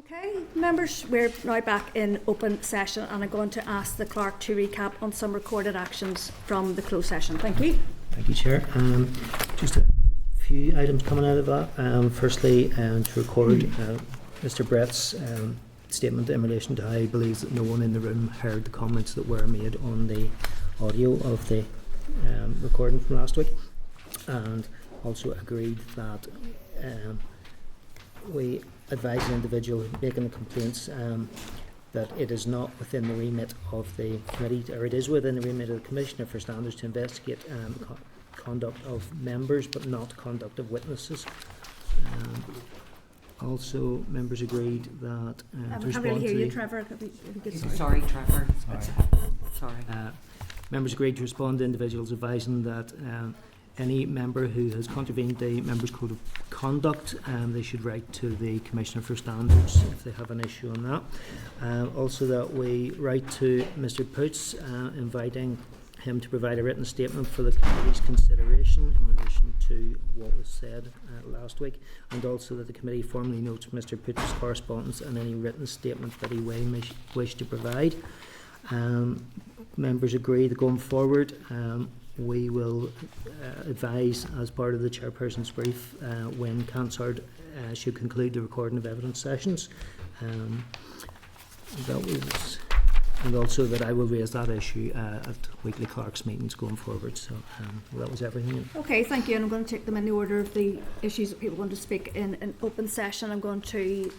Okay, members, we're now back in open session and I'm going to ask the clerk to recap on some recorded actions from the closed session. Thank you. Thank you, Chair. Just a few items coming out of that. Firstly, to record Mr. Brett's statement in relation to how he believes that no one in the room heard the comments that were made on the audio of the recording from last week, and also agreed that we advise an individual making the complaints that it is not within the remit of the committee, or it is within the remit of the Commissioner for Standards to investigate conduct of members but not conduct of witnesses. Also, members agreed that I can't really hear you, Trevor. Sorry, Trevor. Sorry. Members agreed to respond to individuals advising that any member who has contravened the Members' Code of Conduct, they should write to the Commissioner for Standards if they have an issue on that. Also, that we write to Mr. Poots inviting him to provide a written statement for the committee's consideration in relation to what was said last week, and also that the committee formally notes Mr. Poots' correspondence and any written statement that he may wish to provide. Members agree that going forward we will advise as part of the chairperson's brief when CANSARD should conclude the recording of evidence sessions. That was, and also that I will raise that issue at weekly clerks meetings going forward. So that was everything. Okay, thank you. And I'm going to take them in the order of the issues that people want to speak in an open session. I'm going to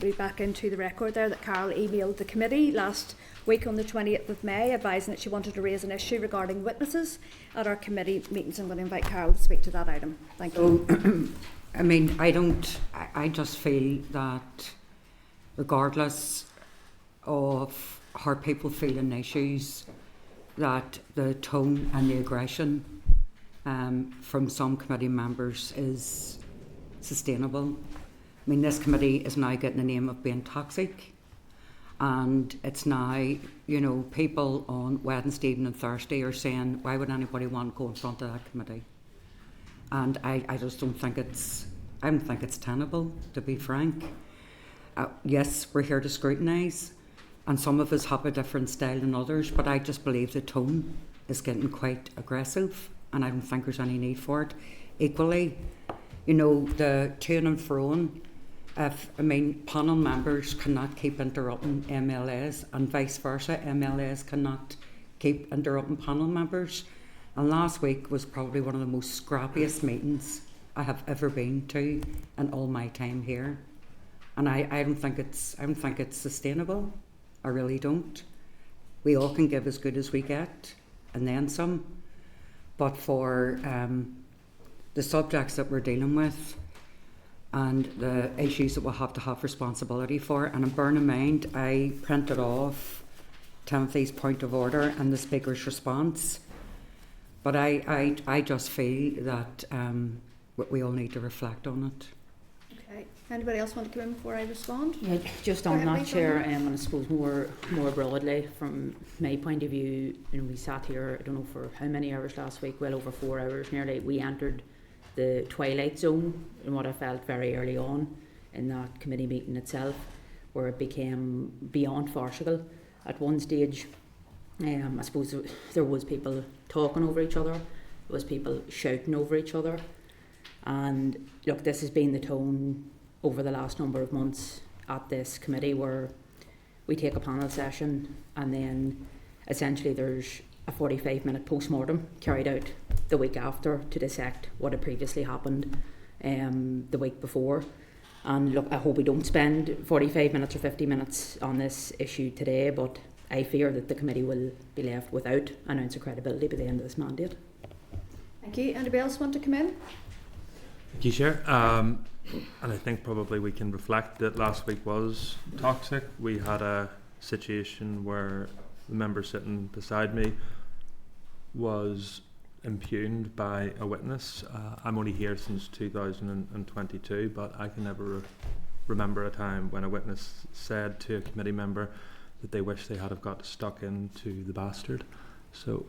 read back into the record there that Carol emailed the committee last week on the 20th of May advising that she wanted to raise an issue regarding witnesses at our committee meetings. I'm going to invite Carol to speak to that item. Thank you. I mean, I just feel that regardless of how people feel in issues, that the tone and the aggression from some committee members is sustainable. I mean, this committee is now getting the name of being toxic, and it's now, you know, people on Wednesday evening and Thursday are saying, why would anybody want to go in front of that committee? And I just don't think it's tenable, to be frank. Yes, we're here to scrutinise, and some of us have a different style than others, but I just believe the tone is getting quite aggressive, and I don't think there's any need for it. Equally, you know, the to and froing, panel members cannot keep interrupting MLAs, and vice versa, MLAs cannot keep interrupting panel members. And last week was probably one of the most scrappiest meetings I have ever been to in all my time here. And I don't think it's sustainable. I really don't. We all can give as good as we get, and then some. But for the subjects that we're dealing with and the issues that we'll have to have responsibility for, and bearing in mind, I printed off Timothy's point of order and the Speaker's response. But I just feel that we all need to reflect on it. Okay. Anybody else want to come in before I respond? Yeah, just on that, Chair, and I suppose more broadly, from my point of view, you know, we sat here, I don't know for how many hours last week, well over 4 hours nearly. We entered the twilight zone in what I felt very early on in that committee meeting itself, where it became beyond farcical at one stage. I suppose there was people talking over each other, there was people shouting over each other, and look, this has been the tone over the last number of months at this committee, where we take a panel session and then essentially there's a 45-minute post-mortem carried out the week after to dissect what had previously happened the week before. And look, I hope we don't spend 45 minutes or 50 minutes on this issue today, but I fear that the committee will be left without an ounce of credibility by the end of this mandate. Thank you. Anybody else want to come in? Thank you, Chair. And I think probably we can reflect that last week was toxic. We had a situation where the member sitting beside me was impugned by a witness. I'm only here since 2022, but I can never remember a time when a witness said to a committee member that they wish they had have got stuck into the bastard. So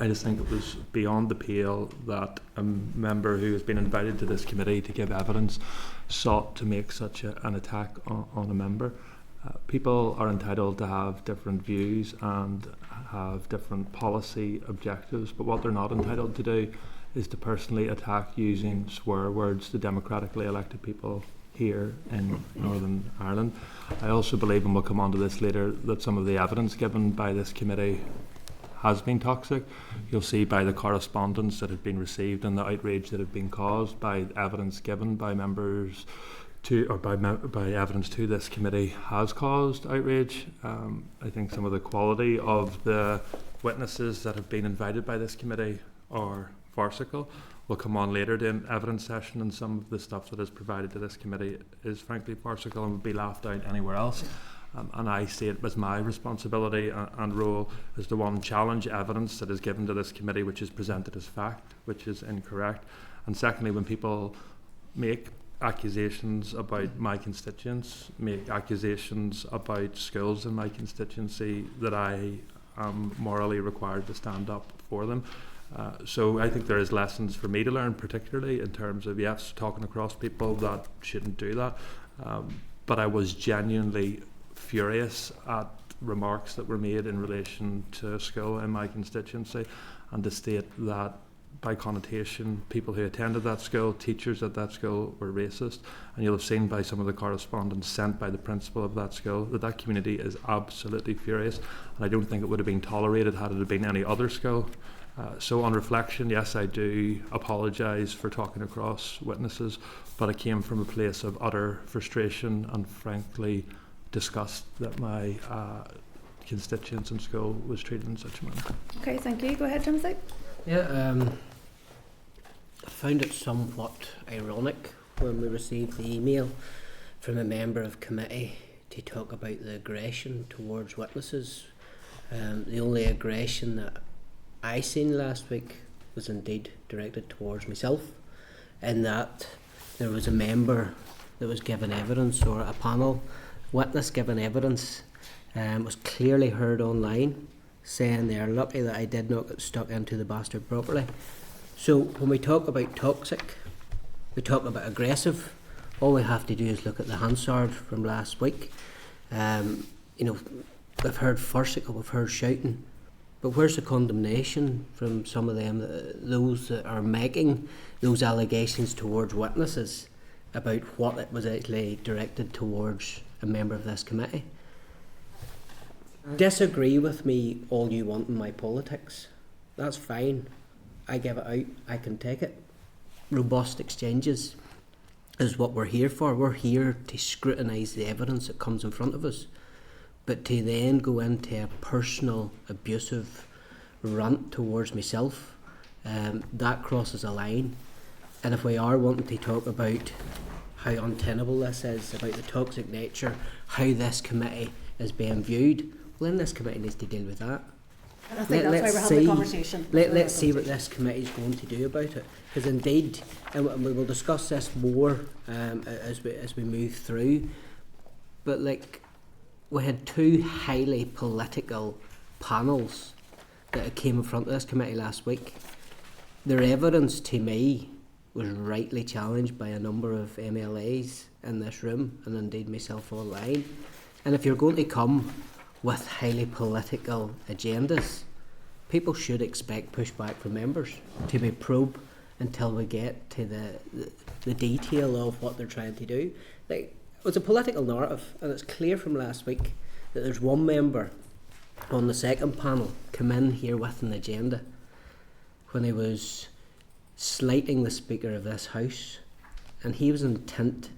I just think it was beyond the pale that a member who has been invited to this committee to give evidence sought to make such an attack on a member. People are entitled to have different views and have different policy objectives, but what they're not entitled to do is to personally attack using swear words to democratically elected people here in Northern Ireland. I also believe, and we'll come on to this later, that some of the evidence given by this committee has been toxic. You'll see by the correspondence that had been received and the outrage that had been caused by evidence given by members to, or by evidence to this committee, has caused outrage. I think some of the quality of the witnesses that have been invited by this committee are farcical. We'll come on later to an evidence session, and some of the stuff that is provided to this committee is frankly farcical and would be laughed out anywhere else. And I see it as my responsibility and role as the one challenge evidence that is given to this committee which is presented as fact, which is incorrect. And secondly, when people make accusations about my constituents, make accusations about schools in my constituency, that I am morally required to stand up for them. So I think there is lessons for me to learn, particularly in terms of, yes, talking across people that shouldn't do that. But I was genuinely furious at remarks that were made in relation to a school in my constituency, and to state that by connotation people who attended that school, teachers at that school, were racist. And you'll have seen by some of the correspondence sent by the principal of that school that that community is absolutely furious, and I don't think it would have been tolerated had it have been any other school. So on reflection, yes, I do apologise for talking across witnesses, but it came from a place of utter frustration and frankly disgust that my constituents in school was treated in such a manner. Okay, thank you. Go ahead, Timothy. Yeah, I found it somewhat ironic when we received the email from a member of committee to talk about the aggression towards witnesses. The only aggression that I seen last week was indeed directed towards myself, in that there was a member that was given evidence, or a panel witness given evidence, was clearly heard online saying they are lucky that I did not get stuck into the bastard properly. So when we talk about toxic, we talk about aggressive, all we have to do is look at the Hansard from last week. We've heard farcical, we've heard shouting, but where's the condemnation from some of them, those that are making those allegations towards witnesses about what it was actually directed towards a member of this committee? Disagree with me all you want in my politics, that's fine. I give it out, I can take it. Robust exchanges is what we're here for. We're here to scrutinise the evidence that comes in front of us. But to then go into a personal, abusive rant towards myself, that crosses a line. And if we are wanting to talk about how untenable this is, about the toxic nature, how this committee is being viewed, well, then this committee needs to deal with that. And I think that's why we're having the conversation. Let's see what this committee is going to do about it. Because indeed, and we will discuss this more as we move through, but we had two highly political panels that came in front of this committee last week. Their evidence to me was rightly challenged by a number of MLAs in this room, and indeed myself online. And if you're going to come with highly political agendas, people should expect pushback from members to be probed until we get to the detail of what they're trying to do. It's a political narrative, and it's clear from last week that there's one member on the second panel come in here with an agenda when he was slighting the Speaker of this House, and he was intent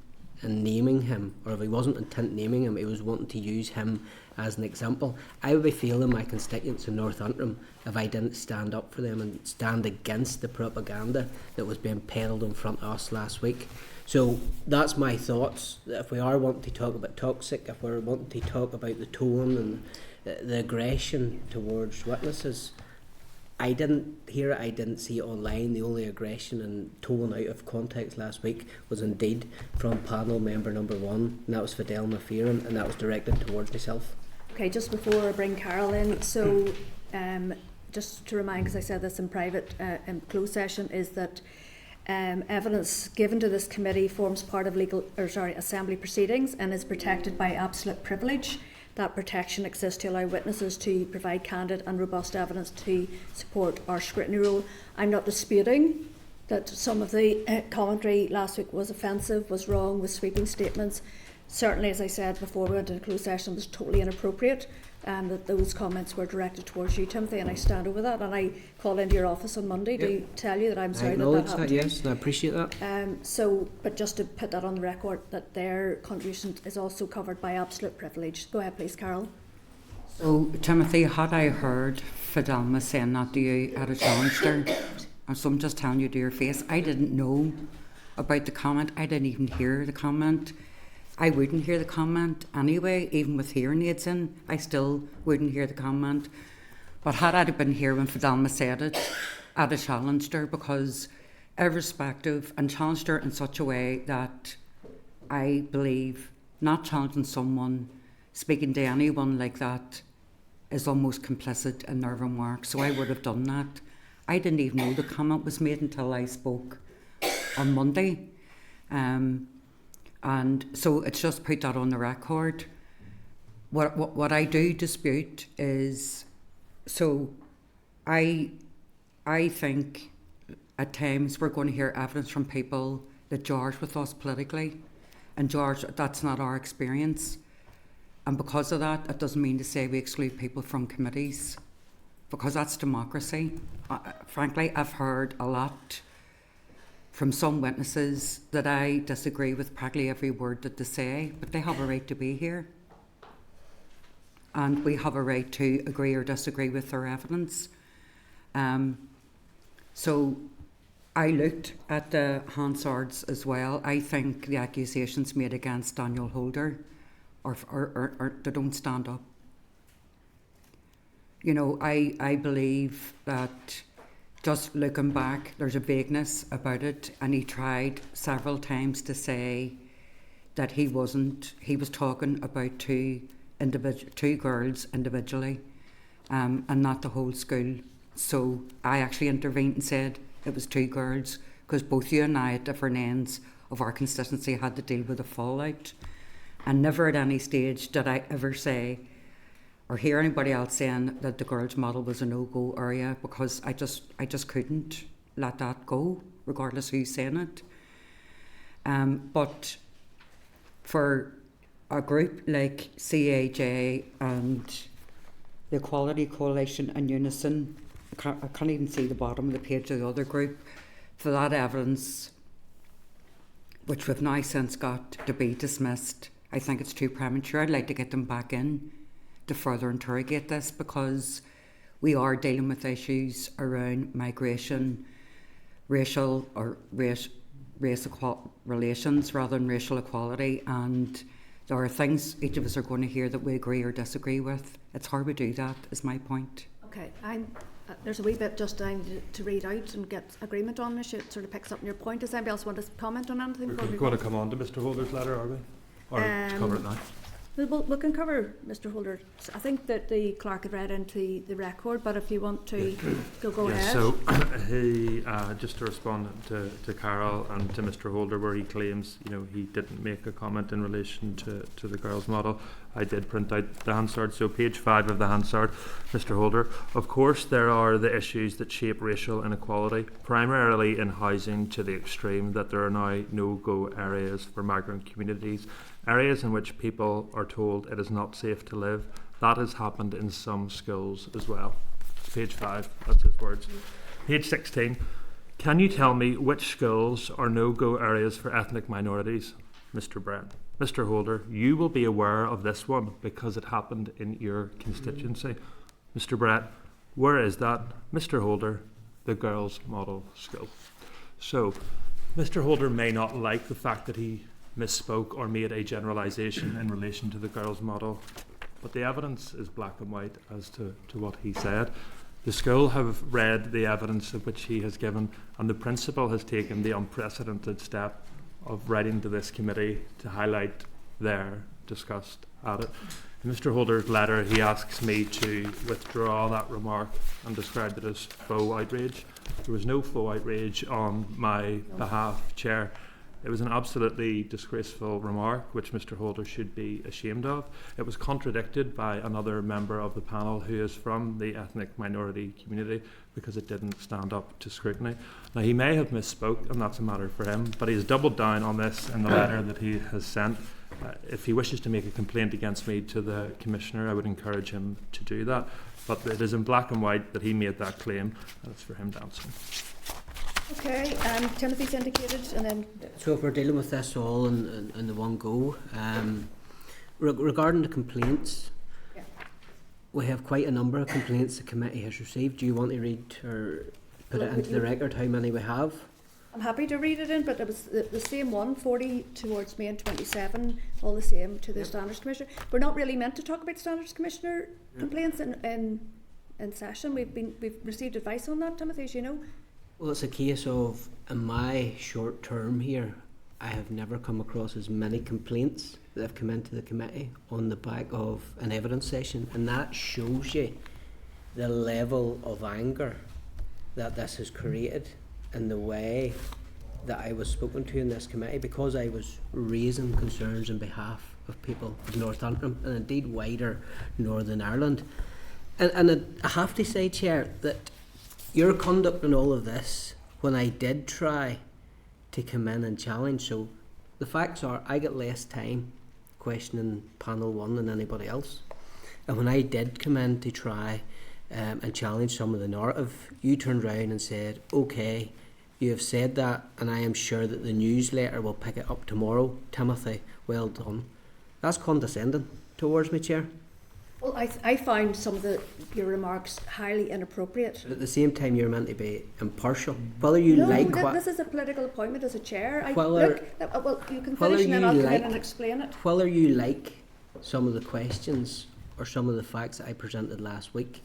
in naming him, or if he wasn't intent naming him, he was wanting to use him as an example. I would be feeling my constituents in North Antrim if I didn't stand up for them and stand against the propaganda that was being peddled in front of us last week. So that's my thoughts. If we are wanting to talk about toxic, if we're wanting to talk about the tone and the aggression towards witnesses, I didn't hear it, I didn't see it online. The only aggression and tone out of context last week was indeed from panel member number 1, and that was Fidel Mafiran, and that was directed towards myself. Okay, just before I bring Carol in, so just to remind, because I said this in private, in closed session, is that evidence given to this committee forms part of assembly proceedings and is protected by absolute privilege. That protection exists to allow witnesses to provide candid and robust evidence to support our scrutiny rule. I'm not disputing that some of the commentary last week was offensive, was wrong, was sweeping statements. Certainly, as I said before we went into closed session, was totally inappropriate. That those comments were directed towards you, Timothy, and I stand over that. And I called into your office on Monday to tell you that I'm sorry that happened. Yes, and I appreciate that. But just to put that on the record, that their contribution is also covered by absolute privilege. Go ahead, please, Carol. So, Timothy, had I heard Fidelma saying that to you at a challenge there, and so I'm just telling you to your face, I didn't know about the comment. I didn't even hear the comment. I wouldn't hear the comment anyway, even with hearing aids in, I still wouldn't hear the comment. But had I been here when Fidelma said it, I'd have challenged her, because irrespective, and challenged her in such a way that I believe not challenging someone, speaking to anyone like that, is almost complicit in their remarks. So I would have done that. I didn't even know the comment was made until I spoke on Monday. And so it's just put that on the record. What I do dispute is, so I think at times we're going to hear evidence from people that charge with us politically, and George, that's not our experience. And because of that, it doesn't mean to say we exclude people from committees, because that's democracy. Frankly, I've heard a lot from some witnesses that I disagree with practically every word that they say, but they have a right to be here. And we have a right to agree or disagree with their evidence. So I looked at the Hansards as well. I think the accusations made against Daniel Holder or they don't stand up. You know, I believe that, just looking back, there's a vagueness about it, and he tried several times to say that he was talking about two girls individually, and not the whole school. So I actually intervened and said it was two girls, because both you and I at different ends of our constituency had to deal with the fallout. And never at any stage did I ever say or hear anybody else saying that the girls' model was a no-go area, because I just couldn't let that go, regardless who's saying it. But for a group like CAJ and the Equality Coalition and Unison, I can't even see the bottom of the page of the other group, for that evidence, which we've now since got to be dismissed, I think it's too premature. I'd like to get them back in to further interrogate this, because we are dealing with issues around migration, racial or race relations rather than racial equality, and there are things each of us are going to hear that we agree or disagree with. It's hard to do that, is my point. Okay, there's a wee bit just I need to read out and get agreement on this. It sort of picks up on your point. Does anybody else want to comment on anything? We're going to come on to Mr. Holder's letter, are we? Or to cover it now? We can cover Mr. Holder. I think that the clerk had read into the record, but if you want to go ahead. So he, just to respond to Carol and to Mr. Holder, where he claims, he didn't make a comment in relation to the girls' model, I did print out the Hansard. So page 5 of the Hansard, Mr. Holder. Of course, there are the issues that shape racial inequality, primarily in housing, to the extreme that there are now no-go areas for migrant communities, areas in which people are told it is not safe to live. That has happened in some schools as well. Page 5, that's his words. Page 16, can you tell me which schools are no-go areas for ethnic minorities? Mr. Brett. Mr. Holder, you will be aware of this one because it happened in your constituency. Mr. Brett, where is that? Mr. Holder, the girls' model school. So, Mr. Holder may not like the fact that he misspoke or made a generalisation in relation to the girls' model, but the evidence is black and white as to what he said. The school have read the evidence of which he has given, and the principal has taken the unprecedented step of writing to this committee to highlight their discussed at it. In Mr. Holder's letter, he asks me to withdraw that remark and described it as faux outrage. There was no faux outrage on my behalf, Chair. It was an absolutely disgraceful remark which Mr. Holder should be ashamed of. It was contradicted by another member of the panel who is from the ethnic minority community because it didn't stand up to scrutiny. Now, he may have misspoke, and that's a matter for him, but he's doubled down on this in the letter that he has sent. If he wishes to make a complaint against me to the Commissioner, I would encourage him to do that. But it is in black and white that he made that claim, and it's for him to answer. Okay, Timothy's indicated, and then So if we're dealing with this all in the one go, regarding the complaints, Yeah. we have quite a number of complaints the committee has received. Do you want to read or put it into the record how many we have? I'm happy to read it in, but it was the same one, 40 towards me and 27, all the same to the Standards Commissioner. We're not really meant to talk about Standards Commissioner complaints in session. We've received advice on that, Timothy, as you know. Well, it's a case of, in my short term here, I have never come across as many complaints that have come into the committee on the back of an evidence session, and that shows you the level of anger that this has created in the way that I was spoken to in this committee, because I was raising concerns on behalf of people of North Antrim and indeed wider Northern Ireland. And I have to say, Chair, that your conduct in all of this, when I did try to come in and challenge, so the facts are I get less time questioning panel one than anybody else, and when I did come in to try and challenge some of the narrative, you turned round and said, okay, you have said that, and I am sure that the newsletter will pick it up tomorrow. Timothy, well done. That's condescending towards me, Chair. Well, I found some of your remarks highly inappropriate. But at the same time, you're meant to be impartial. Whether you No, like this is a political appointment as a chair. Well, You can whether finish and then you I'll come in like- and explain it. whether you like some of the questions or some of the facts that I presented last week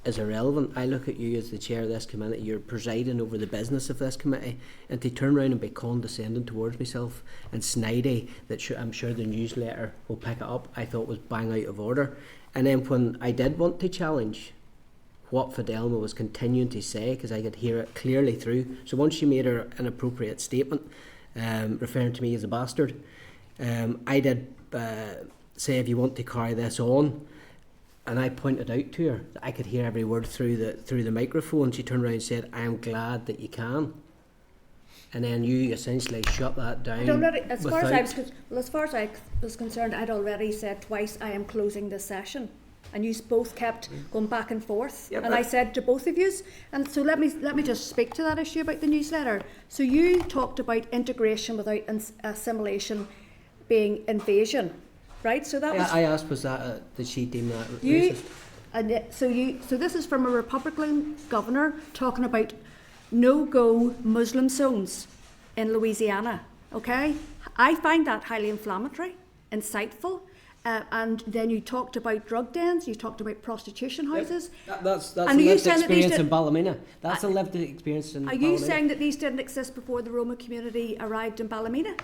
is irrelevant. I look at you as the chair of this committee. You're presiding over the business of this committee, and to turn around and be condescending towards myself and snidey that I'm sure the newsletter will pick it up, I thought was bang out of order. And then when I did want to challenge what Fidelma was continuing to say, because I could hear it clearly through, so once she made her inappropriate statement referring to me as a bastard, I did say, if you want to carry this on, and I pointed out to her that I could hear every word through the microphone. She turned around and said, I am glad that you can. And then you essentially shut that down. As far as I was concerned, I'd already said twice, I am closing this session. And you both kept going back and forth. Yeah, and I said to both of you, and so let me just speak to that issue about the newsletter. So you talked about integration without assimilation being invasion. Right, so that was. I asked, was that did she deem that You, racist? so this is from a Republican governor talking about no-go Muslim zones in Louisiana. Okay, I find that highly inflammatory, insightful, and then you talked about drug dens, you talked about prostitution houses. That's a And are you lived saying that these experience in did- Ballymena. That's a lived experience in Are Ballymena. you saying that these didn't exist before the Roma community arrived in Ballymena?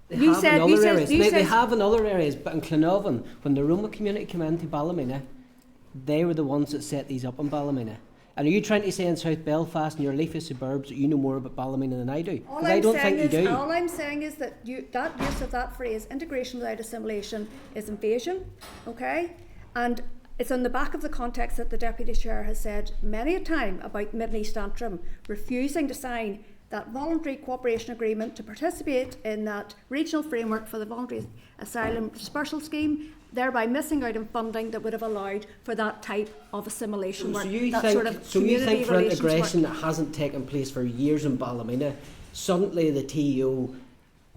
They You have said- in you other said- areas. you They said- have in other areas, but in Clonavon, when the Roma community came into Ballymena, they were the ones that set these up in Ballymena. And are you trying to say in South Belfast and your leafy suburbs that you know more about Ballymena than I do? Because I don't think you do. All I'm saying is that that use of that phrase, integration without assimilation, is invasion, okay? And it's on the back of the context that the Deputy Chair has said many a time about Mid and East Antrim refusing to sign that voluntary cooperation agreement to participate in that regional framework for the voluntary asylum dispersal scheme, thereby missing out on funding that would have allowed for that type of assimilation work. So you that think, sort of so you community think for relations integration work. that hasn't taken place for years in Ballymena, suddenly the TEO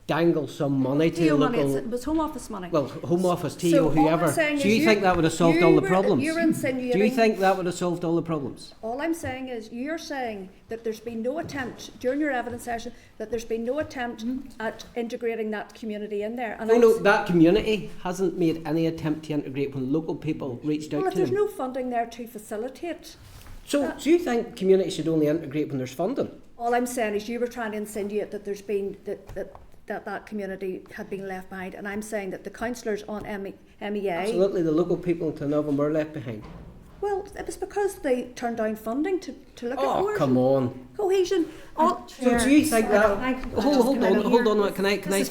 dangle some money to the TO money, local, it was Home Office money. well, Home Office, TEO, So all I'm whoever. saying Do is you think that would have solved all the problems? You're Do insinuating. you think that would have solved all the problems? All I'm saying is you're saying that there's been no attempt during your evidence session that there's been no attempt at integrating that community in there. And No, that community hasn't made any attempt to integrate when local people reached well, out if to there's them. no funding there to facilitate, So do you think communities should only integrate when there's funding? all I'm saying is you were trying to insinuate that there's been that that that community had been left behind, and I'm saying that the councillors on MEA. Absolutely, the local people in Glenorvan were left behind. Well, it was because they turned down funding to look at Oh, coercion. come on. Cohesion. All, So do you think that? Hold on, here. hold on. Can I finish?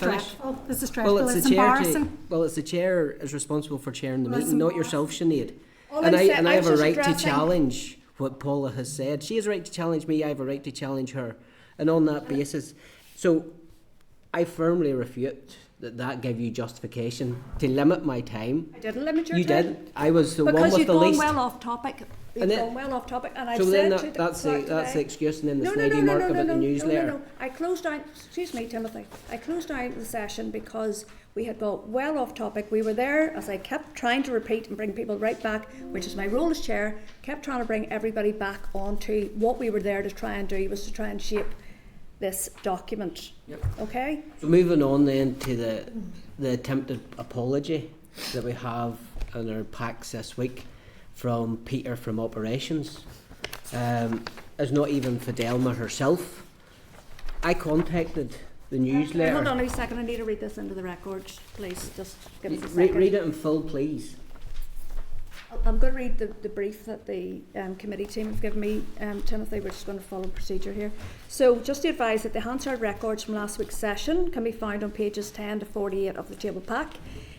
This is dreadful. Well, It's the chair. embarrassing. It's the chair is responsible for chairing the Well, it's meeting, not yourself, Sinead. all And I'm saying- I have a was just right to addressing- challenge what Paula has said. She has a right to challenge me. I have a right to challenge her, and on that basis, so I firmly refute that gave you justification to limit my time. I didn't limit your You time. did. I was the one Because with you've the gone least. well off topic. You've And then- gone well off topic, and I've So said then to the that's the today- excuse, and then the No, no, snidey no, mark no, no, about no, the no, newsletter. no, no. I closed down, excuse me, Timothy, I closed down the session because we had got well off topic. We were there, as I kept trying to repeat and bring people right back, which is my role as chair, kept trying to bring everybody back onto what we were there to try and do, was to try and shape this document. Yep. Okay? So moving on then to the attempted apology that we have in our packs this week from Peter from Operations. Is not even Fidelma herself. I contacted the newsletter. Hold on a second, I need to read this into the record, please. Just give us a Read, second. read it in full, please. I'm going to read the brief that the committee team have given me, Timothy. We're just going to follow procedure here. So, just to advise that the Hansard records from last week's session can be found on pages 10 to 48 of the table pack.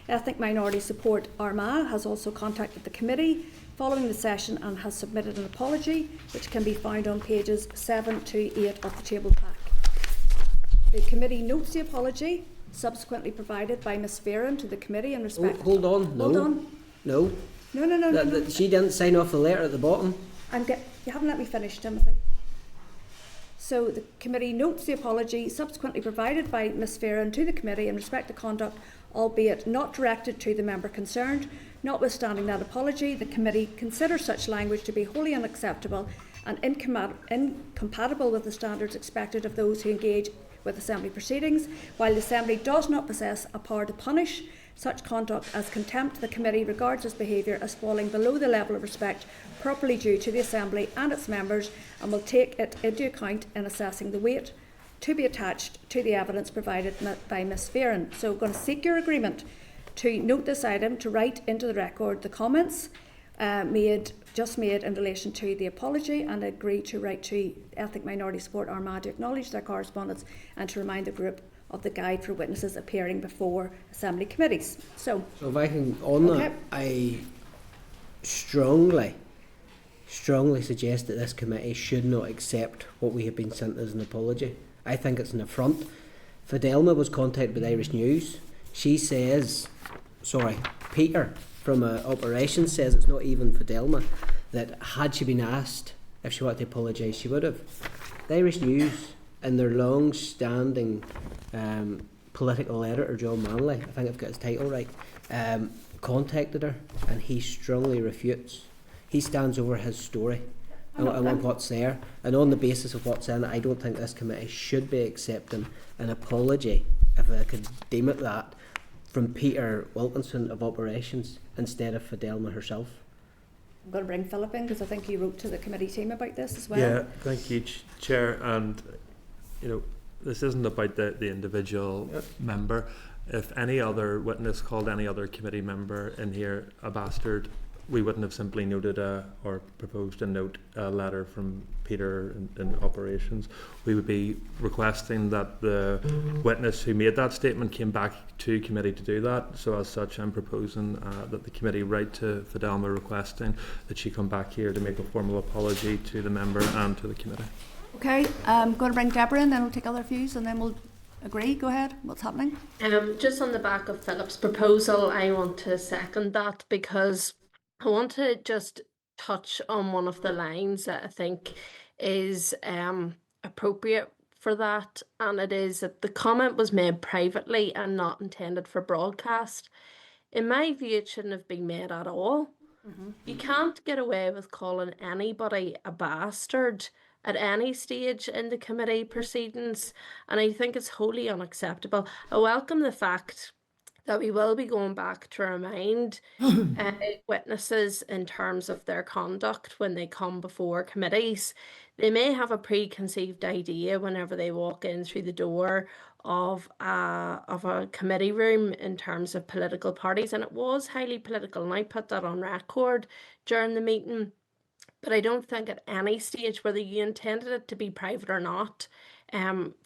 Ethnic Minority Support Armagh has also contacted the committee following the session and has submitted an apology, which can be found on pages 7 to 8 of the table pack. The committee notes the apology subsequently provided by Ms Fearon to the committee in respect. Hold on, no. Hold on. No. No. She didn't sign off the letter at the bottom. You haven't let me finish, Timothy. So the committee notes the apology subsequently provided by Ms Fearon to the committee in respect to conduct, albeit not directed to the member concerned. Notwithstanding that apology, the committee considers such language to be wholly unacceptable and incompatible with the standards expected of those who engage with Assembly proceedings. While the Assembly does not possess a power to punish such conduct as contempt, the committee regards this behaviour as falling below the level of respect properly due to the Assembly and its members, and will take it into account in assessing the weight to be attached to the evidence provided by Ms Fearon. So I'm going to seek your agreement to note this item, to write into the record the comments made in relation to the apology, and agree to write to Ethnic Minority Support Armagh to acknowledge their correspondence and to remind the group of the guide for witnesses appearing before Assembly committees. So if I can, on Okay. that, I strongly suggest that this committee should not accept what we have been sent as an apology. I think it's an affront. Fidelma was contacted by Irish News. She says, Peter from Operations says it's not even Fidelma, that had she been asked if she wanted to apologise, she would have. The Irish News, in their long-standing political editor, John Manley, I think I've got his title right, contacted her, and he strongly refutes. He stands over his story and what's there, and on the basis of what's in it, I don't think this committee should be accepting an apology, if I could deem it that, from Peter Wilkinson of Operations instead of Fidelma herself. I'm going to bring Philip in because I think he wrote to the committee team about this as well. Yeah, thank you, Chair. And this isn't about the individual member. If any other witness called any other committee member in here a bastard, we wouldn't have simply noted or proposed a letter from Peter in Operations. We would be requesting that the witness who made that statement came back to committee to do that. So as such, I'm proposing that the committee write to Fidelma requesting that she come back here to make a formal apology to the member and to the committee. Okay, I'm going to bring Deborah in, then we'll take other views and then we'll agree. Go ahead. What's happening? Just on the back of Philip's proposal, I want to second that because I want to just touch on one of the lines that I think is appropriate for that, and it is that the comment was made privately and not intended for broadcast. In my view, it shouldn't have been made at all. You can't get away with calling anybody a bastard at any stage in the committee proceedings, and I think it's wholly unacceptable. I welcome the fact that we will be going back to remind witnesses in terms of their conduct when they come before committees. They may have a preconceived idea whenever they walk in through the door of a committee room in terms of political parties, and it was highly political, and I put that on record during the meeting. But I don't think at any stage, whether you intended it to be private or not,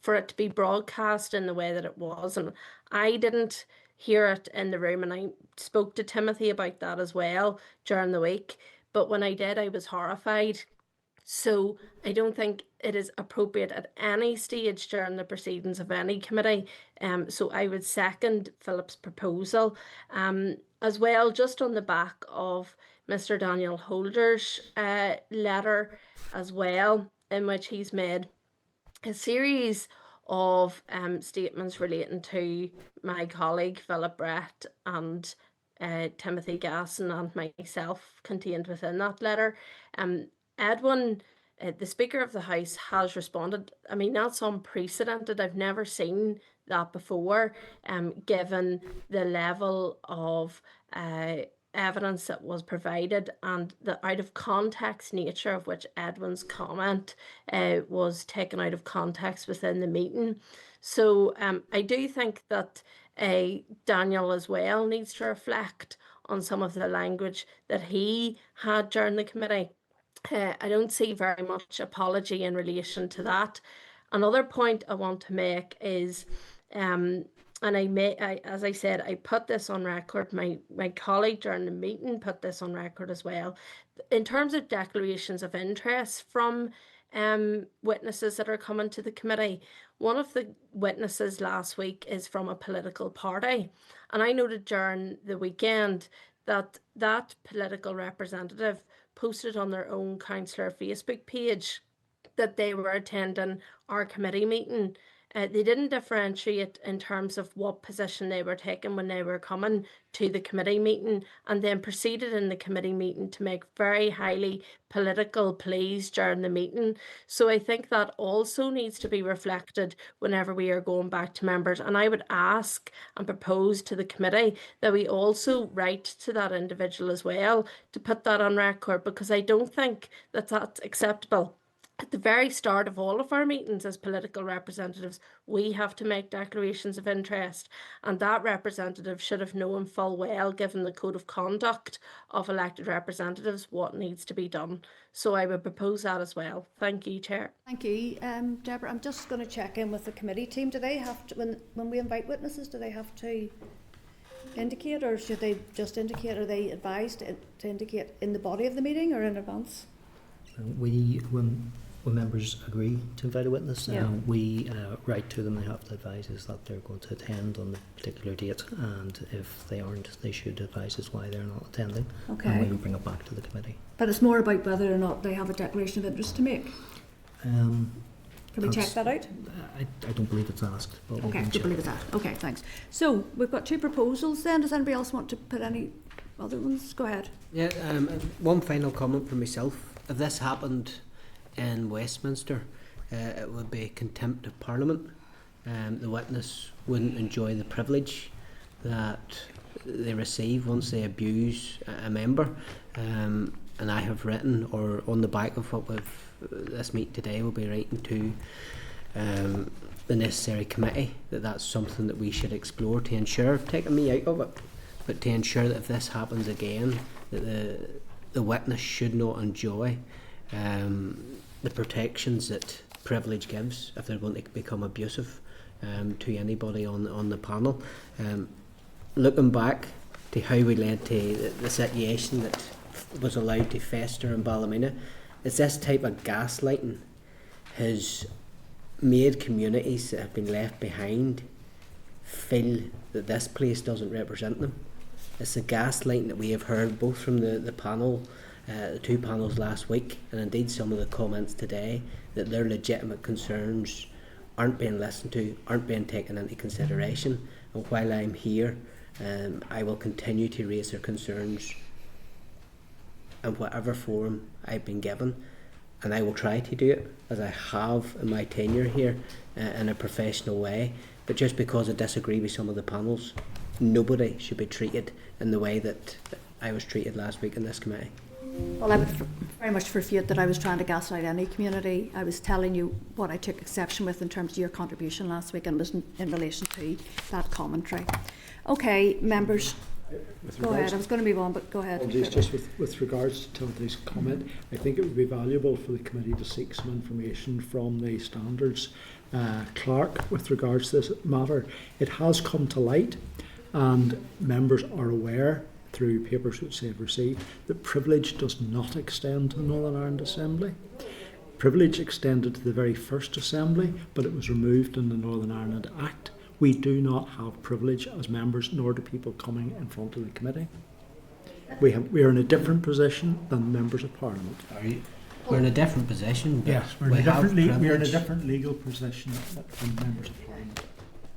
for it to be broadcast in the way that it was. And I didn't hear it in the room, and I spoke to Timothy about that as well during the week. But when I did, I was horrified. So I don't think it is appropriate at any stage during the proceedings of any committee. So I would second Philip's proposal. As well, just on the back of Mr. Daniel Holder's letter as well, in which he's made a series of statements relating to my colleague Philip Brett and Timothy Gasson and myself contained within that letter. Edwin, the Speaker of the House, has responded. I mean, that's unprecedented. I've never seen that before, given the level of evidence that was provided and the out of context nature of which Edwin's comment was taken out of context within the meeting. So I do think that Daniel as well needs to reflect on some of the language that he had during the committee. I don't see very much apology in relation to that. Another point I want to make is, and as I said, I put this on record. My colleague during the meeting put this on record as well. In terms of declarations of interest from witnesses that are coming to the committee, one of the witnesses last week is from a political party, and I noted during the weekend that that political representative posted on their own councillor Facebook page that they were attending our committee meeting. They didn't differentiate in terms of what position they were taking when they were coming to the committee meeting, and then proceeded in the committee meeting to make very highly political pleas during the meeting. So I think that also needs to be reflected whenever we are going back to members. And I would ask and propose to the committee that we also write to that individual as well to put that on record, because I don't think that that's acceptable. At the very start of all of our meetings as political representatives, we have to make declarations of interest, and that representative should have known full well, given the code of conduct of elected representatives, what needs to be done. So I would propose that as well. Thank you, Chair. Thank you, Deborah. I'm just going to check in with the committee team. Do they have to, when we invite witnesses, do they have to indicate, or should they just indicate? Are they advised to indicate in the body of the meeting or in advance? When members agree to invite a witness, Yeah. we write to them. They have to advise us that they're going to attend on the particular date, and if they aren't, they should advise us why they're not attending. Okay. And we will bring it back to the committee. But it's more about whether or not they have a declaration of interest to make. Can we check that out? I don't believe it's asked. But we Okay, can I check. believe it's that. Okay, thanks. So we've got two proposals then. Does anybody else want to put any other ones? Go ahead. Yeah, one final comment from myself. If this happened in Westminster, it would be contempt of Parliament. The witness wouldn't enjoy the privilege that they receive once they abuse a member. And I have written, or on the back of what this meeting today, we'll be writing to the necessary committee that's something that we should explore to ensure, taking me out of it, but to ensure that if this happens again, that the witness should not enjoy the protections that privilege gives if they're going to become abusive to anybody on the panel. Looking back to how we led to the situation that was allowed to fester in Ballymena, it's this type of gaslighting has made communities that have been left behind feel that this place doesn't represent them. It's the gaslighting that we have heard both from the panel, the two panels last week, and indeed some of the comments today, that their legitimate concerns aren't being listened to, aren't being taken into consideration. And while I'm here, I will continue to raise their concerns in whatever form I've been given, and I will try to do it as I have in my tenure here in a professional way. But just because I disagree with some of the panels, nobody should be treated in the way that I was treated last week in this committee. Well, I would very much refute that I was trying to gaslight any community. I was telling you what I took exception with in terms of your contribution last week, and was in relation to that commentary. Okay, members, go ahead. I was going to move on, but go ahead. Apologies, just with regards to Timothy's comment, I think it would be valuable for the committee to seek some information from the standards clerk with regards to this matter. It has come to light, and members are aware through papers which they have received that privilege does not extend to the Northern Ireland Assembly. Privilege extended to the very first Assembly, but it was removed in the Northern Ireland Act. We do not have privilege as members, nor do people coming in front of the committee. We are in a different position than members of Parliament. We're in a different position. But Yes, we're in a different legal position than members of Parliament.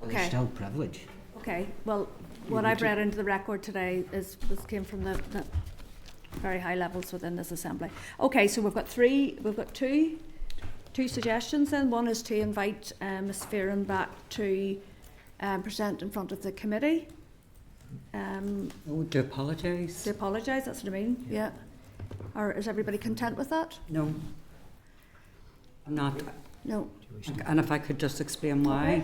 There's Okay. still privilege. Okay, well, what I've read into the record today came from the very high levels within this assembly. Okay, so we've got two suggestions then. One is to invite Ms Fearon back to present in front of the committee. To apologise? To apologise, that's what I mean, yeah. Or is everybody content with that? No. I'm not. No. And if I could just explain why.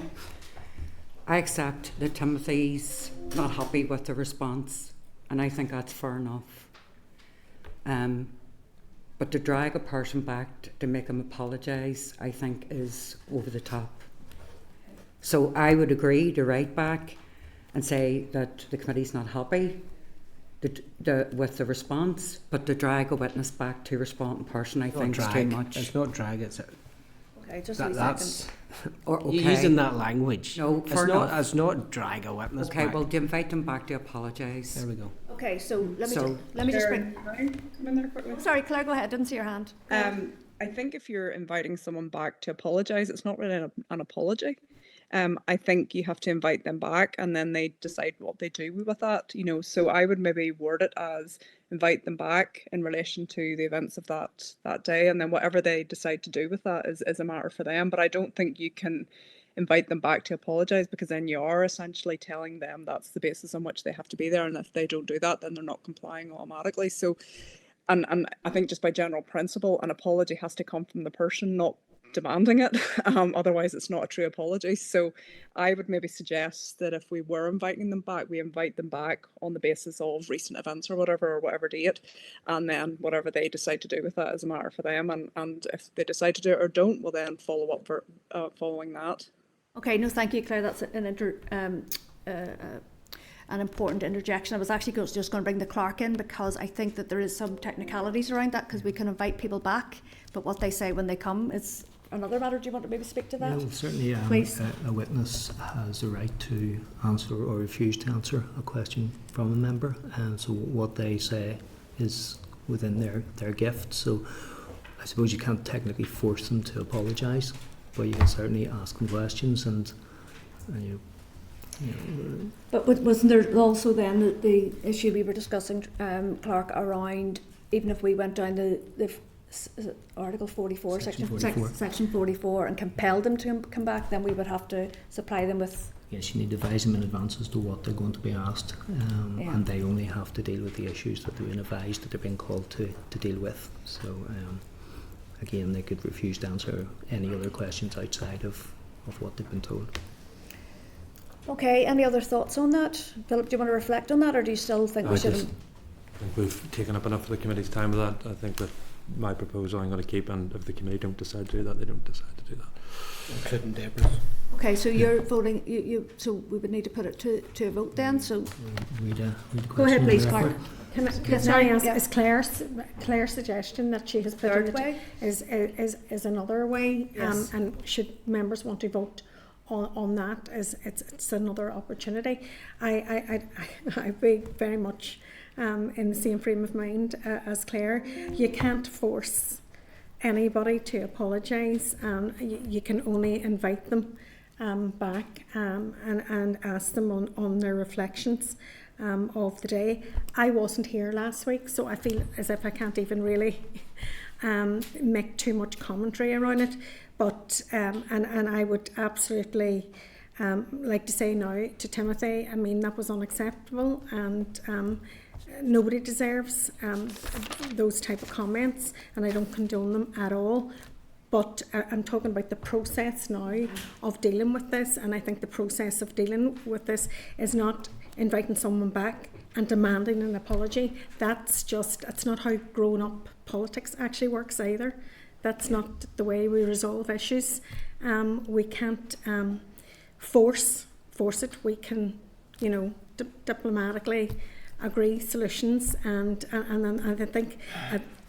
I accept that Timothy's not happy with the response, and I think that's fair enough. But to drag a person back to make him apologise, I think is over the top. So I would agree to write back and say that the committee's not happy with the response, but to drag a witness back to respond in person, I think is too much. It's not drag. It's Okay, just a that, wee that's second. Or, okay. you're using that language. No, it's fair not. enough. It's not drag a witness. Okay, back. well, to invite them back to apologise. There we go. Okay, so let me just Sharon, bring. can I come in there quickly? Oh, sorry, Claire, go ahead. Didn't see your hand. I think if you're inviting someone back to apologise, it's not really an apology. I think you have to invite them back and then they decide what they do with that, so I would maybe word it as invite them back in relation to the events of that day, and then whatever they decide to do with that is a matter for them. But I don't think you can invite them back to apologise, because then you are essentially telling them that's the basis on which they have to be there, and if they don't do that, then they're not complying automatically. So and I think just by general principle, an apology has to come from the person, not demanding it. Otherwise it's not a true apology. So I would maybe suggest that if we were inviting them back, we invite them back on the basis of recent events or whatever date, and then whatever they decide to do with that is a matter for them, and if they decide to do it or don't, we'll then follow up for following that. Okay, no, thank you, Claire. That's an important interjection. I was actually just going to bring the clerk in, because I think that there is some technicalities around that, because we can invite people back, but what they say when they come is another matter. Do you want to maybe speak to that? Well, certainly Please. a witness has the right to answer or refuse to answer a question from a member, and so what they say is within their gift. So I suppose you can't technically force them to apologise, but you can certainly ask them questions, and you know, But wasn't there also then the issue we were discussing, Clark, around even if we went down the Article 44, Section 44, and compelled them to come back, then we would have to supply them with. yes, you need to advise them in advance as to what they're going to be asked, and they only have to deal with the issues that they've been advised that they're being called to deal with. So again, they could refuse to answer any other questions outside of what they've been told. Okay, any other thoughts on that? Philip, do you want to reflect on that, or do you still think we should? I think we've taken up enough of the committee's time with that. I think with my proposal I'm going to keep, and if the committee don't decide to do that, they don't decide to do that. Including Deborah's. Okay, so you're voting. So we would need to put it to a vote then. So Read a go ahead, question please, on the Clark. record. Can I ask, is Claire's suggestion that she has put Third in way? is another way, Yes. and should members want to vote on that, it's another opportunity. I'd be very much in the same frame of mind as Claire. You can't force anybody to apologise. You can only invite them back and ask them on their reflections of the day. I wasn't here last week, so I feel as if I can't even really make too much commentary around it. But and I would absolutely like to say now to Timothy, I mean, that was unacceptable, and nobody deserves those type of comments, and I don't condone them at all. But I'm talking about the process now of dealing with this, and I think the process of dealing with this is not inviting someone back and demanding an apology. It's not how grown-up politics actually works either. That's not the way we resolve issues. We can't force it. We can, diplomatically agree solutions, and I think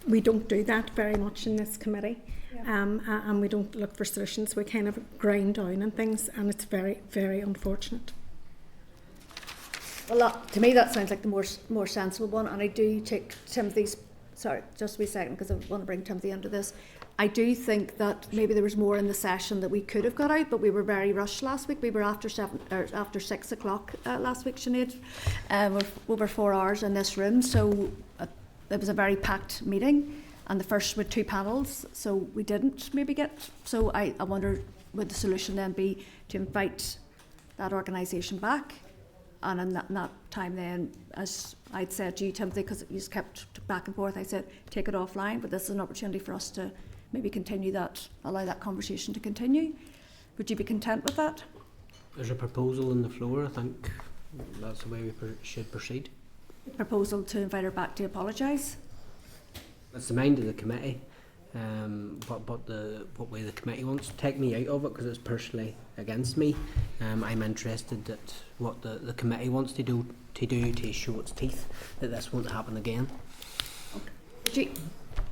we don't do that very much in this committee. And we don't look for solutions. We kind of grind down on things, and it's very, very unfortunate. Well, to me that sounds like the more sensible one, and I do take Timothy's. Sorry, just a wee second, because I want to bring Timothy into this. I do think that maybe there was more in the session that we could have got out, but we were very rushed last week. We were after 6 o'clock last week, Sinead. We're over 4 hours in this room, so it was a very packed meeting, and the first were 2 panels, so we didn't maybe get. So I wonder, would the solution then be to invite that organisation back? And in that time then, as I'd said to you, Timothy, because you just kept back and forth, I said, take it offline, but this is an opportunity for us to maybe continue that, allow that conversation to continue. Would you be content with that? There's a proposal on the floor. I think that's the way we should proceed. Proposal to invite her back to apologise? It's the mind of the committee. What way the committee wants to take me out of it, because it's personally against me. I'm interested that what the committee wants to do to show its teeth that this won't happen again. Okay.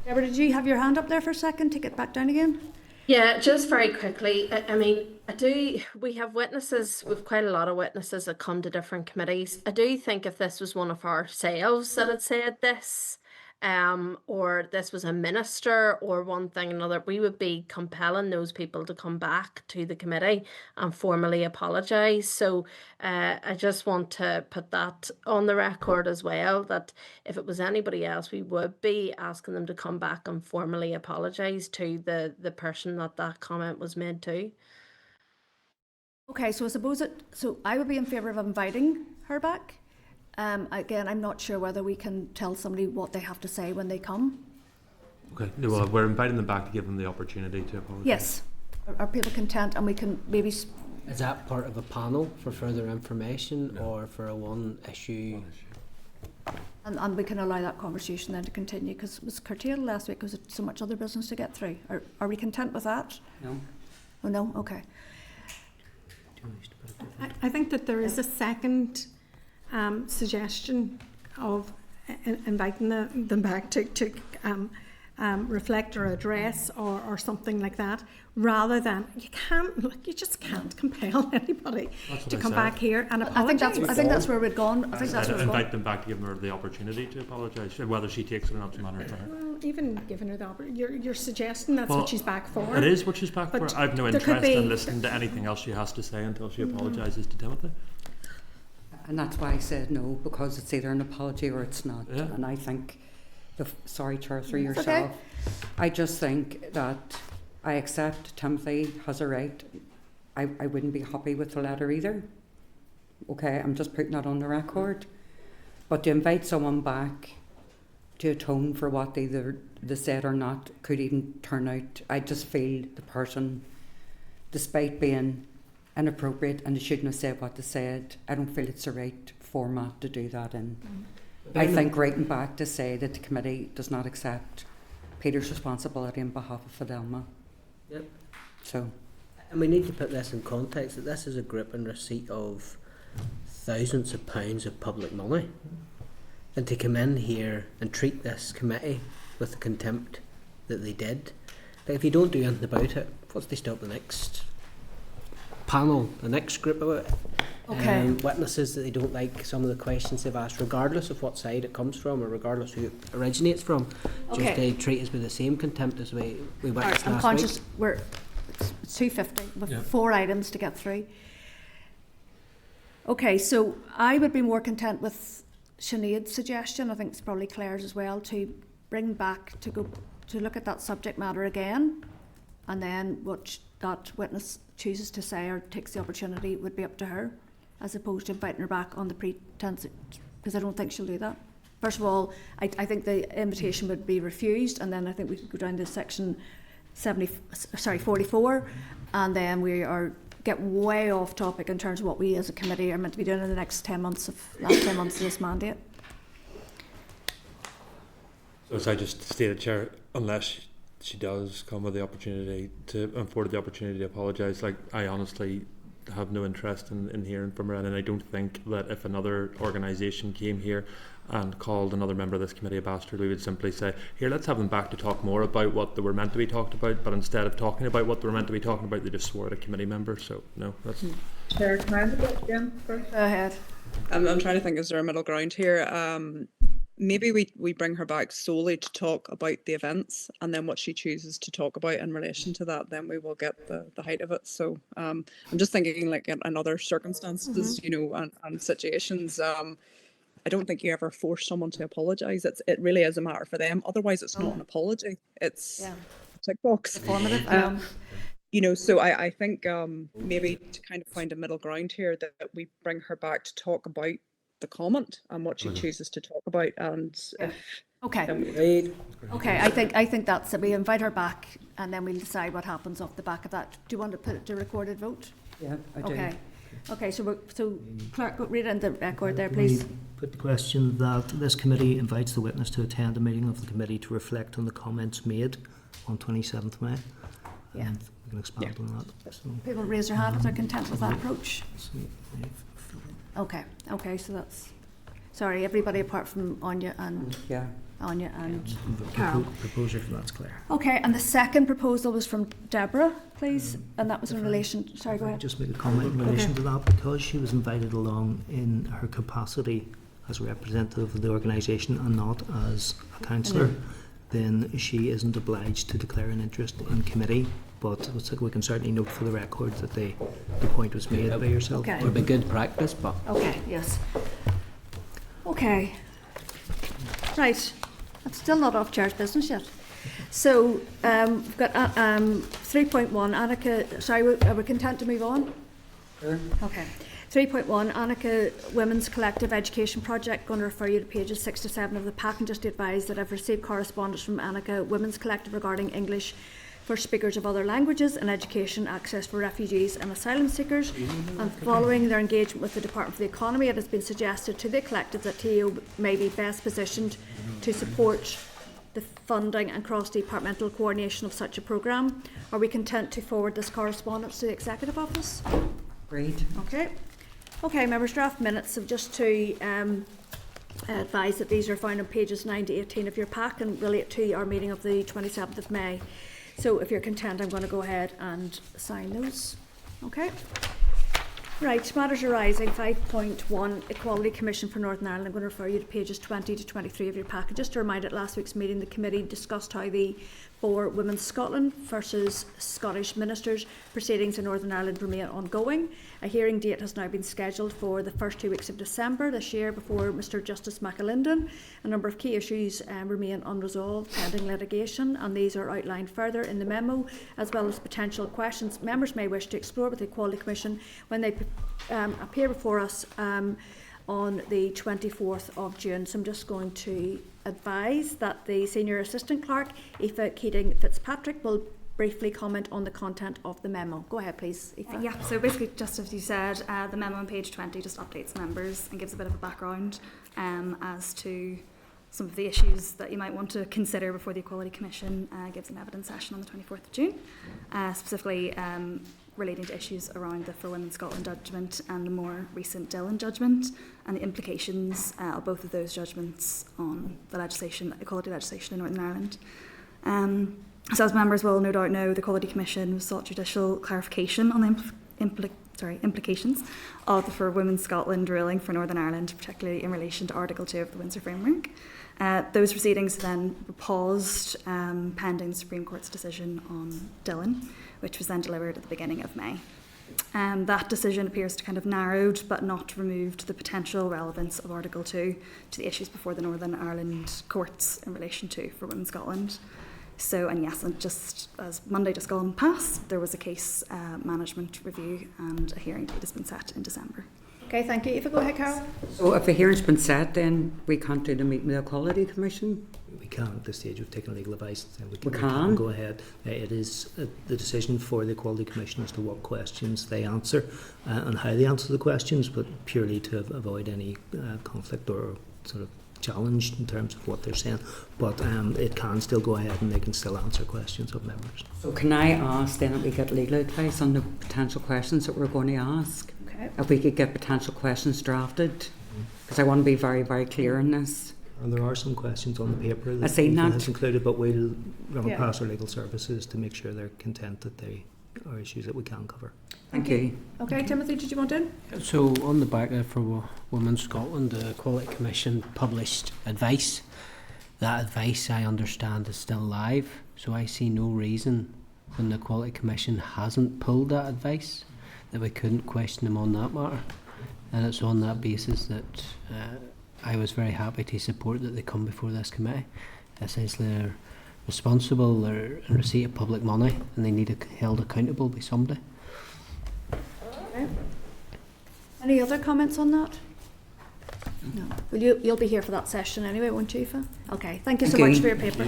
Deborah, did you have your hand up there for a second? Take it back down again. Yeah, just very quickly. I mean, we have witnesses, we've quite a lot of witnesses that come to different committees. I do think if this was one of ourselves that had said this, or this was a minister or one thing or another, we would be compelling those people to come back to the committee and formally apologise. So I just want to put that on the record as well, that if it was anybody else, we would be asking them to come back and formally apologise to the person that comment was made to. Okay, so I suppose so I would be in favour of inviting her back. Again, I'm not sure whether we can tell somebody what they have to say when they come. Okay, well, we're inviting them back to give them the opportunity to apologise. Yes. Are people content? And we can maybe... Is that part of a panel for further information, or for a one issue? And we can allow that conversation then to continue, because it was curtailed last week because there's so much other business to get through. Are we content with that? No. Oh, no? Okay. I think that there is a second suggestion of inviting them back to reflect or address or something like that, rather than you just can't compel anybody to come back here and apologise. I think that's where we'd gone. I think that's where we'd invite gone. them back to give her the opportunity to apologise. Whether she takes it or not is a matter for her. Well, even giving her the opportunity, you're suggesting that's what she's back for. It is what she's back But for. I've no there could interest in be- listening to anything else she has to say until she apologises to Timothy. And that's why I said no, because it's either an apology or it's not. Yeah. And I think, sorry, Chair, through It's yourself, okay. I just think that I accept Timothy has a right. I wouldn't be happy with the letter either. Okay, I'm just putting that on the record. But to invite someone back to atone for what they said or not could even turn out, I just feel the person, despite being inappropriate and they shouldn't have said what they said, I don't feel it's the right format to do that in. I think writing back to say that the committee does not accept Peter's responsibility on behalf of Fidelma. Yep. So. And we need to put this in context, that this is a group in receipt of thousands of pounds of public money. And to come in here and treat this committee with the contempt that they did. But if you don't do anything about it, what's to stop the next panel, the next group of it? Okay. Witnesses that they don't like some of the questions they've asked, regardless of what side it comes from or regardless who it originates from. Okay. Just to treat us with the same contempt as we All witnessed right, I'm last conscious week. it's 2:50 with Yeah. 4 items to get through. Okay, so I would be more content with Sinead's suggestion. I think it's probably Claire's as well, to bring back to look at that subject matter again, and then what that witness chooses to say or takes the opportunity would be up to her, as opposed to inviting her back on the pretense, because I don't think she'll do that. First of all, I think the invitation would be refused, and then I think we could go down to section 44, and then we are get way off topic in terms of what we as a committee are meant to be doing in the last 10 months of this mandate. So as I just stated, Chair, unless she does come with the opportunity to afford the opportunity to apologise, like, I honestly have no interest in hearing from her, and I don't think that if another organisation came here and called another member of this committee a bastard, we would simply say, here, let's have them back to talk more about what they were meant to be talked about, but instead of talking about what they were meant to be talking about, they just swore at a committee member. So no, that's... Chair, can I have a go again first? Go ahead. I'm trying to think, is there a middle ground here? Maybe we bring her back solely to talk about the events, and then what she chooses to talk about in relation to that, then we will get the height of it. So I'm just thinking, like, in other circumstances, you know, and situations, I don't think you ever force someone to apologise. It really is a matter for them. Otherwise, it's not an apology. It's a tick box. Informative. You know, so I think maybe to kind of find a middle ground here, that we bring her back to talk about the comment and what she chooses to talk about, and Okay. Okay, I think that's it. We invite her back, and then we'll decide what happens off the back of that. Do you want to put it to recorded vote? Yeah, I do. Okay. So clerk, read it in the record there, please. We put the question that this committee invites the witness to attend a meeting of the committee to reflect on the comments made on 27th May. Yeah. And we can expand on that. So, People raise their hand if they're content with that approach. so Okay, so that's, sorry, everybody apart from Anya and Carol. Proposal for that's clear. Okay, and the second proposal was from Deborah, please, and that was in relation, sorry, go ahead. Just make a comment in relation to that, because she was invited along in her capacity as a representative of the organisation and not as a councillor, then she isn't obliged to declare an interest in committee. But we can certainly note for the record that the point was made by yourself. Okay. It would be good practice, but Okay, yes. Okay. Right, that's still not off Chair's business yet. So we've got 3.1, Annika, sorry, are we content to move on? Sure. Okay. 3.1, Annika Women's Collective Education Project. Going to refer you to pages 6 to 7 of the pack, and just to advise that I've received correspondence from Annika Women's Collective regarding English for speakers of other languages and education access for refugees and asylum seekers. And following their engagement with the Department for the Economy, it has been suggested to the collective that TEO may be best positioned to support the funding and cross-departmental coordination of such a programme. Are we content to forward this correspondence to the Executive Office? Great. Okay, members, draft minutes. So just to advise that these are found on pages 9 to 18 of your pack and relate to our meeting of the 27th of May. So if you're content, I'm going to go ahead and sign those. Okay. Right, matters arising, 5.1, Equality Commission for Northern Ireland. I'm going to refer you to pages 20 to 23 of your packet. Just to remind, at last week's meeting, the committee discussed how the for Women's Scotland versus Scottish Ministers proceedings in Northern Ireland remain ongoing. A hearing date has now been scheduled for the first 2 weeks of December this year before Mr Justice McAlinden. A number of key issues remain unresolved pending litigation, and these are outlined further in the memo, as well as potential questions members may wish to explore with the Equality Commission when they appear before us on the 24th of June. So I'm just going to advise that the Senior Assistant Clerk, Aoife Keating Fitzpatrick, will briefly comment on the content of the memo. Go ahead, please, Aoife. Yeah, so basically, just as you said, the memo on page 20 just updates members and gives a bit of a background as to some of the issues that you might want to consider before the Equality Commission gives an evidence session on the 24th of June, specifically relating to issues around the For Women Scotland judgment and the more recent Dillon judgment and the implications of both of those judgments on the legislation, equality legislation in Northern Ireland. So as members will no doubt know, the Equality Commission sought judicial clarification on the implications of the For Women Scotland ruling for Northern Ireland, particularly in relation to Article 2 of the Windsor Framework. Those proceedings then were paused pending the Supreme Court's decision on Dillon, which was then delivered at the beginning of May. That decision appears to kind of narrowed but not removed the potential relevance of Article 2 to the issues before the Northern Ireland courts in relation to For Women Scotland. So, and yes, and just as Monday just gone past, there was a case management review and a hearing date has been set in December. Okay, thank you. Eva, go ahead, Carol. So if a hearing's been set, then we can't do the meeting with the Equality Commission? We can at this stage. We've taken legal advice. And we can can go ahead. It is the decision for the Equality Commission as to what questions they answer and how they answer the questions, but purely to avoid any conflict or sort of challenge in terms of what they're saying. But it can still go ahead and they can still answer questions of members. So can I ask then that we get legal advice on the potential questions that we're going to ask? Okay. If we could get potential questions drafted, because I want to be very, very clear on this. And there are some questions on the paper I that seen Ethan that. has included, but we'll run Yeah. it past our legal services to make sure they're content that they are issues that we can cover. Thank you. Okay, Timothy, did you want in? So on the back there for Women Scotland, the Equality Commission published advice. That advice, I understand, is still live. So I see no reason when the Equality Commission hasn't pulled that advice that we couldn't question them on that matter. And it's on that basis that I was very happy to support that they come before this committee. Essentially, they're responsible, they're in receipt of public money, and they need held accountable by somebody. Okay. Any other comments on that? No. Well, you'll be here for that session anyway, won't you, Aoife? Okay, thank you so Thank much you. for your paper.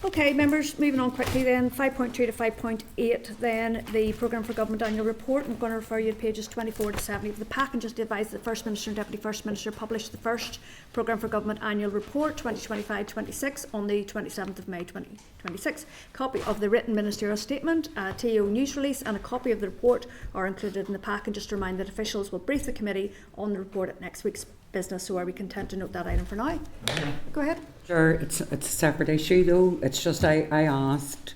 Okay, members, moving on quickly then, 5.2 to 5.8, then the Programme for Government Annual Report. I'm going to refer you to pages 24 to 70 of the pack and just advise that the First Minister and Deputy First Minister published the first Programme for Government Annual Report 2025-26 on the 27th of May 2026. Copy of the written ministerial statement, a TO news release and a copy of the report are included in the pack, and just to remind that officials will brief the committee on the report at next week's business, so are we content to note that item for now? Go ahead. Sure, it's a separate issue though. It's just I asked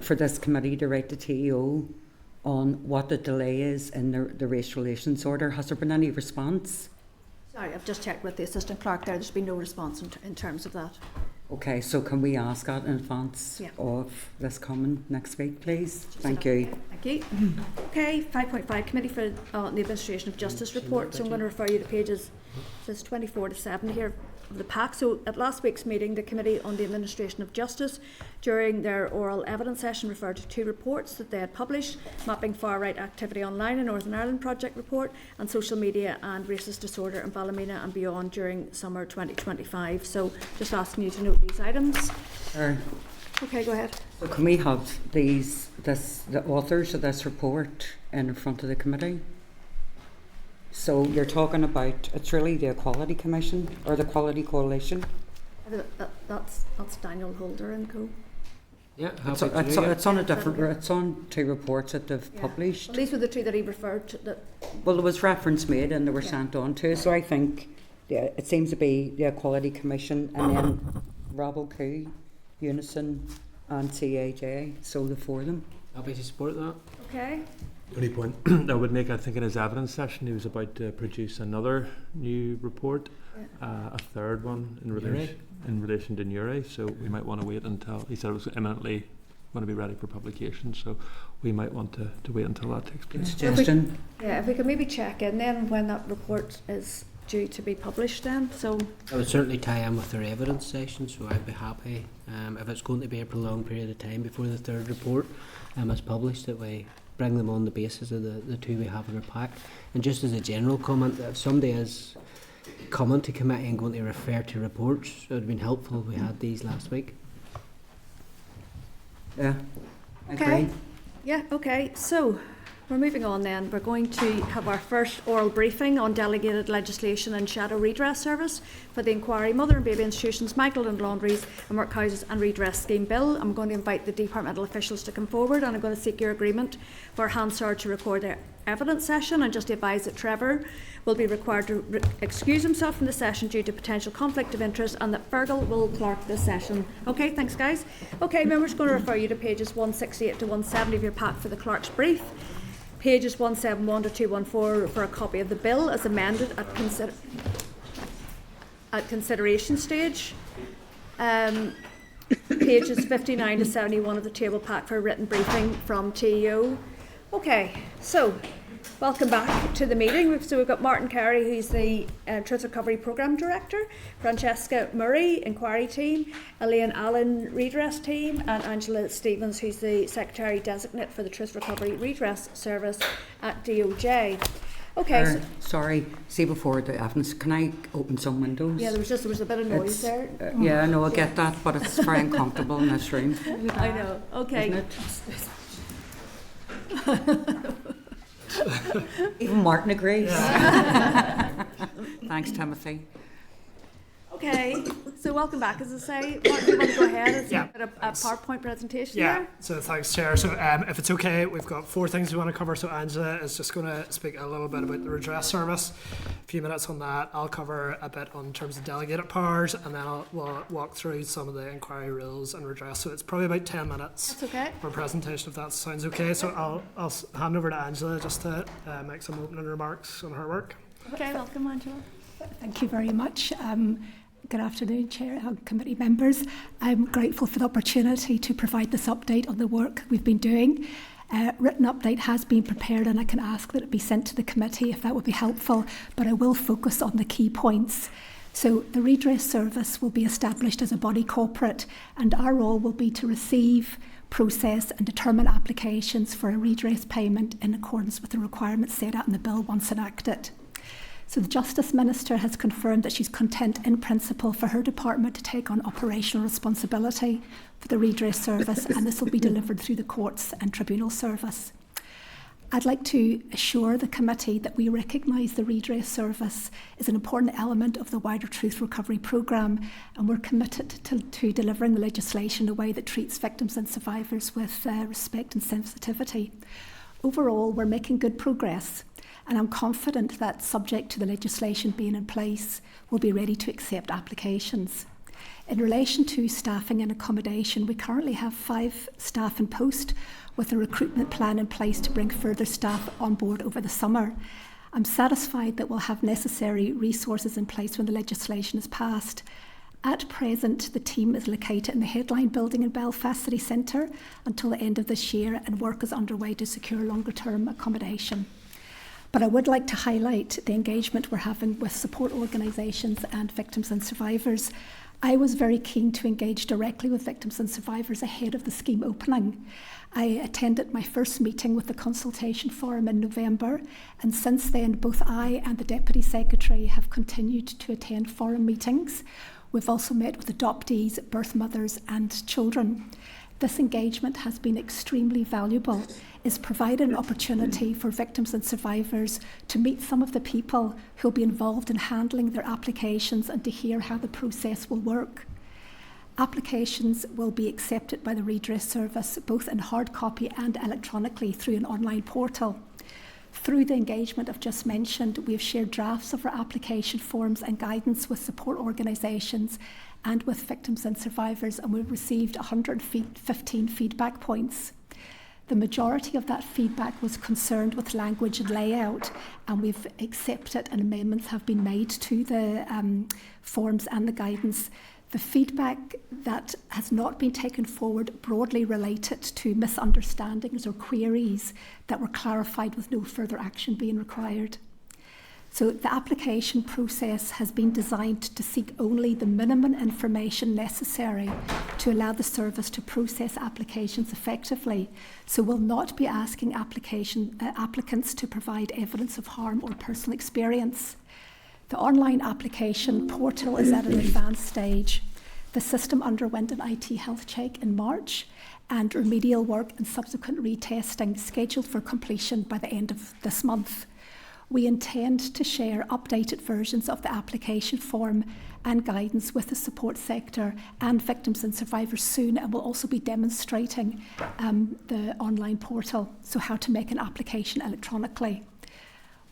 for this committee to write to TEO on what the delay is in the race relations order. Has there been any response? Sorry, I've just checked with the assistant clerk there. There's been no response in terms of that. Okay, so can we ask that in advance Yeah. of this coming next week, please? Thank you. Thank you. Okay, 5.5, Committee for the Administration of Justice report. So I'm going to refer you to pages, says 24 to 70 here of the pack. So at last week's meeting, the Committee on the Administration of Justice, during their oral evidence session, referred to 2 reports that they had published: Mapping Far Right Activity Online in Northern Ireland Project Report, and Social Media and Racist Disorder in Ballymena and Beyond during summer 2025. So just asking you to note these items. Sure. Okay, go ahead. So can we have the authors of this report in front of the committee? So you're talking about, it's really the Equality Commission or the Equality Coalition? That's Daniel Holder and co. Yeah, It's on a different, it's on 2 reports that they've Yeah. published. Well, these were the 2 that he referred to. That Well, there was reference made and they were Yeah. sent on to, so I think it seems to be the Equality Commission and then Rabble-Coup, Unison and CAJ, so the 4 of them. Happy to support that. okay? The only point I would make, I think in his evidence session, he was about to produce another new report, a third one in relation to Newry. So we might want to wait until, he said it was imminently going to be ready for publication. So we might want to wait until that takes place. Suggestion. Yeah, if we could maybe check in then when that report is due to be published then. So I would certainly tie in with their evidence session, so I'd be happy if it's going to be a prolonged period of time before the 3rd report is published, that we bring them on the basis of the 2 we have in our pack. And just as a general comment, if somebody is coming to committee and going to refer to reports, it would have been helpful if we had these last week. Yeah. Okay. Agree. yeah, okay. So we're moving on then. We're going to have our first oral briefing on delegated legislation and shadow redress service for the Inquiry, Mother and Baby Institutions, Magdalen Laundries and Workhouses and Redress Scheme Bill. I'm going to invite the departmental officials to come forward, and I'm going to seek your agreement for Hansard to record their evidence session, and just to advise that Trevor will be required to excuse himself from the session due to potential conflict of interest, and that Fergal will clerk this session. Okay, thanks guys. Okay, members, going to refer you to pages 168 to 170 of your pack for the clerk's brief. Pages 171 to 214 for a copy of the bill as amended at consideration stage. Pages 59 to 71 of the table pack for a written briefing from TEO. Okay, so Welcome back to the meeting. So we've got Martin Carey, who's the Truth Recovery Programme Director, Francesca Murray, Inquiry Team, Elaine Allen, Redress Team, and Angela Stevens, who's the Secretary Designate for the Truth Recovery Redress Service at DOJ. Okay. Sorry, see before the evidence, can I open some windows? Yeah, there was a bit of noise there. Yeah, no, I get that, but it's very uncomfortable in this room. I know. Okay. Isn't it? Even Martin agrees. Thanks, Timothy. Okay, so welcome back. As I say, Martin, you want to go ahead and Yeah. a PowerPoint presentation Yeah, there? so thanks, Chair. So if it's okay, we've got 4 things we want to cover. So Angela is just going to speak a little bit about the redress service, a few minutes on that. I'll cover a bit on terms of delegated powers, and then we'll walk through some of the inquiry rules and redress. So it's probably about 10 minutes That's okay. for a presentation, if that sounds okay. So I'll hand over to Angela just to make some opening remarks on her work. Okay, welcome, Angela. Thank you very much. Good afternoon, Chair and committee members. I'm grateful for the opportunity to provide this update on the work we've been doing. Written update has been prepared, and I can ask that it be sent to the committee if that would be helpful, but I will focus on the key points. So the redress service will be established as a body corporate, and our role will be to receive, process and determine applications for a redress payment in accordance with the requirements set out in the bill once enacted. So the Justice Minister has confirmed that she's content in principle for her department to take on operational responsibility for the redress service, and this will be delivered through the courts and tribunal service. I'd like to assure the committee that we recognise the redress service is an important element of the wider Truth Recovery Programme, and we're committed to delivering the legislation in a way that treats victims and survivors with respect and sensitivity. Overall, we're making good progress, and I'm confident that, subject to the legislation being in place, we'll be ready to accept applications. In relation to staffing and accommodation, we currently have 5 staff in post, with a recruitment plan in place to bring further staff on board over the summer. I'm satisfied that we'll have necessary resources in place when the legislation is passed. At present, the team is located in the Headline building in Belfast City Centre until the end of this year, and work is underway to secure longer-term accommodation. But I would like to highlight the engagement we're having with support organisations and victims and survivors. I was very keen to engage directly with victims and survivors ahead of the scheme opening. I attended my first meeting with the Consultation Forum in November, and since then both I and the Deputy Secretary have continued to attend forum meetings. We've also met with adoptees, birth mothers and children. This engagement has been extremely valuable. It's provided an opportunity for victims and survivors to meet some of the people who will be involved in handling their applications and to hear how the process will work. Applications will be accepted by the redress service both in hard copy and electronically through an online portal. Through the engagement I've just mentioned, we have shared drafts of our application forms and guidance with support organisations and with victims and survivors, and we've received 115 feedback points. The majority of that feedback was concerned with language and layout, and we've accepted and amendments have been made to the forms and the guidance. The feedback that has not been taken forward broadly related to misunderstandings or queries that were clarified with no further action being required. So the application process has been designed to seek only the minimum information necessary to allow the service to process applications effectively. So we'll not be asking applicants to provide evidence of harm or personal experience. The online application portal is at an advanced stage. The system underwent an IT health check in March, and remedial work and subsequent retesting scheduled for completion by the end of this month. We intend to share updated versions of the application form and guidance with the support sector and victims and survivors soon, and we'll also be demonstrating the online portal, so how to make an application electronically.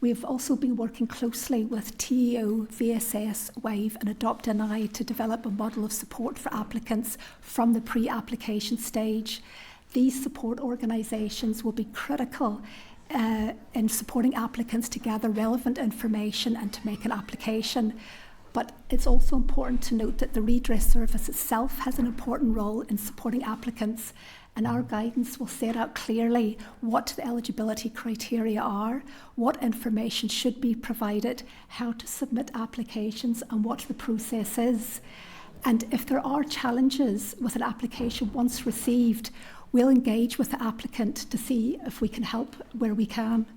We've also been working closely with TEO, VSS, WAVE and Adopt NI to develop a model of support for applicants from the pre-application stage. These support organisations will be critical in supporting applicants to gather relevant information and to make an application. But it's also important to note that the redress service itself has an important role in supporting applicants, and our guidance will set out clearly what the eligibility criteria are, what information should be provided, how to submit applications, and what the process is. And if there are challenges with an application once received, we'll engage with the applicant to see if we can help where we can.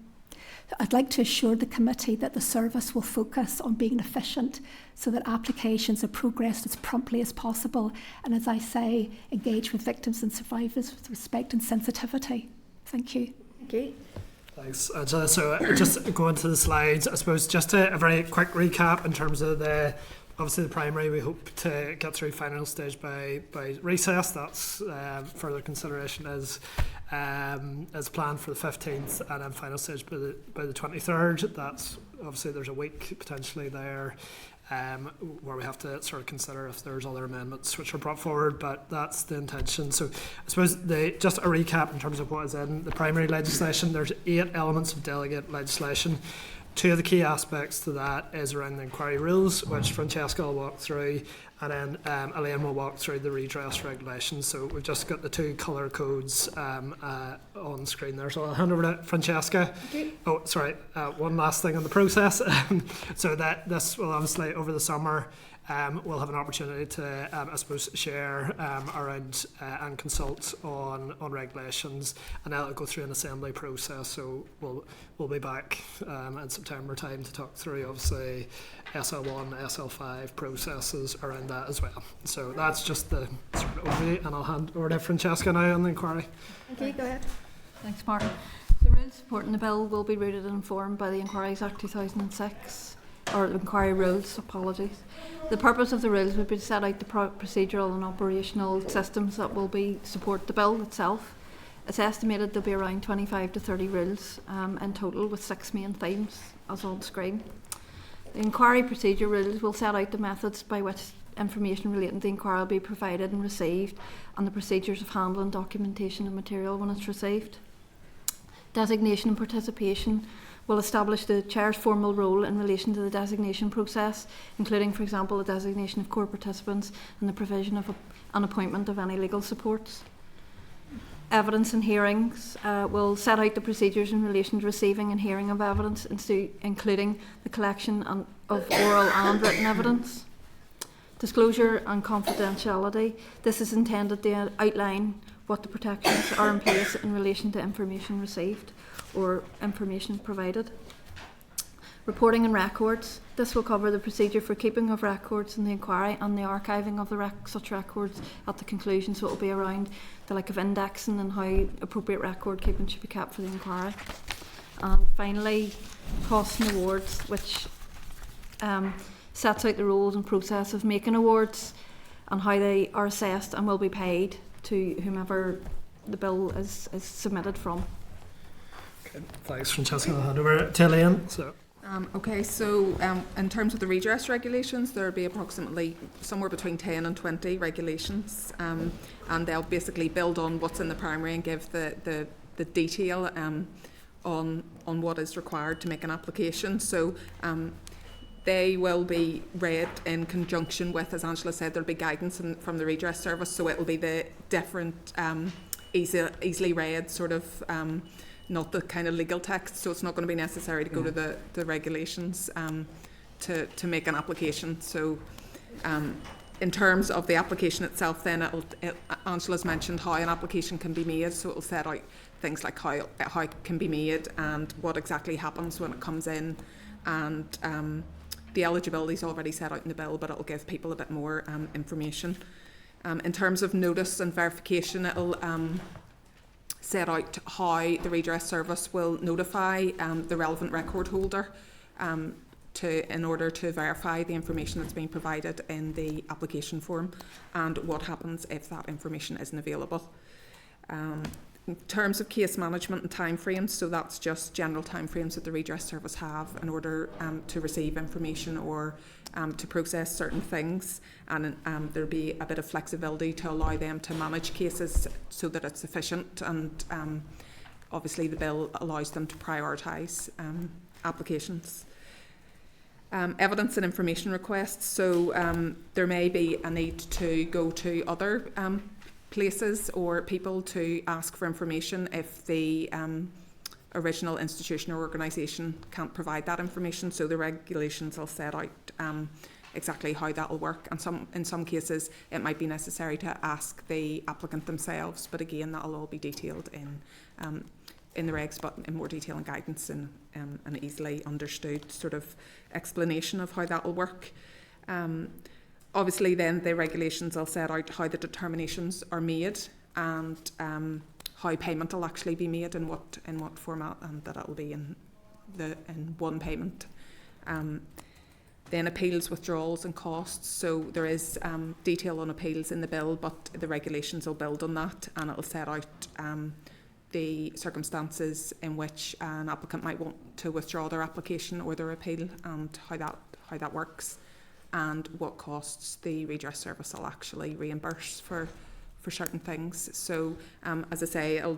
I'd like to assure the committee that the service will focus on being efficient so that applications are progressed as promptly as possible, and as I say, engage with victims and survivors with respect and sensitivity. Thank you. Thank you. Thanks, Angela. So just going to the slides, I suppose just a very quick recap in terms of obviously the primary. We hope to get through final stage by recess. That's further consideration as planned for the 15th, and then final stage by the 23rd. That's obviously there's a week potentially there where we have to sort of consider if there's other amendments which are brought forward, but that's the intention. So I suppose just a recap in terms of what is in the primary legislation. There's 8 elements of delegate legislation. 2 of the key aspects to that is around the inquiry rules, which Francesca will walk through, and then Elaine will walk through the redress regulations. So we've just got the 2 colour codes on screen there. So I'll hand over to Francesca. Okay. Oh, sorry, one last thing on the process. So that this will obviously, over the summer, we'll have an opportunity to, I suppose, share around and consult on regulations, and that'll go through an assembly process. So we'll be back in September time to talk through, obviously, SL1, SL5 processes around that as well. So that's just the sort of overview, and I'll hand over to Francesca now on the inquiry. Okay, go ahead. Thanks, Martin. The rules supporting the bill will be rooted and informed by the Inquiries Act 2006. Or inquiry rules, apologies. The purpose of the rules would be to set out the procedural and operational systems that will support the bill itself. It's estimated there'll be around 25 to 30 rules in total, with 6 main themes as on screen. The inquiry procedure rules will set out the methods by which information relating to the inquiry will be provided and received, and the procedures of handling documentation and material when it's received. Designation and participation will establish the chair's formal role in relation to the designation process, including, for example, the designation of core participants and the provision of an appointment of any legal supports. Evidence and hearings will set out the procedures in relation to receiving and hearing of evidence, including the collection of oral and written evidence. Disclosure and confidentiality. This is intended to outline what the protections are in place in relation to information received or information provided. Reporting and records. This will cover the procedure for keeping of records in the inquiry and the archiving of such records at the conclusion. So it will be around the like of indexing and how appropriate record keeping should be kept for the inquiry. And finally, costs and awards, which sets out the rules and process of making awards and how they are assessed and will be paid to whomever the bill is submitted from. Okay, thanks, Francesca. I'll hand over to Elaine. So in terms of the redress regulations, there'll be approximately somewhere between 10 and 20 regulations, and they'll basically build on what's in the primary and give the detail on what is required to make an application. So they will be read in conjunction with, as Angela said, there'll be guidance from the redress service, so it will be the different easily read sort of not the kind of legal text, so it's not going to be necessary to go to the regulations to make an application. So in terms of the application itself, then Angela's mentioned how an application can be made, so it'll set out things like how it can be made and what exactly happens when it comes in, and the eligibility is already set out in the bill, but it'll give people a bit more information. In terms of notice and verification, it'll set out how the redress service will notify the relevant record holder in order to verify the information that's being provided in the application form, and what happens if that information isn't available. In terms of case management and timeframes, so that's just general timeframes that the redress service have in order to receive information or to process certain things, and there'll be a bit of flexibility to allow them to manage cases so that it's efficient, and obviously the bill allows them to prioritise applications. Evidence and information requests. So there may be a need to go to other places or people to ask for information if the original institution or organisation can't provide that information. So the regulations will set out exactly how that will work, and in some cases it might be necessary to ask the applicant themselves, but again that will all be detailed in the regs, but in more detail and guidance and an easily understood sort of explanation of how that will work. Obviously then the regulations will set out how the determinations are made and how payment will actually be made and what format, and that it will be in one payment. Then appeals, withdrawals and costs. So there is detail on appeals in the bill, but the regulations will build on that, and it will set out the circumstances in which an applicant might want to withdraw their application or their appeal, and how that works, and what costs the redress service will actually reimburse for certain things. So as I say,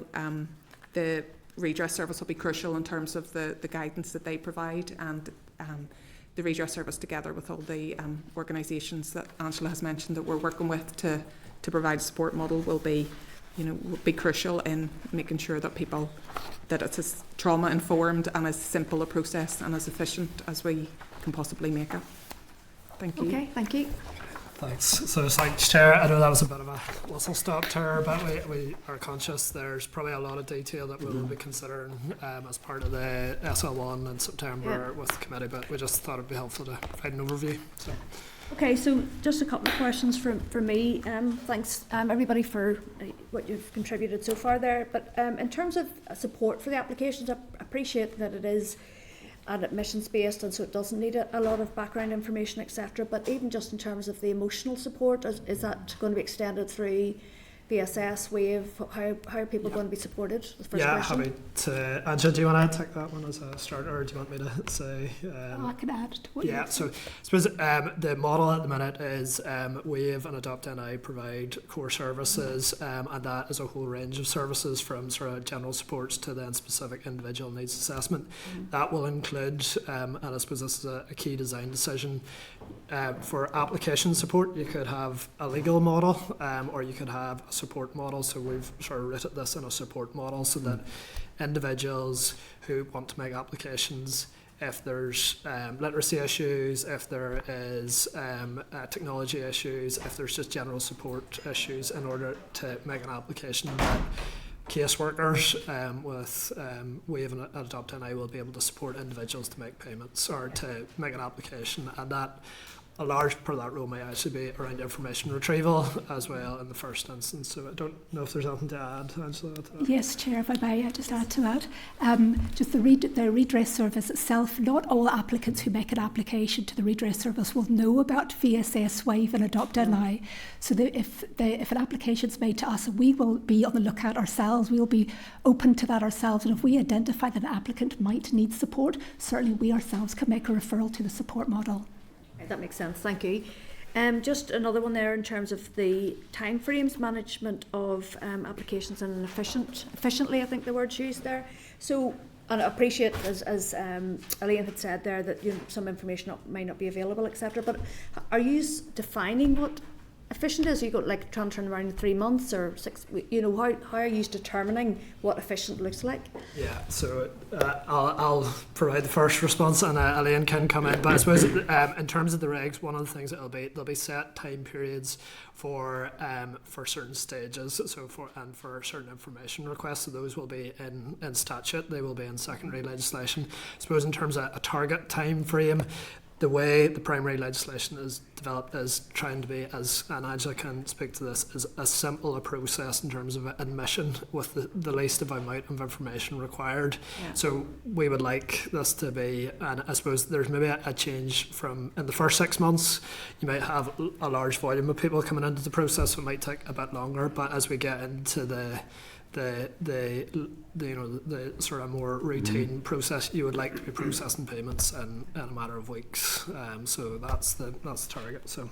the redress service will be crucial in terms of the guidance that they provide, and the redress service, together with all the organisations that Angela has mentioned that we're working with to provide a support model, will be crucial in making sure that it's as trauma informed and as simple a process and as efficient as we can possibly make it. Thank you. Okay, thank you. Thanks. So thanks, Chair. I know that was a bit of a whistle stop tour, but we are conscious there's probably a lot of detail that we will be considering as part of the SL1 in September with the committee, but we just thought it'd be helpful to provide an overview. So. Okay, so just a couple of questions from me. Thanks everybody for what you've contributed so far there. But in terms of support for the applications, I appreciate that it is admissions based, and so it doesn't need a lot of background information, etc. But even just in terms of the emotional support, is that going to be extended through BSS, WAVE? How are people going to be supported? The first question. Happy to. Angela, do you want to take that one as a starter, or do you want me to say? I can add to what you so I suppose the model at the minute is WAVE and Adopt NI provide core services, and that is a whole range of services from sort of general supports to then specific individual needs assessment. That will include, and I suppose this is a key design decision, for application support you could have a legal model, or you could have a support model. So we've sort of written this in a support model so that individuals who want to make applications, if there's literacy issues, if there is technology issues, if there's just general support issues, in order to make an application, that caseworkers with WAVE and Adopt NI will be able to support individuals to make payments or to make an application, and that a large part of that role may actually be around information retrieval as well in the first instance. So I don't know if there's anything to add, Angela, to that. Yes, Chair, if I may just add to that. Just the redress service itself, not all applicants who make an application to the redress service will know about VSS, WAVE and Adopt NI. So if an application is made to us, we will be on the lookout ourselves. We will be open to that ourselves. And if we identify that an applicant might need support, certainly we ourselves can make a referral to the support model. That makes sense, thank you. Just another one there in terms of the timeframes management of applications and efficiently, I think the word's used there. So, and I appreciate, as Elaine had said there, that some information may not be available, etc. But are you defining what efficient is? You got like trying to turn around in 3 months or 6? How are you determining what efficient looks like? Yeah, so I'll provide the first response, and Elaine can come in. But I suppose in terms of the regs, one of the things that there'll be set time periods for certain stages, so for certain information requests. So those will be in statute. They will be in secondary legislation. I suppose in terms of a target time frame, the way the primary legislation is developed is trying to be, and Angela can speak to this, is as simple a process in terms of admission with the least amount of information required. Yeah. So we would like this to be, and I suppose there's maybe a change from in the first 6 months, you might have a large volume of people coming into the process, so it might take a bit longer, but as we get into the sort of more routine process, you would like to be processing payments in a matter of weeks. So that's the target. So.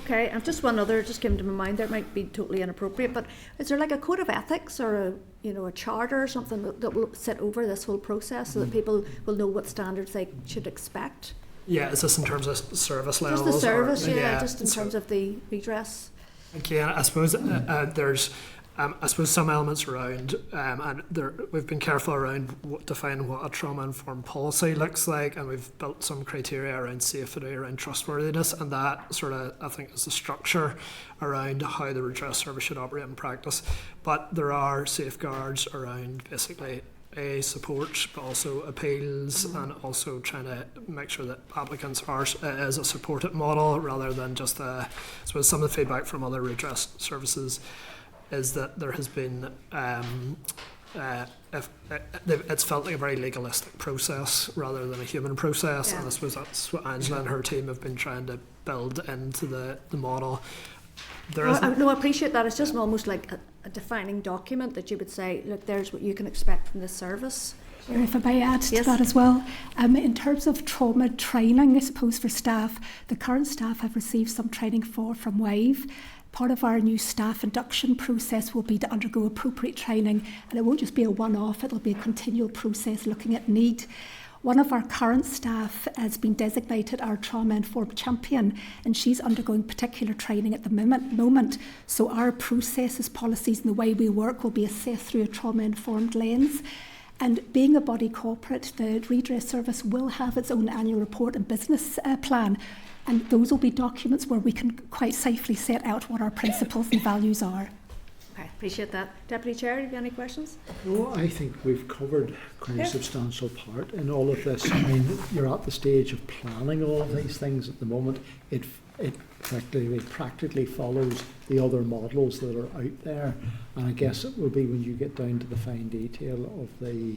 Okay, and just one other just came to my mind there, might be totally inappropriate, but is there like a code of ethics or a charter or something that will sit over this whole process so that people will know what standards they should expect? Yeah, is this in terms of service levels? Just the service, or, yeah, just in so- terms of the redress. Okay, and I suppose there's, I suppose some elements around, and we've been careful around defining what a trauma-informed policy looks like, and we've built some criteria around safety, around trustworthiness, and that sort of, I think, is the structure around how the redress service should operate in practice. But there are safeguards around basically support, but also appeals, and also trying to make sure that applicants are as a supported model rather than just I suppose some of the feedback from other redress services is that there has been it's felt like a very legalistic process rather than a human process, and I suppose that's what Angela and her team have been trying to build into the model. No, I appreciate that. It's just almost like a defining document that you would say, look, there's what you can expect from this service. If I may add to that as well, in terms of trauma training, I suppose for staff, the current staff have received some training from WAVE. Part of our new staff induction process will be to undergo appropriate training, and it won't just be a one-off, it'll be a continual process looking at need. One of our current staff has been designated our trauma-informed champion, and she's undergoing particular training at the moment. So our processes, policies and the way we work will be assessed through a trauma-informed lens. And being a body corporate, the redress service will have its own annual report and business plan. And those will be documents where we can quite safely set out what our principles and values are. Okay, appreciate that. Deputy Chair, have you any questions? No, I think we've covered quite a substantial part in all of this. I mean, you're at the stage of planning all of these things at the moment. It practically follows the other models that are out there, and I guess it will be when you get down to the fine detail of the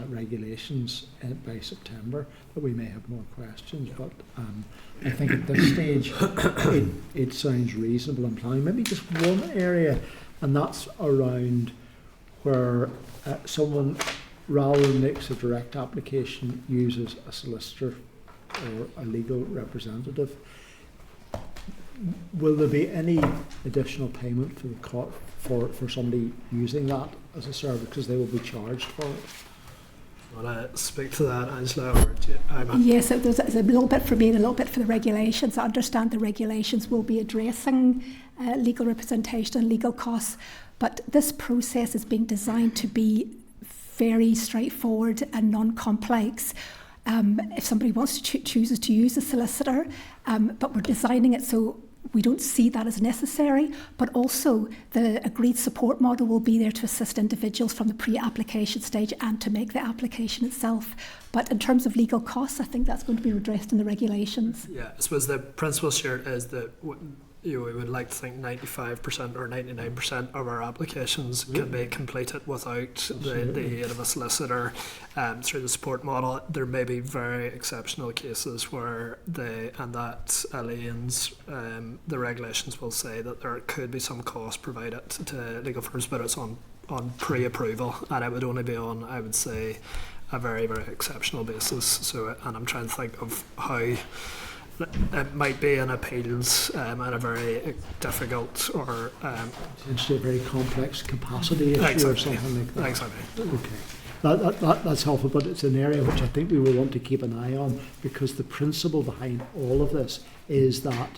regulations by September that we may have more questions. But I think at this stage it sounds reasonable in planning. Maybe just one area, and that's around where someone, rather than makes a direct application, uses a solicitor or a legal representative. Will there be any additional payment for the for somebody using that as a service, because they will be charged for it? Want to speak to that, Angela? Yes, there's a little bit for me and a little bit for the regulations. I understand the regulations will be addressing legal representation and legal costs, but this process is being designed to be very straightforward and non-complex. If somebody wants to chooses to use a solicitor, but we're designing it so we don't see that as necessary, but also the agreed support model will be there to assist individuals from the pre-application stage and to make the application itself. But in terms of legal costs, I think that's going to be addressed in the regulations. Yeah, I suppose the principle shared is that we would like to think 95% or 99% of our applications can be completed without the aid of a solicitor through the support model. There may be very exceptional cases where the regulations will say that there could be some cost provided to legal firms, but it's on pre-approval, and it would only be on, I would say, a very, very exceptional basis. So, and I'm trying to think of how it might be an appeals and a very difficult or potentially a very complex capacity issue or something like that. Exactly. Okay. That's helpful, but it's an area which I think we will want to keep an eye on, because the principle behind all of this is that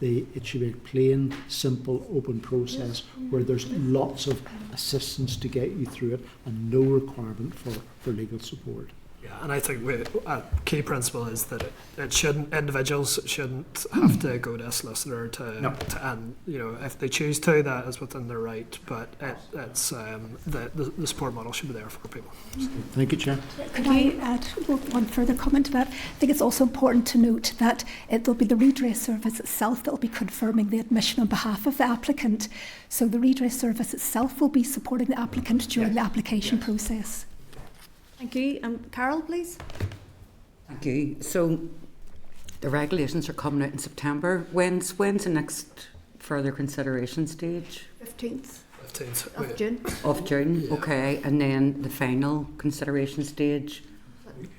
it should be a plain, simple, open process where there's lots of assistance to get you through it and no requirement for legal support. Yeah, and I think a key principle is that individuals shouldn't have to go to a solicitor and if they choose to, that is within their right. But it's the support model should be there for people. Thank you, Chair. Could I add one further comment to that? I think it's also important to note that it'll be the redress service itself that will be confirming the admission on behalf of the applicant. So the redress service itself will be supporting the applicant during the application process. Thank you. Carol, please. Thank you. So the regulations are coming out in September. When's the next further consideration stage? 15th. 15th of June. Of June, yeah. Okay. And then the final consideration stage?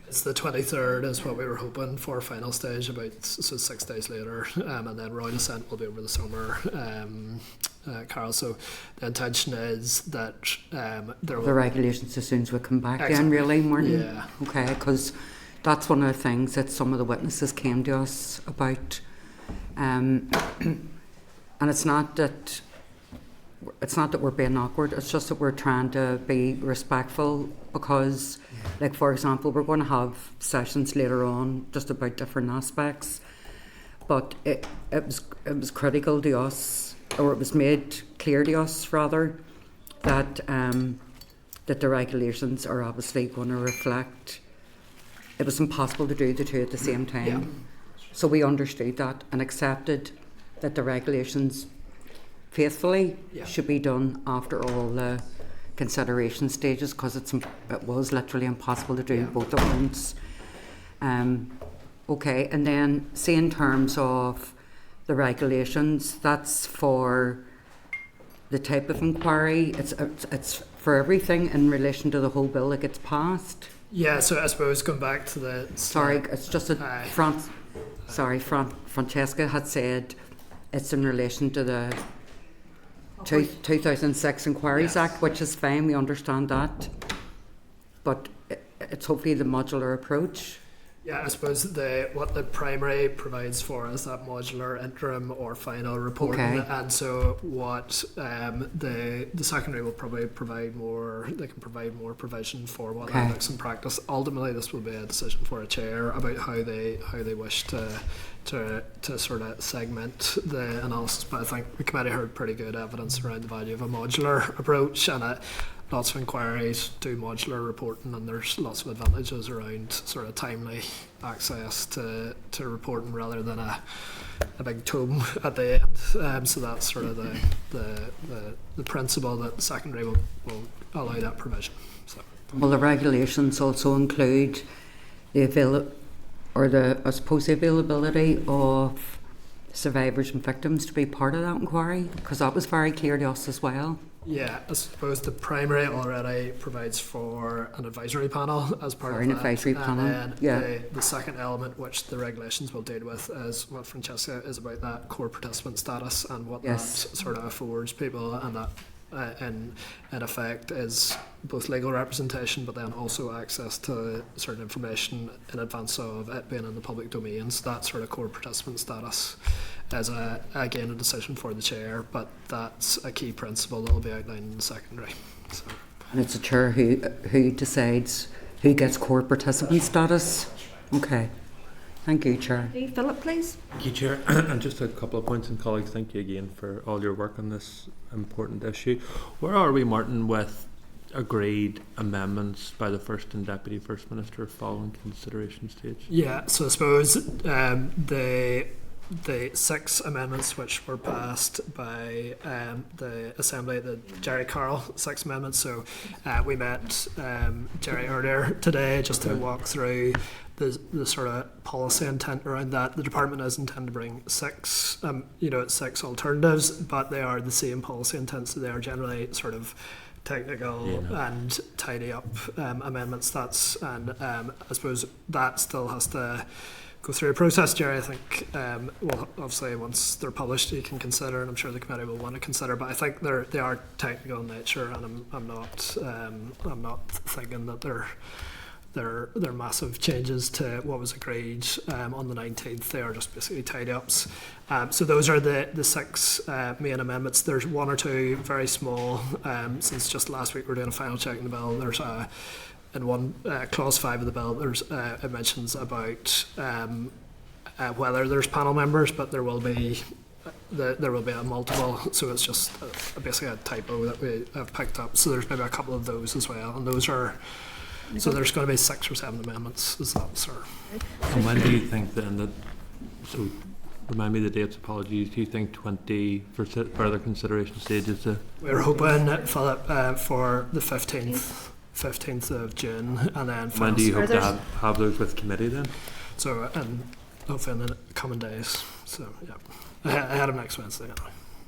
It's the 23rd is what we were hoping for, final stage, about 6 days later, and then royal assent will be over the summer, Carol. So the intention is that there will... The regulations as soon as we come back then, really, Martin? Yeah. Okay, because that's one of the things that some of the witnesses came to us about. And it's not that we're being awkward, it's just that we're trying to be respectful, because, like, for example, we're going to have sessions later on just about different aspects, but it was critical to us, or it was made clear to us rather, that that the regulations are obviously going to reflect. It was impossible to do the two at the same time. Yeah. So we understood that and accepted that the regulations faithfully should be done after all the consideration stages, because it was literally impossible to do both at once. Okay, and then see, in terms of the regulations, that's for the type of inquiry. It's for everything in relation to the whole bill that gets passed. Yeah, so I suppose going back to the... Sorry, it's just that Francesca had said it's in relation to the 2006 Inquiries Act, which is fine, we understand that. But it's hopefully the modular approach. Yeah, I suppose what the primary provides for is that modular interim or final reporting, and so what the secondary will probably provide more. They can provide more provision for what that looks in practice. Ultimately, this will be a decision for a chair about how they wish to sort of segment the analysis. But I think the committee heard pretty good evidence around the value of a modular approach, and lots of inquiries do modular reporting, and there's lots of advantages around sort of timely access to reporting rather than a big tome at the end. So that's sort of the principle that the secondary will allow that provision. So. Well, the regulations also include the availability of survivors and victims to be part of that inquiry, because that was very clear to us as well. Yeah, I suppose the primary already provides for an advisory panel as part of that. Advisory panel. And then the second element, which the regulations will deal with, is what Francesca is about, that core participant status and what that sort of affords people, and that in effect is both legal representation but then also access to certain information in advance of it being in the public domain. So that sort of core participant status is again a decision for the chair, but that's a key principle that will be outlined in the secondary. So. And it's the chair who decides who gets core participant status. Okay. Thank you, Chair. Philip, please. Thank you, Chair. And just a couple of points, and colleagues, thank you again for all your work on this important issue. Where are we, Martin, with agreed amendments by the First and Deputy First Minister following consideration stage? Yeah, so I suppose the 6 amendments which were passed by the Assembly, the Jerry Carroll 6 amendments. So we met Jerry earlier today just to walk through the sort of policy intent around that. The department is intended to bring 6 alternatives, but they are the same policy intent, so they are generally sort of technical and tidy up amendments. I suppose that still has to go through a process, Jerry. I think well, obviously once they're published you can consider, and I'm sure the committee will want to consider, but I think they are technical in nature, and I'm not thinking that they're massive changes to what was agreed on the 19th. They are just basically tidy ups. So those are the 6 main amendments. There's 1 or 2 very small, since just last week we were doing a final check in the bill. There's in one clause 5 of the bill, there's it mentions about whether there's panel members, but there will be a multiple, so it's just basically a typo that we have picked up. So there's maybe a couple of those as well, and those are. So there's going to be 6 or 7 amendments. Is that, sir? And when do you think then that? So remind me the dates. Apologies. Do you think 20 for further consideration stages? We're hoping, Philip, for the 15th of June, and then. When do you hope to have those with committee then? So hopefully in the coming days. So yeah, ahead of next Wednesday.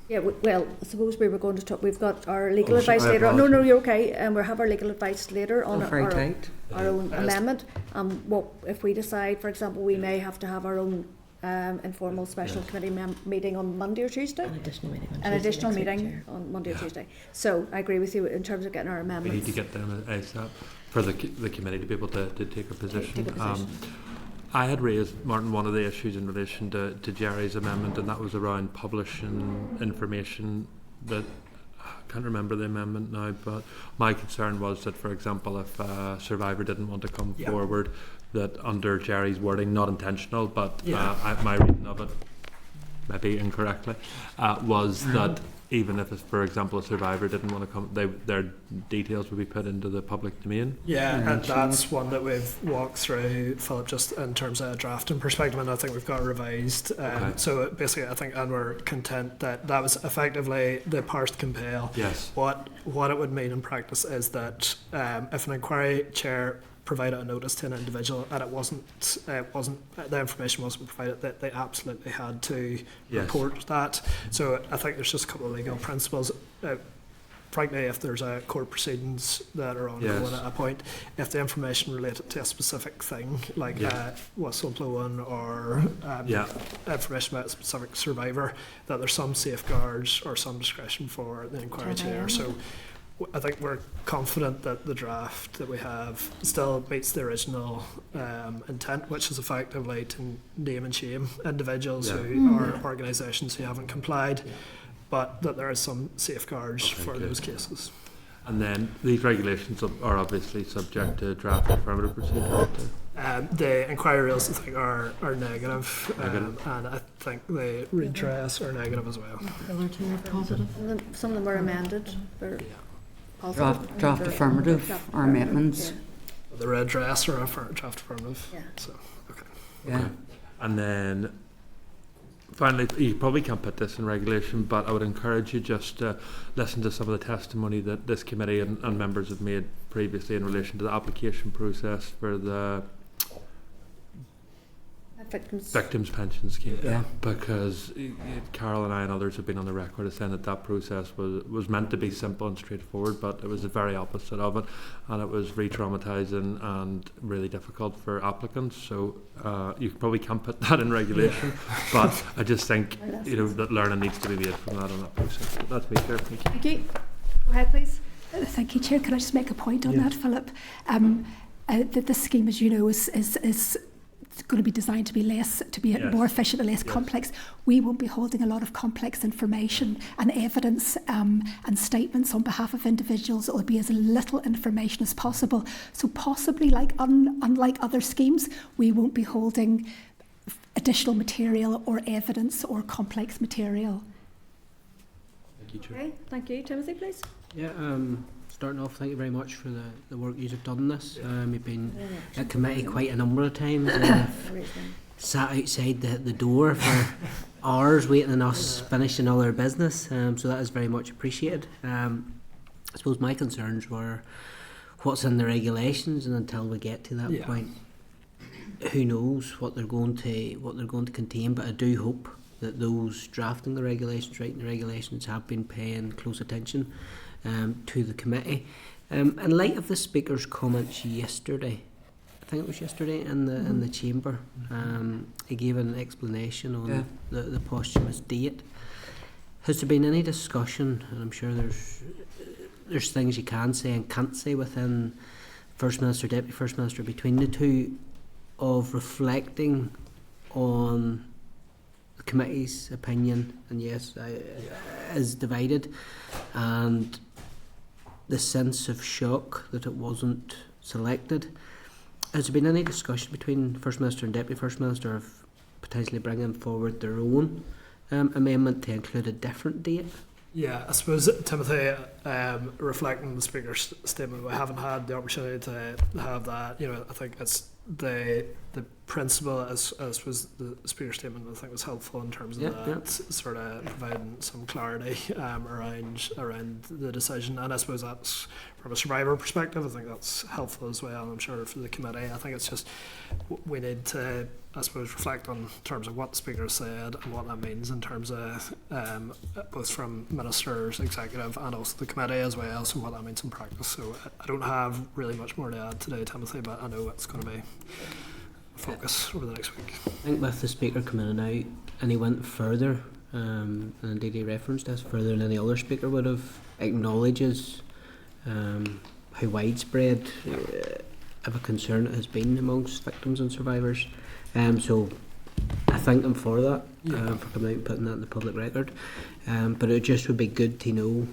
Yeah, well, I suppose we were going to talk. We've got our legal advice later on. No, you're okay. And we'll have our legal advice later on our own amendment. What if we decide, for example, we may have to have our own informal special committee meeting on Monday or Tuesday? An additional meeting on Monday or Tuesday. So I agree with you in terms of getting our amendments. We need to get them ASAP. for the committee to be able to take a position. Take a position. I had raised, Martin, one of the issues in relation to Jerry's amendment, and that was around publishing information that, I can't remember the amendment now, but my concern was that, for example, if a survivor didn't want to come forward, that under Jerry's wording, not intentional, but my reading of it, maybe incorrectly, was that even if, for example, a survivor didn't want to come, their details would be put into the public domain. Yeah, and that's one that we've walked through, Philip, just in terms of a drafting perspective, and I think we've got revised. So basically, I think, and we're content that that was effectively the parsed compel. Yes. What it would mean in practice is that if an inquiry chair provided a notice to an individual and it wasn't the information wasn't provided, that they absolutely had to report that. So I think there's just a couple of legal principles. Frankly, if there's a court proceedings that are ongoing at a point, if the information related to a specific thing, like whistleblowing or information about a specific survivor, that there's some safeguards or some discretion for the inquiry chair. So I think we're confident that the draft that we have still meets the original intent, which is effectively to name and shame individuals who or organisations who haven't complied, but that there is some safeguards for those cases. And then these regulations are obviously subject to draft affirmative procedure. The inquiry rules, I think, are negative, and I think the redress are negative as well. The other two are positive. Some of them were amended. Draft affirmative or amendments. The redress or draft affirmative. Yeah. So, okay. Yeah. And then finally, you probably can't put this in regulation, but I would encourage you just to listen to some of the testimony that this committee and members have made previously in relation to the application process for the Victims Pension Scheme. Yeah. Because Carol and I and others have been on the record as saying that process was meant to be simple and straightforward, but it was the very opposite of it, and it was re-traumatising and really difficult for applicants. So you probably can't put that in regulation, but I just think that learning needs to be made from that on that process. But that's me, Chair. Thank you. Thank you. Go ahead, please. Thank you, Chair. Can I just make a point on that, Philip? That the scheme, as you know, is going to be designed to be more efficient and less complex. We won't be holding a lot of complex information and evidence and statements on behalf of individuals. It will be as little information as possible. So possibly, unlike other schemes, we won't be holding additional material or evidence or complex material. Thank you, Chair. Okay, thank you. Timothy, please. Yeah, starting off, thank you very much for the work you've done on this. You've been at committee quite a number of times. Sat outside the door for hours waiting on us finishing all our business, so that is very much appreciated. I suppose my concerns were what's in the regulations, and until we get to that point, who knows what they're going to contain. But I do hope that those drafting the regulations, writing the regulations, have been paying close attention to the committee. In light of the Speaker's comments yesterday, I think it was yesterday in the chamber, he gave an explanation on the posthumous date. Has there been any discussion, and I'm sure there's things you can say and can't say within First Minister, Deputy First Minister, between the two, of reflecting on the committee's opinion, and is divided, and the sense of shock that it wasn't selected? Has there been any discussion between First Minister and Deputy First Minister of potentially bringing forward their own amendment to include a different date? Yeah, I suppose, Timothy, reflecting on the Speaker's statement, we haven't had the opportunity to have that. I think it's the principle, as was the Speaker's statement, I think was helpful in terms of sort of providing some clarity around the decision. And I suppose that's, from a survivor perspective, I think that's helpful as well. I'm sure for the committee, I think it's just we need to, I suppose, reflect on terms of what the Speaker said and what that means in terms of both from ministers, executive, and also the committee as well, so what that means in practice. So I don't have really much more to add today, Timothy, but I know it's going to be a focus over the next week. I think with the Speaker coming in out, and he went further, and indeed he referenced this further than any other Speaker would have, acknowledges how widespread of a concern it has been amongst victims and survivors. So I thank them for that, for coming out and putting that in the public record. But it just would be good to know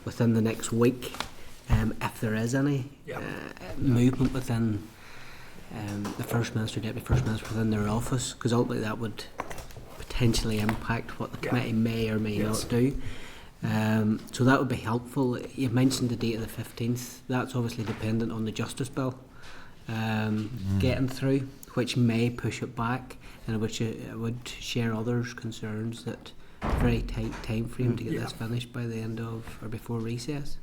within the next week if there is any movement within the First Minister, Deputy First Minister within their office, because ultimately that would potentially impact what the committee may or may not do. So that would be helpful. You mentioned the date of the 15th. That's obviously dependent on the Justice Bill getting through, which may push it back, and which it would share others' concerns that very tight time frame to get this finished by the end of or before recess.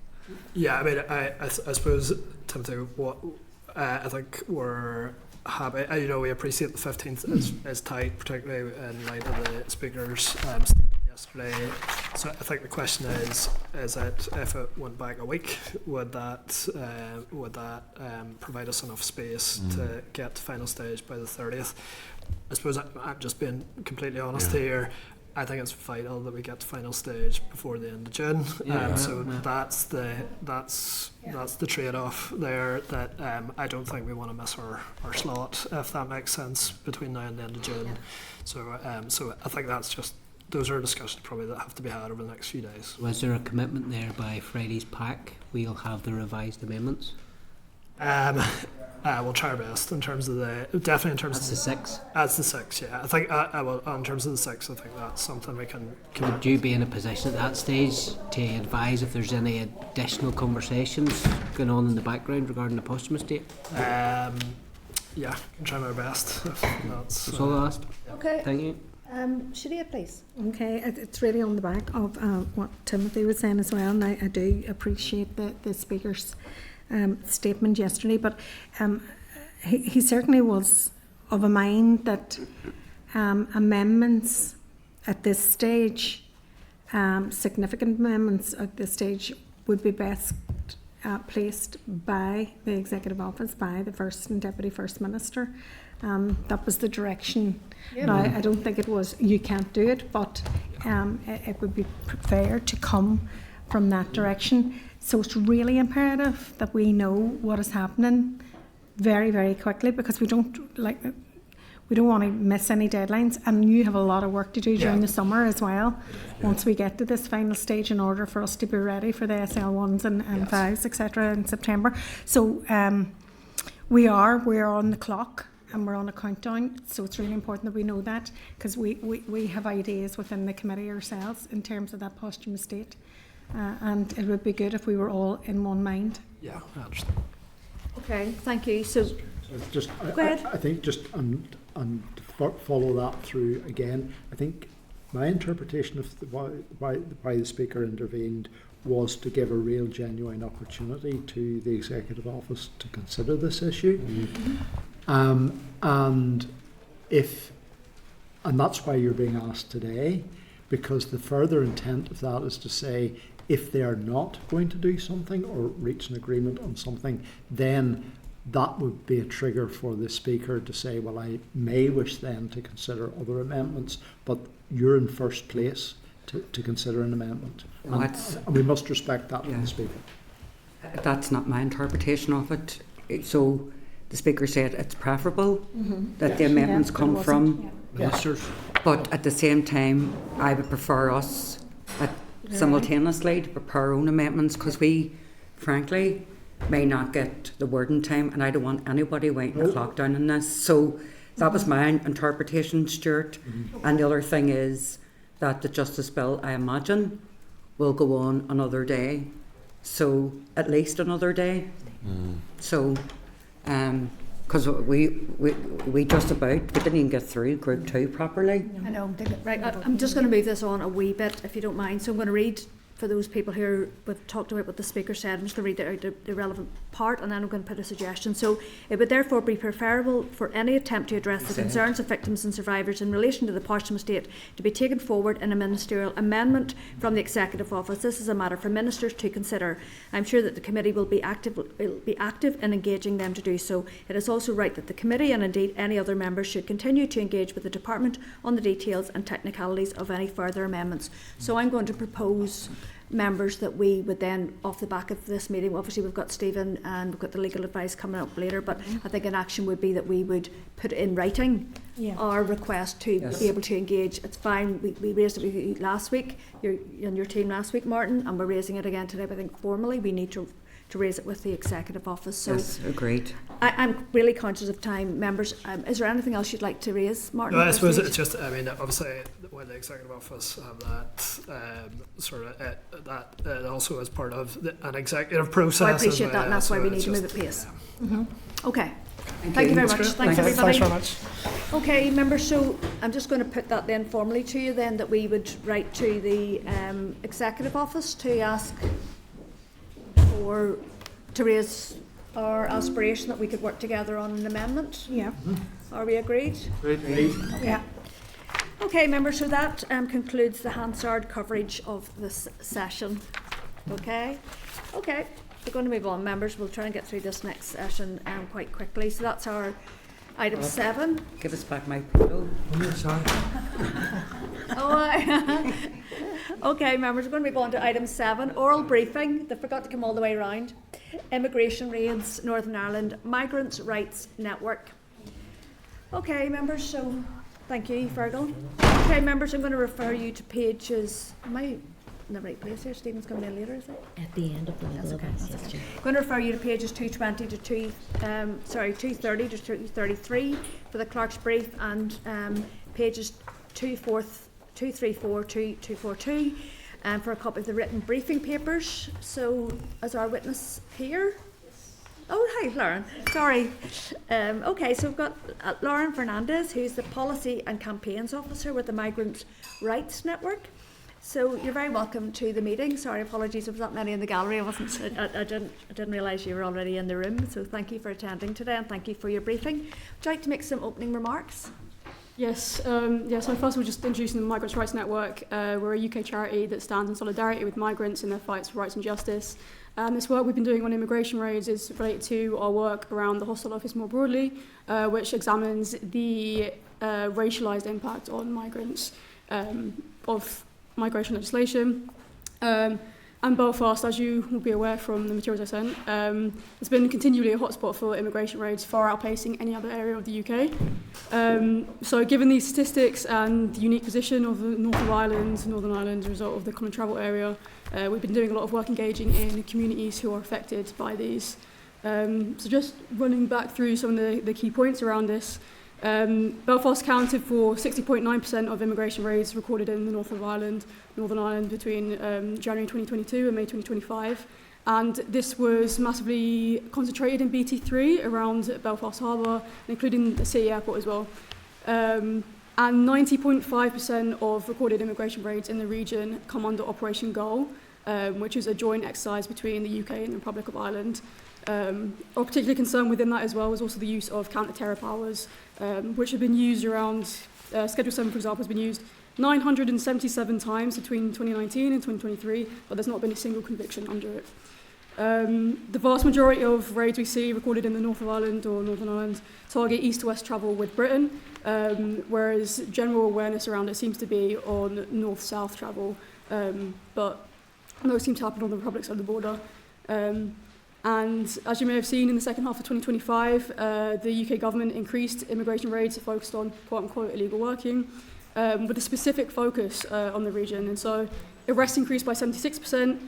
Yeah, I mean, I suppose, Timothy, what I think we're happy. We appreciate the 15th is tight, particularly in light of the Speaker's statement yesterday. So I think the question is that if it went back a week, would that provide us enough space to get to final stage by the 30th? I suppose I'm just being completely honest here. I think it's vital that we get to final stage before the end of June. That's the trade-off there. That I don't think we want to miss our slot, if that makes sense, between now and the end of June. So I think those are discussions probably that have to be had over the next few days. Was there a commitment there by Friday's pack? We'll have the revised amendments. We'll try our best in terms of That's the 6th. That's the 6th. Yeah, I think in terms of the 6th, I think that's something we can. Would you be in a position at that stage to advise if there's any additional conversations going on in the background regarding the posthumous date? Yeah, I'll try my best. That's all I asked. Okay. Thank you. Shadia, please. Okay, it's really on the back of what Timothy was saying as well, and I do appreciate the Speaker's statement yesterday, but he certainly was of a mind that amendments at this stage, significant amendments at this stage, would be best placed by the Executive Office, by the First and Deputy First Minister. That was the direction. Now, I don't think it was you can't do it, but it would be fair to come from that direction. So it's really imperative that we know what is happening very, very quickly, because we don't want to miss any deadlines, and you have a lot of work to do during the summer as well, once we get to this final stage, in order for us to be ready for the SL1s and 5s, etc. in September. So we are on the clock and we're on a countdown, so it's really important that we know that, because we have ideas within the committee ourselves in terms of that posthumous date. And it would be good if we were all in one mind. Yeah, I understand. Okay, thank you. So just, go ahead. I think just and follow that through again. I think my interpretation of why the Speaker intervened was to give a real genuine opportunity to the Executive Office to consider this issue. And that's why you're being asked today, because the further intent of that is to say, if they are not going to do something or reach an agreement on something, then that would be a trigger for the Speaker to say, well, I may wish then to consider other amendments, but you're in first place to consider an amendment. And we must respect that from the Speaker. That's not my interpretation of it. So the Speaker said it's preferable that the amendments come from ministers. But at the same time, I would prefer us simultaneously to prepare our own amendments, because we, frankly, may not get the word in time, and I don't want anybody waiting the clock down on this. So that was my interpretation, Stuart. And the other thing is that the Justice Bill, I imagine, will go on another day. So at least another day. So because we just about, we didn't even get through Group 2 properly. I know. Right, I'm just going to move this on a wee bit, if you don't mind. So I'm going to read, for those people who have talked about what the Speaker said, I'm just going to read out the relevant part, and then I'm going to put a suggestion. So it would therefore be preferable for any attempt to address the concerns of victims and survivors in relation to the posthumous date to be taken forward in a ministerial amendment from the Executive Office. This is a matter for ministers to consider. I'm sure that the committee will be active in engaging them to do so. It is also right that the committee, and indeed any other members, should continue to engage with the department on the details and technicalities of any further amendments. So I'm going to propose members that we would then, off the back of this meeting, obviously we've got Stephen and we've got the legal advice coming up later, but I think an action would be that we would put in writing our request to be able to engage. It's fine, we raised it with you last week, and your team last week, Martin, and we're raising it again today, but I think formally we need to raise it with the Executive Office. So yes, agreed. I'm really conscious of time, members. Is there anything else you'd like to raise, Martin? No, I suppose it's just, I mean, obviously, when the Executive Office have that, that also as part of an executive process. I appreciate that, and that's why we need to move at pace. Okay. Thank you very much. Thanks, everybody. Thanks very much. Okay, members, so I'm just going to put that then formally to you then, that we would write to the Executive Office to ask to raise our aspiration that we could work together on an amendment. Yeah. Are we agreed? Agreed. Yeah. Okay, members, so that concludes the Hansard coverage of this session. Okay? Okay, we're going to move on, members. We'll try and get through this next session quite quickly. So that's our item 7. Give us back my photo. Oh, sorry. Okay, members, we're going to move on to item 7, oral briefing. They forgot to come all the way around. Immigration Raids, Northern Ireland, Migrants' Rights Network. Okay, members, so thank you, Fergal. Okay, members, I'm going to refer you to pages. Am I in the right place here? Stephen's coming in later, is it? At the end of the legal advice, yes, Chair. I'm going to refer you to pages 220 to 230 to 233 for the clerk's brief, and pages 234 to 242 for a copy of the written briefing papers. So, as our witness here. Oh, hi, Lauren. Sorry. Okay, so we've got Lauren Fernandez, who's the Policy and Campaigns Officer with the Migrants' Rights Network. So you're very welcome to the meeting. Sorry, apologies, there was that many in the gallery. I didn't realise you were already in the room. So thank you for attending today, and thank you for your briefing. Would you like to make some opening remarks? Yes, so first of all, just introducing the Migrants' Rights Network. We're a UK charity that stands in solidarity with migrants in their fights for rights and justice. This work we've been doing on immigration raids is related to our work around the Hostel Office more broadly, which examines the racialised impact on migrants of migration legislation. And Belfast, as you will be aware from the materials I sent, has been continually a hotspot for immigration raids, far outpacing any other area of the UK. So given these statistics and the unique position of the North of Ireland, Northern Ireland, as a result of the common travel area, we've been doing a lot of work engaging in communities who are affected by these. So just running back through some of the key points around this. Belfast accounted for 60.9% of immigration raids recorded in the north of Ireland, Northern Ireland, between January 2022 and May 2025. And this was massively concentrated in BT3 around Belfast Harbour, including the city airport as well. And 90.5% of recorded immigration raids in the region come under Operation Goal, which is a joint exercise between the UK and the Republic of Ireland. Our particular concern within that as well was also the use of counter-terror powers, which have been used around, Schedule 7, for example, has been used 977 times between 2019 and 2023, but there's not been a single conviction under it. The vast majority of raids we see recorded in the north of Ireland or Northern Ireland target east-to-west travel with Britain, whereas general awareness around it seems to be on north-south travel, but those seem to happen on the Republic side of the border. And as you may have seen in the second half of 2025, the UK government increased immigration raids focused on quote-unquote illegal working, with a specific focus on the region. And so arrests increased by 76%,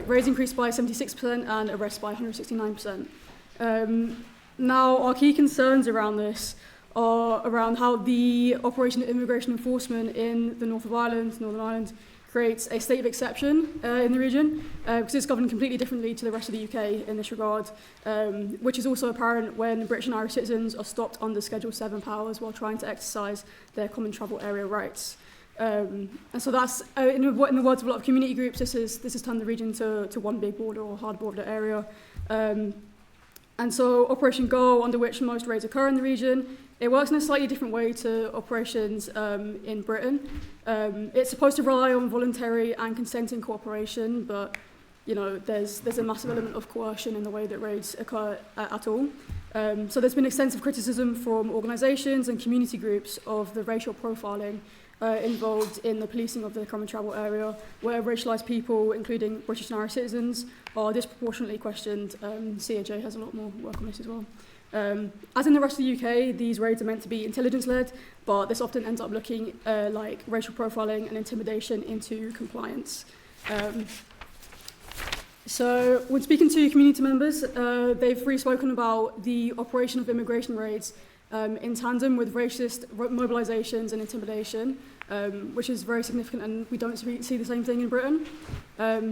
raids increased by 76% and arrests by 169%. Now, our key concerns around this are around how the operation of immigration enforcement in the north of Ireland, Northern Ireland, creates a state of exception in the region, because it's governed completely differently to the rest of the UK in this regard, which is also apparent when British and Irish citizens are stopped under Schedule 7 powers while trying to exercise their common travel area rights. And so that's, in the words of a lot of community groups, this has turned the region to one big border or hard border area. And so Operation Go, under which most raids occur in the region, it works in a slightly different way to operations in Britain. It's supposed to rely on voluntary and consenting cooperation, but there's a massive element of coercion in the way that raids occur at all. So there's been extensive criticism from organisations and community groups of the racial profiling involved in the policing of the common travel area, where racialised people, including British and Irish citizens, are disproportionately questioned. CAJ has a lot more work on this as well. As in the rest of the UK, these raids are meant to be intelligence-led, but this often ends up looking like racial profiling and intimidation into compliance. So when speaking to community members, they've really spoken about the operation of immigration raids in tandem with racist mobilisations and intimidation, which is very significant, and we don't see the same thing in Britain.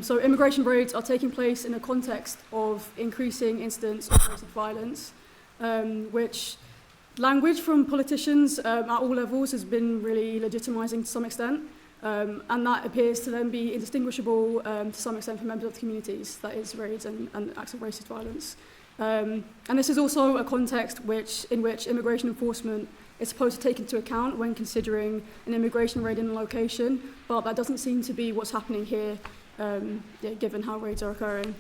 So immigration raids are taking place in a context of increasing incidents of racist violence, which language from politicians at all levels has been really legitimising to some extent. And that appears to then be indistinguishable to some extent from members of the communities, that is raids and acts of racist violence. And this is also a context in which immigration enforcement is supposed to take into account when considering an immigration raid in a location, but that doesn't seem to be what's happening here, given how raids are occurring.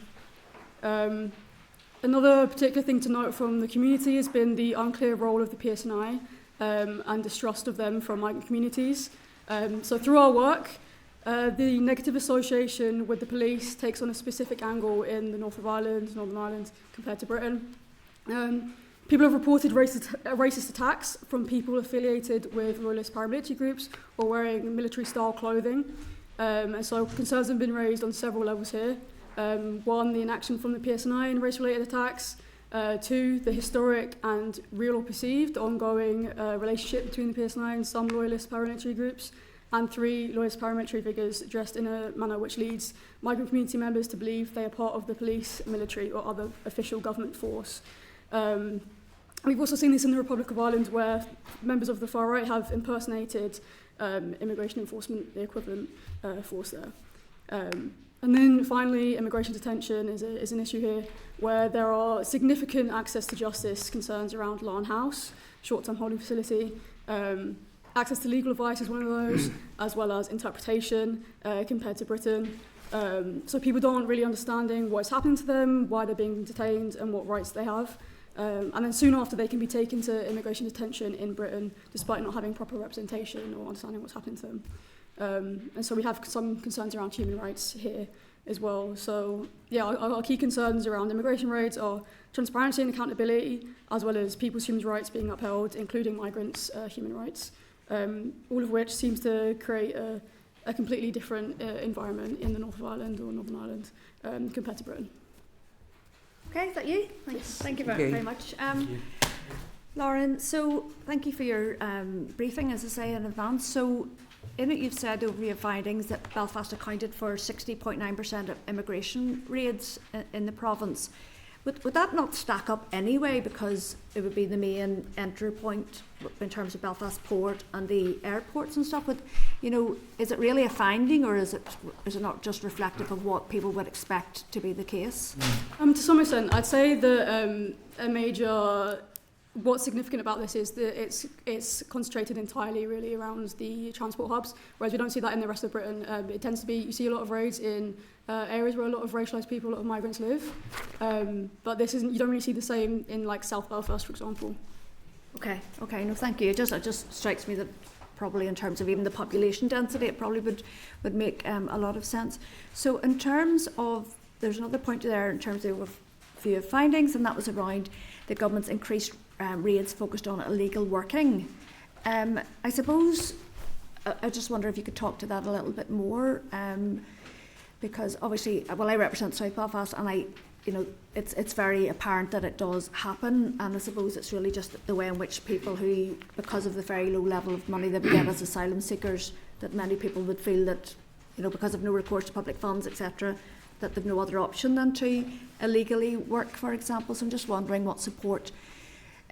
Another particular thing to note from the community has been the unclear role of the PSNI and distrust of them from migrant communities. So through our work, the negative association with the police takes on a specific angle in the north of Ireland, Northern Ireland, compared to Britain. People have reported racist attacks from people affiliated with royalist paramilitary groups or wearing military-style clothing. And so concerns have been raised on several levels here. One, the inaction from the PSNI in race-related attacks. Two, the historic and real or perceived ongoing relationship between the PSNI and some loyalist paramilitary groups. And three, loyalist paramilitary figures dressed in a manner which leads migrant community members to believe they are part of the police, military or other official government force. We've also seen this in the Republic of Ireland, where members of the far right have impersonated immigration enforcement, the equivalent force there. And then finally, immigration detention is an issue here, where there are significant access to justice concerns around Larne House, short-term holding facility. Access to legal advice is one of those, as well as interpretation compared to Britain. So people don't really understanding what's happening to them, why they're being detained, and what rights they have. And then soon after, they can be taken to immigration detention in Britain, despite not having proper representation or understanding what's happening to them. And so we have some concerns around human rights here as well. So yeah, our key concerns around immigration raids are transparency and accountability, as well as people's human rights being upheld, including migrants' human rights, all of which seems to create a completely different environment in the north of Ireland or Northern Ireland compared to Britain. Okay, is that you? Thank you very much. Lauren, so thank you for your briefing, as I say, in advance. So in it you've said over your findings that Belfast accounted for 60.9% of immigration raids in the province. Would that not stack up anyway, because it would be the main entry point in terms of Belfast Port and the airports and stuff? Is it really a finding, or is it not just reflective of what people would expect to be the case? To some extent, I'd say that a major... What's significant about this is that it's concentrated entirely really around the transport hubs, whereas we don't see that in the rest of Britain. It tends to be, you see a lot of raids in areas where a lot of racialised people, a lot of migrants live, but you don't really see the same in like South Belfast, for example. Okay, no, thank you. It just strikes me that probably in terms of even the population density, it probably would make a lot of sense. So in terms of, there's another point there in terms of a few findings, and that was around the government's increased raids focused on illegal working. I suppose I just wonder if you could talk to that a little bit more, because obviously, I represent South Belfast, and it's very apparent that it does happen, and I suppose it's really just the way in which people who, because of the very low level of money that we get as asylum seekers, that many people would feel that, because of no recourse to public funds, etc., that they've no other option than to illegally work, for example. So I'm just wondering what support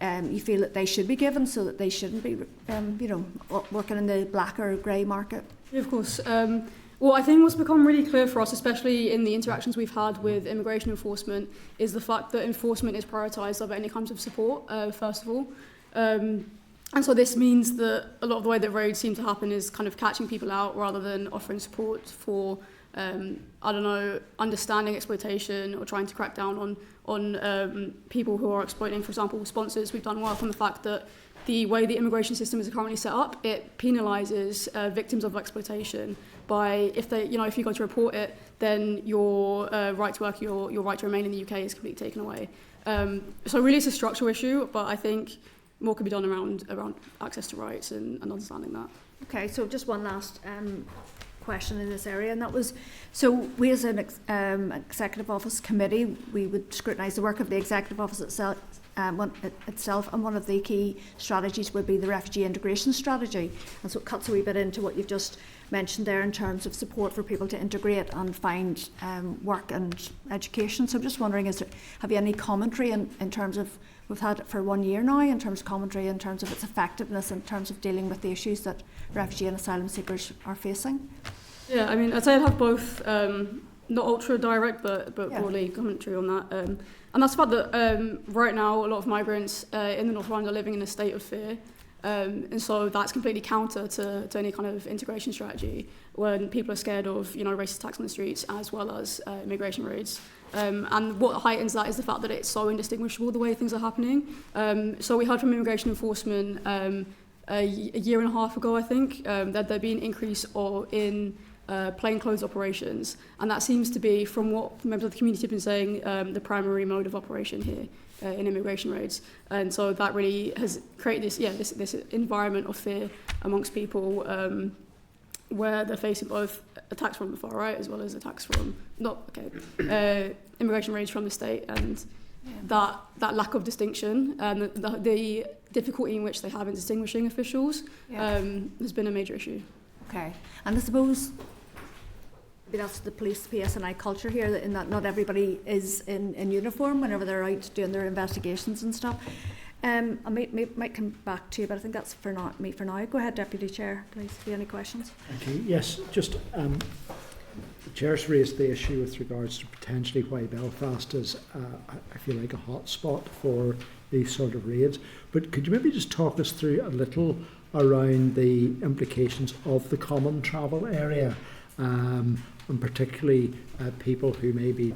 you feel that they should be given, so that they shouldn't be, working in the black or grey market. Yeah, of course. Well, I think what's become really clear for us, especially in the interactions we've had with immigration enforcement, is the fact that enforcement is prioritised over any kinds of support, first of all. And so this means that a lot of the way that raids seem to happen is kind of catching people out rather than offering support for understanding exploitation or trying to crack down on people who are exploiting, for example, sponsors. We've done work on the fact that the way the immigration system is currently set up, it penalises victims of exploitation by if you go to report it, then your right to work, your right to remain in the UK is completely taken away. So really, it's a structural issue, but I think more could be done around access to rights and understanding that. Okay, so just one last question in this area, and that was, so we as an Executive Office Committee, we would scrutinise the work of the Executive Office itself, and one of the key strategies would be the refugee integration strategy, and so it cuts a wee bit into what you've just mentioned there in terms of support for people to integrate and find work and education. So I'm just wondering, have you any commentary in terms of, we've had it for 1 year now, in terms of commentary, in terms of its effectiveness, in terms of dealing with the issues that refugee and asylum seekers are facing? Yeah, I mean, I'd say I'd have both, not ultra direct, but broadly commentary on that. And that's the fact that right now a lot of migrants in the North of Ireland are living in a state of fear. And so that's completely counter to any kind of integration strategy when people are scared of, racist attacks on the streets as well as immigration raids. And what heightens that is the fact that it's so indistinguishable the way things are happening. So we heard from immigration enforcement a year and a half ago, I think, that there'd be an increase in plainclothes operations, and that seems to be, from what members of the community have been saying, the primary mode of operation here in immigration raids. And so that really has created this environment of fear amongst people, where they're facing both attacks from the far right as well as attacks from immigration raids from the state, and that lack of distinction and the difficulty in which they have in distinguishing officials has been a major issue. Okay, and I suppose maybe that's the police PSNI culture here, in that not everybody is in uniform whenever they're out doing their investigations and stuff. I might come back to you, but I think that's for me for now. Go ahead, Deputy Chair, please. Have you any questions? Thank you. Yes, just the Chair's raised the issue with regards to potentially why Belfast is, I feel like, a hot spot for these sort of raids. But could you maybe just talk us through a little around the implications of the common travel area, and particularly people who may be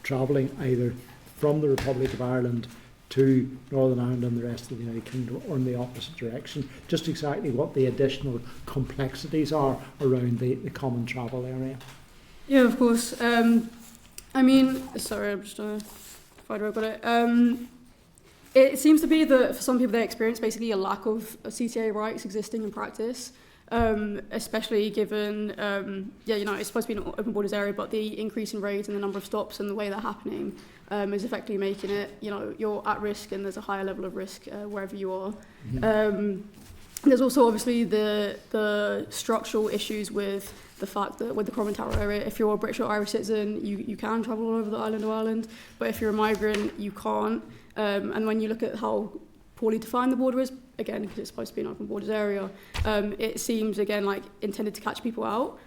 travelling either from the Republic of Ireland to Northern Ireland and the rest of the United Kingdom, or in the opposite direction, just exactly what the additional complexities are around the common travel area. Yeah, of course. I mean, sorry, I'm just trying to find where I got it. It seems to be that for some people they experience basically a lack of CTA rights existing in practice, especially given, it's supposed to be an open borders area, but the increase in raids and the number of stops and the way they're happening is effectively making it, you're at risk and there's a higher level of risk wherever you are. Mm-hmm. There's also obviously the structural issues with the fact that with the Common Tower area, if you're a British or Irish citizen, you can travel all over the island of Ireland, but if you're a migrant, you can't. And when you look at how poorly defined the border is, again, because it's supposed to be an open borders area, it seems, again, like intended to catch people out.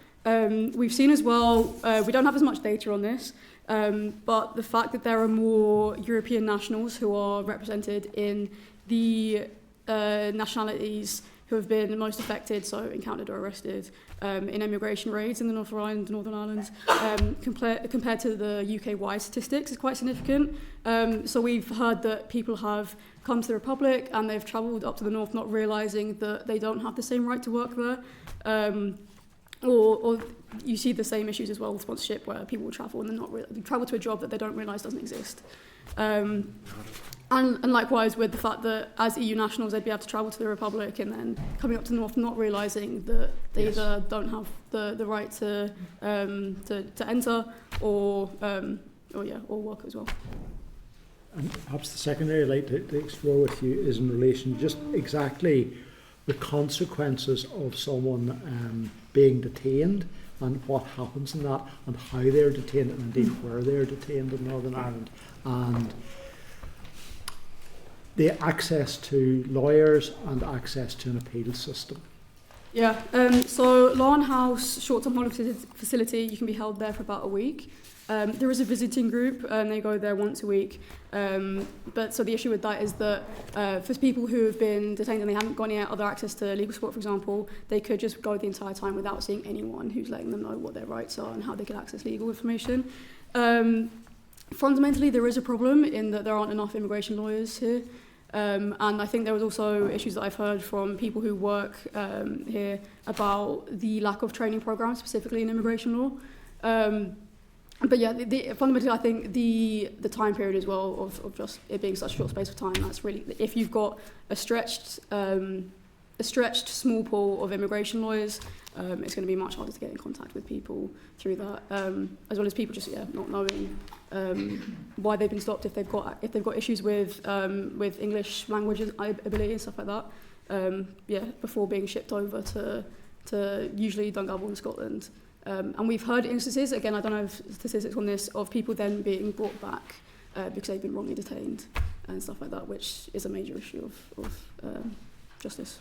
We've seen as well, we don't have as much data on this, but the fact that there are more European nationals who are represented in the nationalities who have been most affected, so encountered or arrested in immigration raids in the North of Ireland, Northern Ireland, compared to the UK-wide statistics is quite significant. So we've heard that people have come to the Republic and they've travelled up to the north not realising that they don't have the same right to work there. Or you see the same issues as well with sponsorship, where people will travel and they travel to a job that they don't realise doesn't exist. And likewise with the fact that as EU nationals they'd be able to travel to the Republic and then coming up to the north not realising that they either don't have the right to enter or work as well. And perhaps the second area I'd like to explore with you is in relation to just exactly the consequences of someone being detained and what happens in that and how they're detained and indeed where they're detained in Northern Ireland, and the access to lawyers and access to an appeal system. Yeah, so Lawn House short-term holding facility, you can be held there for about a week. There is a visiting group and they go there once a week. But so the issue with that is that for people who have been detained and they haven't got any other access to legal support, for example, they could just go the entire time without seeing anyone who's letting them know what their rights are and how they can access legal information. Fundamentally, there is a problem in that there aren't enough immigration lawyers here. And I think there was also issues that I've heard from people who work here about the lack of training programs, specifically in immigration law. But yeah, fundamentally, I think the time period as well of just it being such a short space of time, that's really, if you've got a stretched small pool of immigration lawyers, it's going to be much harder to get in contact with people through that, as well as people just not knowing why they've been stopped if they've got issues with English language ability and stuff like that. Before being shipped over to usually Dungarvan in Scotland. And we've heard instances, again, I don't know if statistics on this, of people then being brought back because they've been wrongly detained and stuff like that, which is a major issue of justice.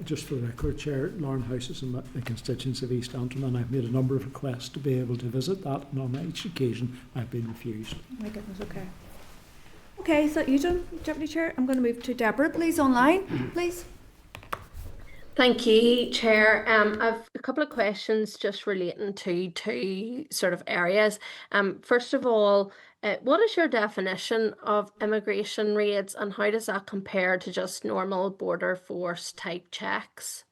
Just for the record, Chair, Lauren House is in the constituency of East Antrim, and I've made a number of requests to be able to visit that, and on each occasion I've been refused. Oh my goodness, okay. Okay, is that you done, Deputy Chair? I'm going to move to Deborah, please, online, please. Thank you, Chair. I've a couple of questions just relating to two sort of areas. First of all, what is your definition of immigration raids, and how does that compare to just normal border force type checks?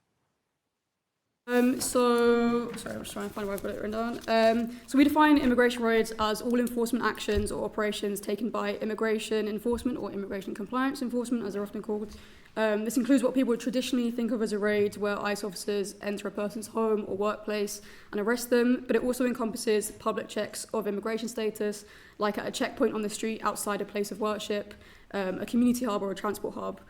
Sorry, I'm just trying to find where I've got it written down. So we define immigration raids as all enforcement actions or operations taken by immigration enforcement or immigration compliance enforcement, as they're often called. This includes what people would traditionally think of as a raid, where ICE officers enter a person's home or workplace and arrest them, but it also encompasses public checks of immigration status, like at a checkpoint on the street outside a place of worship, a community hub or a transport hub.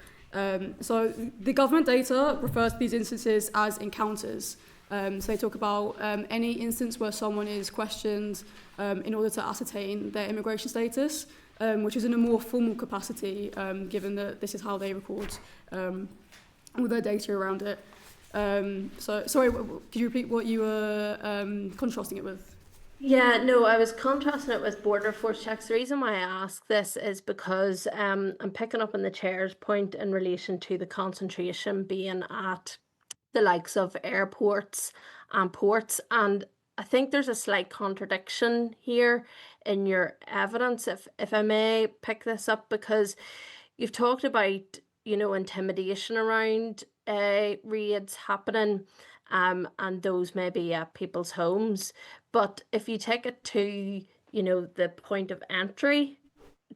So the government data refers to these instances as encounters. So they talk about any instance where someone is questioned in order to ascertain their immigration status, which is in a more formal capacity, given that this is how they record all their data around it. So, sorry, could you repeat what you were contrasting it with? Yeah, no, I was contrasting it with border force checks. The reason why I ask this is because I'm picking up on the Chair's point in relation to the concentration being at the likes of airports and ports, and I think there's a slight contradiction here in your evidence, if I may pick this up, because you've talked about, intimidation around raids happening, and those may be at people's homes. But if you take it to, the point of entry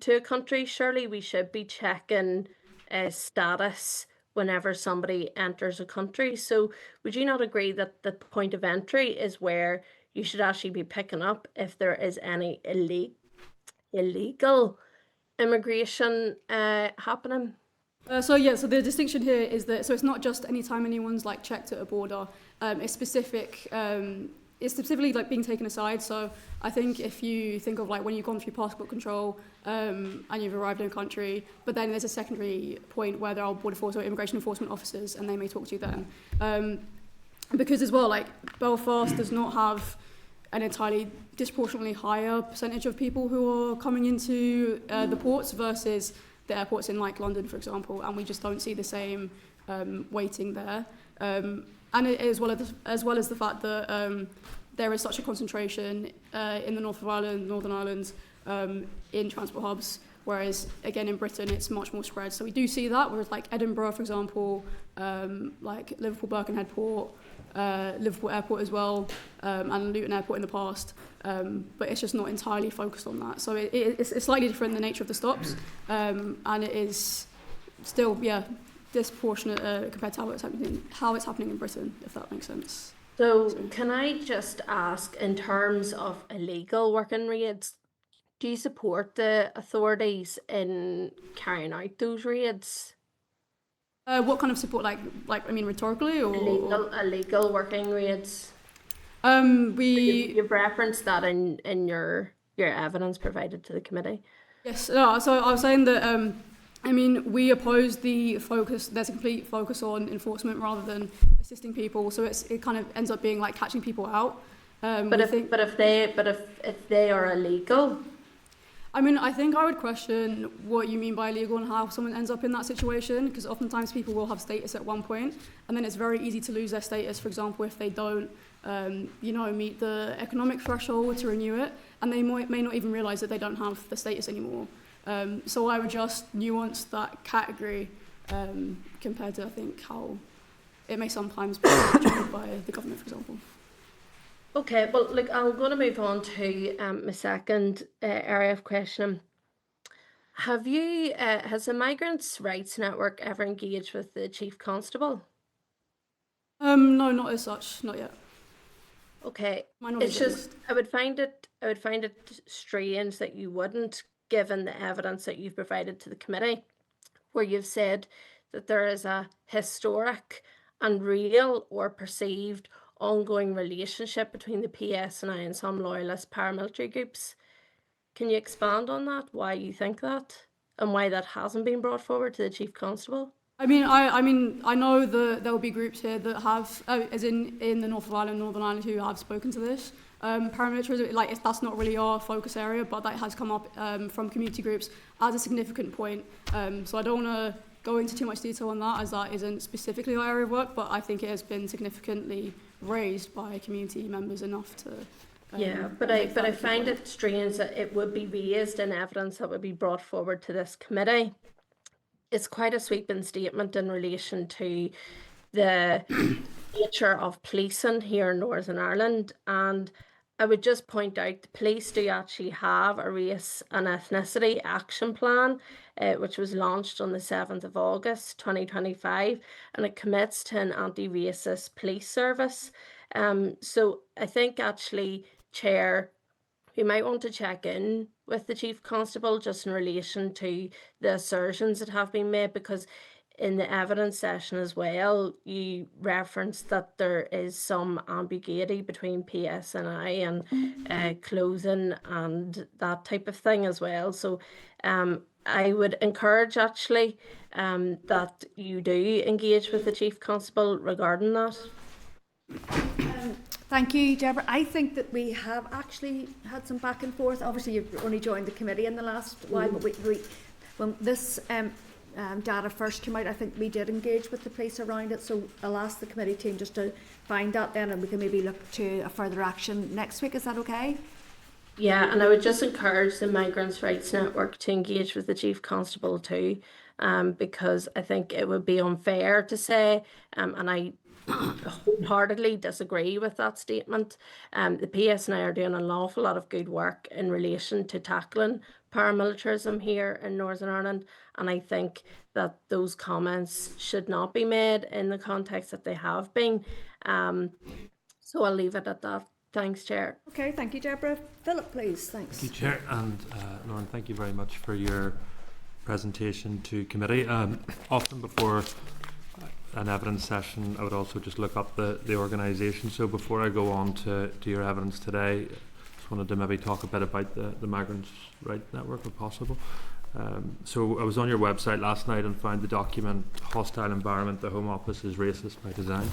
to a country, surely we should be checking status whenever somebody enters a country. So would you not agree that the point of entry is where you should actually be picking up if there is any illegal immigration happening? So the distinction here is that, so it's not just any time anyone's like checked at a border, it's specific, it's specifically like being taken aside. So I think if you think of like when you've gone through passport control and you've arrived in a country, but then there's a secondary point where there are border force or immigration enforcement officers and they may talk to you then. Because as well, like Belfast does not have an entirely disproportionately higher percentage of people who are coming into the ports versus the airports in like London, for example, and we just don't see the same weighting there. And as well as the fact that there is such a concentration in the north of Ireland, Northern Ireland, in transport hubs, whereas again in Britain it's much more spread. So we do see that with like Edinburgh, for example, like Liverpool Birkenhead Port, Liverpool Airport as well, and Luton Airport in the past, but it's just not entirely focused on that. So it's slightly different in the nature of the stops, and it is still disproportionate compared to how it's happening in Britain, if that makes sense. So can I just ask, in terms of illegal working raids, do you support the authorities in carrying out those raids? What kind of support, like I mean, rhetorically or illegal working raids? You've referenced that in your evidence provided to the committee. Yes. So I was saying that we oppose the focus. There's a complete focus on enforcement rather than assisting people. So it kind of ends up being like catching people out. But if they are illegal. I think I would question what you mean by illegal and how someone ends up in that situation, because oftentimes people will have status at one point and then it's very easy to lose their status, for example, if they don't meet the economic threshold to renew it, and they may not even realise that they don't have the status anymore. So I would just nuance that category compared to, I think, how it may sometimes be treated by the government, for example. Okay, well, look, I'm going to move on to my second area of questioning. Has the Migrants' Rights Network ever engaged with the Chief Constable? No, not as such, not yet. Okay, My knowledge it's at just I would find it strange that you wouldn't, given the evidence that you've provided to the committee, where you've said that there is a historic and real or perceived ongoing relationship between the PSNI and some loyalist paramilitary groups. Can you expand on that? Why you think that, and why that hasn't been brought forward to the Chief Constable? I mean, I know that there will be groups here that have, as in the North of Ireland, Northern Ireland, who have spoken to this. Paramilitarism, that's not really our focus area, but that has come up from community groups as a significant point. So I don't want to go into too much detail on that, as that isn't specifically our area of work, but I think it has been significantly raised by community members enough to. Yeah, but I find it strange that it would be raised in evidence that would be brought forward to this committee. It's quite a sweeping statement in relation to the nature of policing here in Northern Ireland, and I would just point out the police do actually have a race and ethnicity action plan, which was launched on the 7th of August 2025, and it commits to an anti-racist police service. So I think actually, Chair, we might want to check in with the Chief Constable just in relation to the assertions that have been made, because in the evidence session as well, you referenced that there is some ambiguity between PSNI and clothing and that type of thing as well. So I would encourage actually that you do engage with the Chief Constable regarding that. Thank you, Deborah. I think that we have actually had some back and forth. Obviously, you've only joined the committee in the last while, but when this data first came out, I think we did engage with the police around it. So I'll ask the committee team just to find that then, and we can maybe look to a further action next week. Is that okay? Yeah, and I would just encourage the Migrants' Rights Network to engage with the Chief Constable too, because I think it would be unfair to say, and I wholeheartedly disagree with that statement. The PSNI are doing an awful lot of good work in relation to tackling paramilitarism here in Northern Ireland, and I think that those comments should not be made in the context that they have been. So I'll leave it at that. Thanks, Chair. Okay, thank you, Deborah. Philip, please. Thanks. Thank you, Chair, and Lauren, thank you very much for your presentation to committee. Often before an evidence session, I would also just look up the organisation. So before I go on to your evidence today, just wanted to maybe talk a bit about the Migrants' Rights Network, if possible. So I was on your website last night and found the document "Hostile Environment, the Home Office is Racist by Design."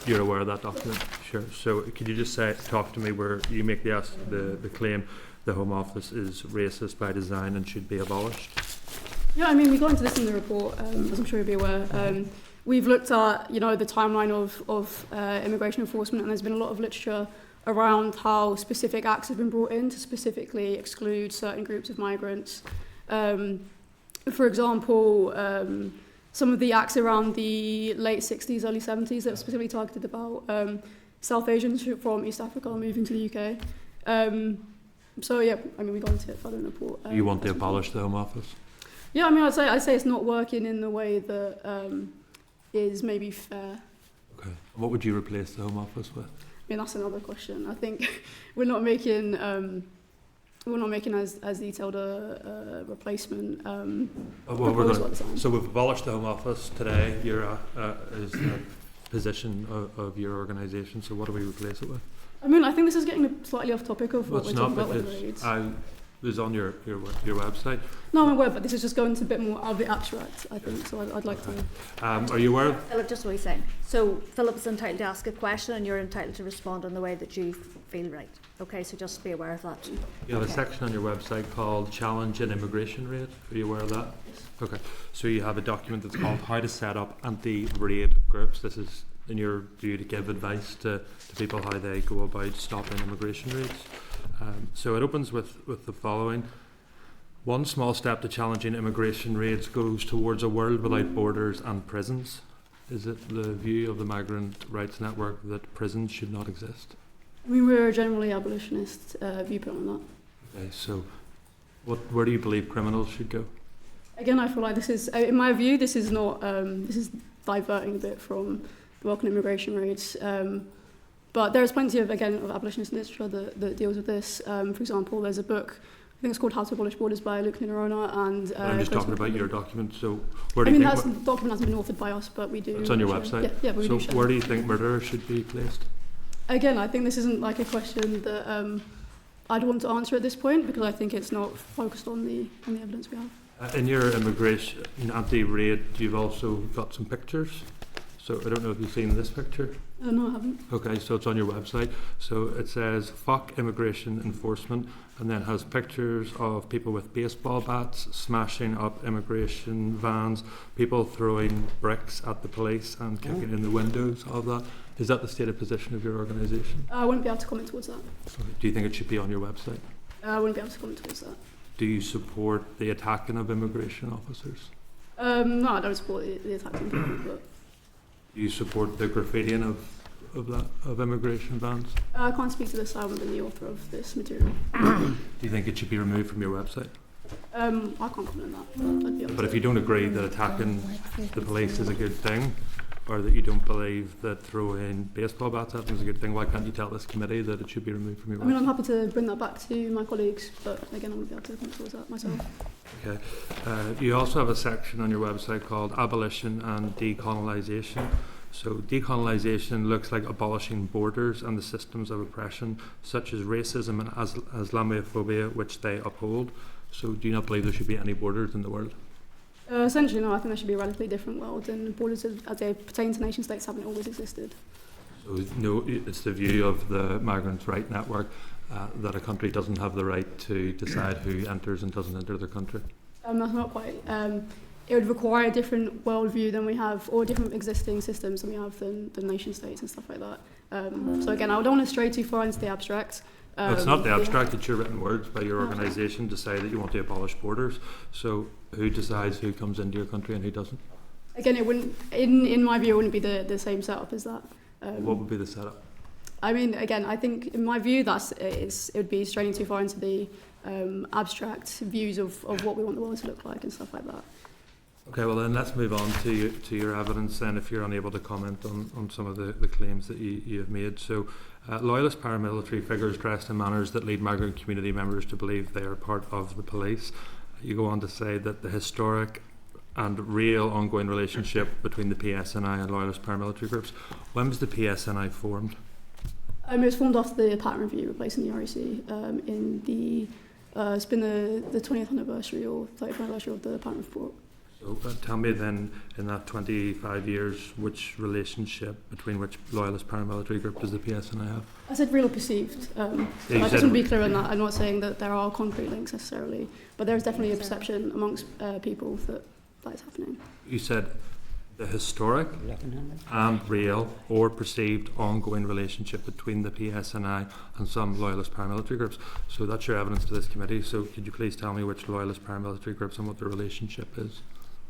You're aware of that document? Sure. So could you just talk to me where you make the claim the Home Office is racist by design and should be abolished? Yeah, I mean, we got into this in the report, as I'm sure you'll be aware. We've looked at, the timeline of immigration enforcement, and there's been a lot of literature around how specific acts have been brought in to specifically exclude certain groups of migrants. For example, some of the acts around the late 60s, early 70s that were specifically targeted about South Asians from East Africa moving to the UK. So yeah, I mean, we got into it further in the report. You want to abolish the Home Office? Yeah, I mean, I'd say it's not working in the way that is maybe fair. Okay. What would you replace the Home Office with? I mean, that's another question. I think we're not making as detailed a replacement. So we've abolished the Home Office today. You're is the position of your organisation. So what do we replace it with? I mean, I think this is getting slightly off topic of what we're talking about with raids. It was on your website. No, I'm aware, but this is just going to a bit more of the abstract, I think, so I'd like to... Are you aware of... Philip, just what he's saying. So Philip is entitled to ask a question and you're entitled to respond in the way that you feel right. Okay, so just be aware of that. You have a section on your website called Challenge in Immigration Raid. Are you aware of that? Yes. Okay, so you have a document that's called How to Set Up Anti-Raid Groups. This is, in your view, to give advice to people how they go about stopping immigration raids. So it opens with the following. One small step to challenging immigration raids goes towards a world without borders and prisons. Is it the view of the Migrant Rights Network that prisons should not exist? I mean, we're a generally abolitionist viewpoint on that. Okay, so where do you believe criminals should go? Again, I feel like this is, in my view, this is not, this is diverting a bit from the welcome immigration raids. But there's plenty of, again, of abolitionist literature that deals with this. For example, there's a book, I think it's called How to Abolish Borders by Luke Nerona. And I'm just talking about your document. So where do I you mean, think? that document hasn't been authored by us, but we do. It's on your website. Yeah, but we so do share. where do you think murderers should be placed? Again, I think this isn't like a question that I'd want to answer at this point because I think it's not focused on the evidence we have. In your immigration anti-raid, you've also got some pictures. So I don't know if you've seen this picture. No, I haven't. Okay, so it's on your website. So it says "fuck immigration enforcement," and then has pictures of people with baseball bats smashing up immigration vans, people throwing bricks at the police and kicking in the windows of that. Is that the stated position of your organisation? I wouldn't be able to comment towards that. Okay. Do you think it should be on your website? I wouldn't be able to comment towards that. Do you support the attacking of immigration officers? No, I don't support the attacks on people, but Do you support the graffitiing of immigration vans? I can't speak to this. I haven't been the author of this material. Do you think it should be removed from your website? I can't comment on that. I'd be able But to. if you don't agree that attacking the police is a good thing, or that you don't believe that throwing baseball bats at them is a good thing, why can't you tell this committee that it should be removed from your I mean, I'm website? happy to bring that back to my colleagues, but again, I wouldn't be able to comment towards that myself. Okay. You also have a section on your website called Abolition and Decolonisation. So decolonisation looks like abolishing borders and the systems of oppression, such as racism and Islamophobia, which they uphold. So do you not believe there should be any borders in the world? Essentially, no. I think there should be a radically different world, and borders as they pertain to nation states haven't always existed. So no, it's the view of the Migrants' Rights Network that a country doesn't have the right to decide who enters and doesn't enter their country. That's not quite. It would require a different worldview than we have, or different existing systems than we have than nation states and stuff like that. So again, I don't want to stray too far into the abstract. No, it's not the abstract, it's your written words by your organisation to say that you want to abolish borders. So who decides who comes into your country and who doesn't? Again, it wouldn't, in my view, it wouldn't be the same setup as that. What would be the setup? I mean, again, I think in my view, it would be straying too far into the abstract views of what we want the world to look like and stuff like that. Okay, well then let's move on to your evidence then, if you're unable to comment on some of the claims that you have made. So loyalist paramilitary figures dressed in manners that lead migrant community members to believe they are part of the police. You go on to say that the historic and real ongoing relationship between the PSNI and loyalist paramilitary groups. When was the PSNI formed? It was formed after the pattern review replacing the REC in the it's been the 20th anniversary or 30th anniversary of the pattern report. So tell me then, in that 25 years, which relationship between which loyalist paramilitary group does the PSNI have? I said real or perceived. I just want to be clear on that. I'm not saying that there are concrete links necessarily, but there's definitely a perception amongst people that is happening. You said the historic and real or perceived ongoing relationship between the PSNI and some loyalist paramilitary groups. So that's your evidence to this committee. So could you please tell me which loyalist paramilitary groups and what their relationship is?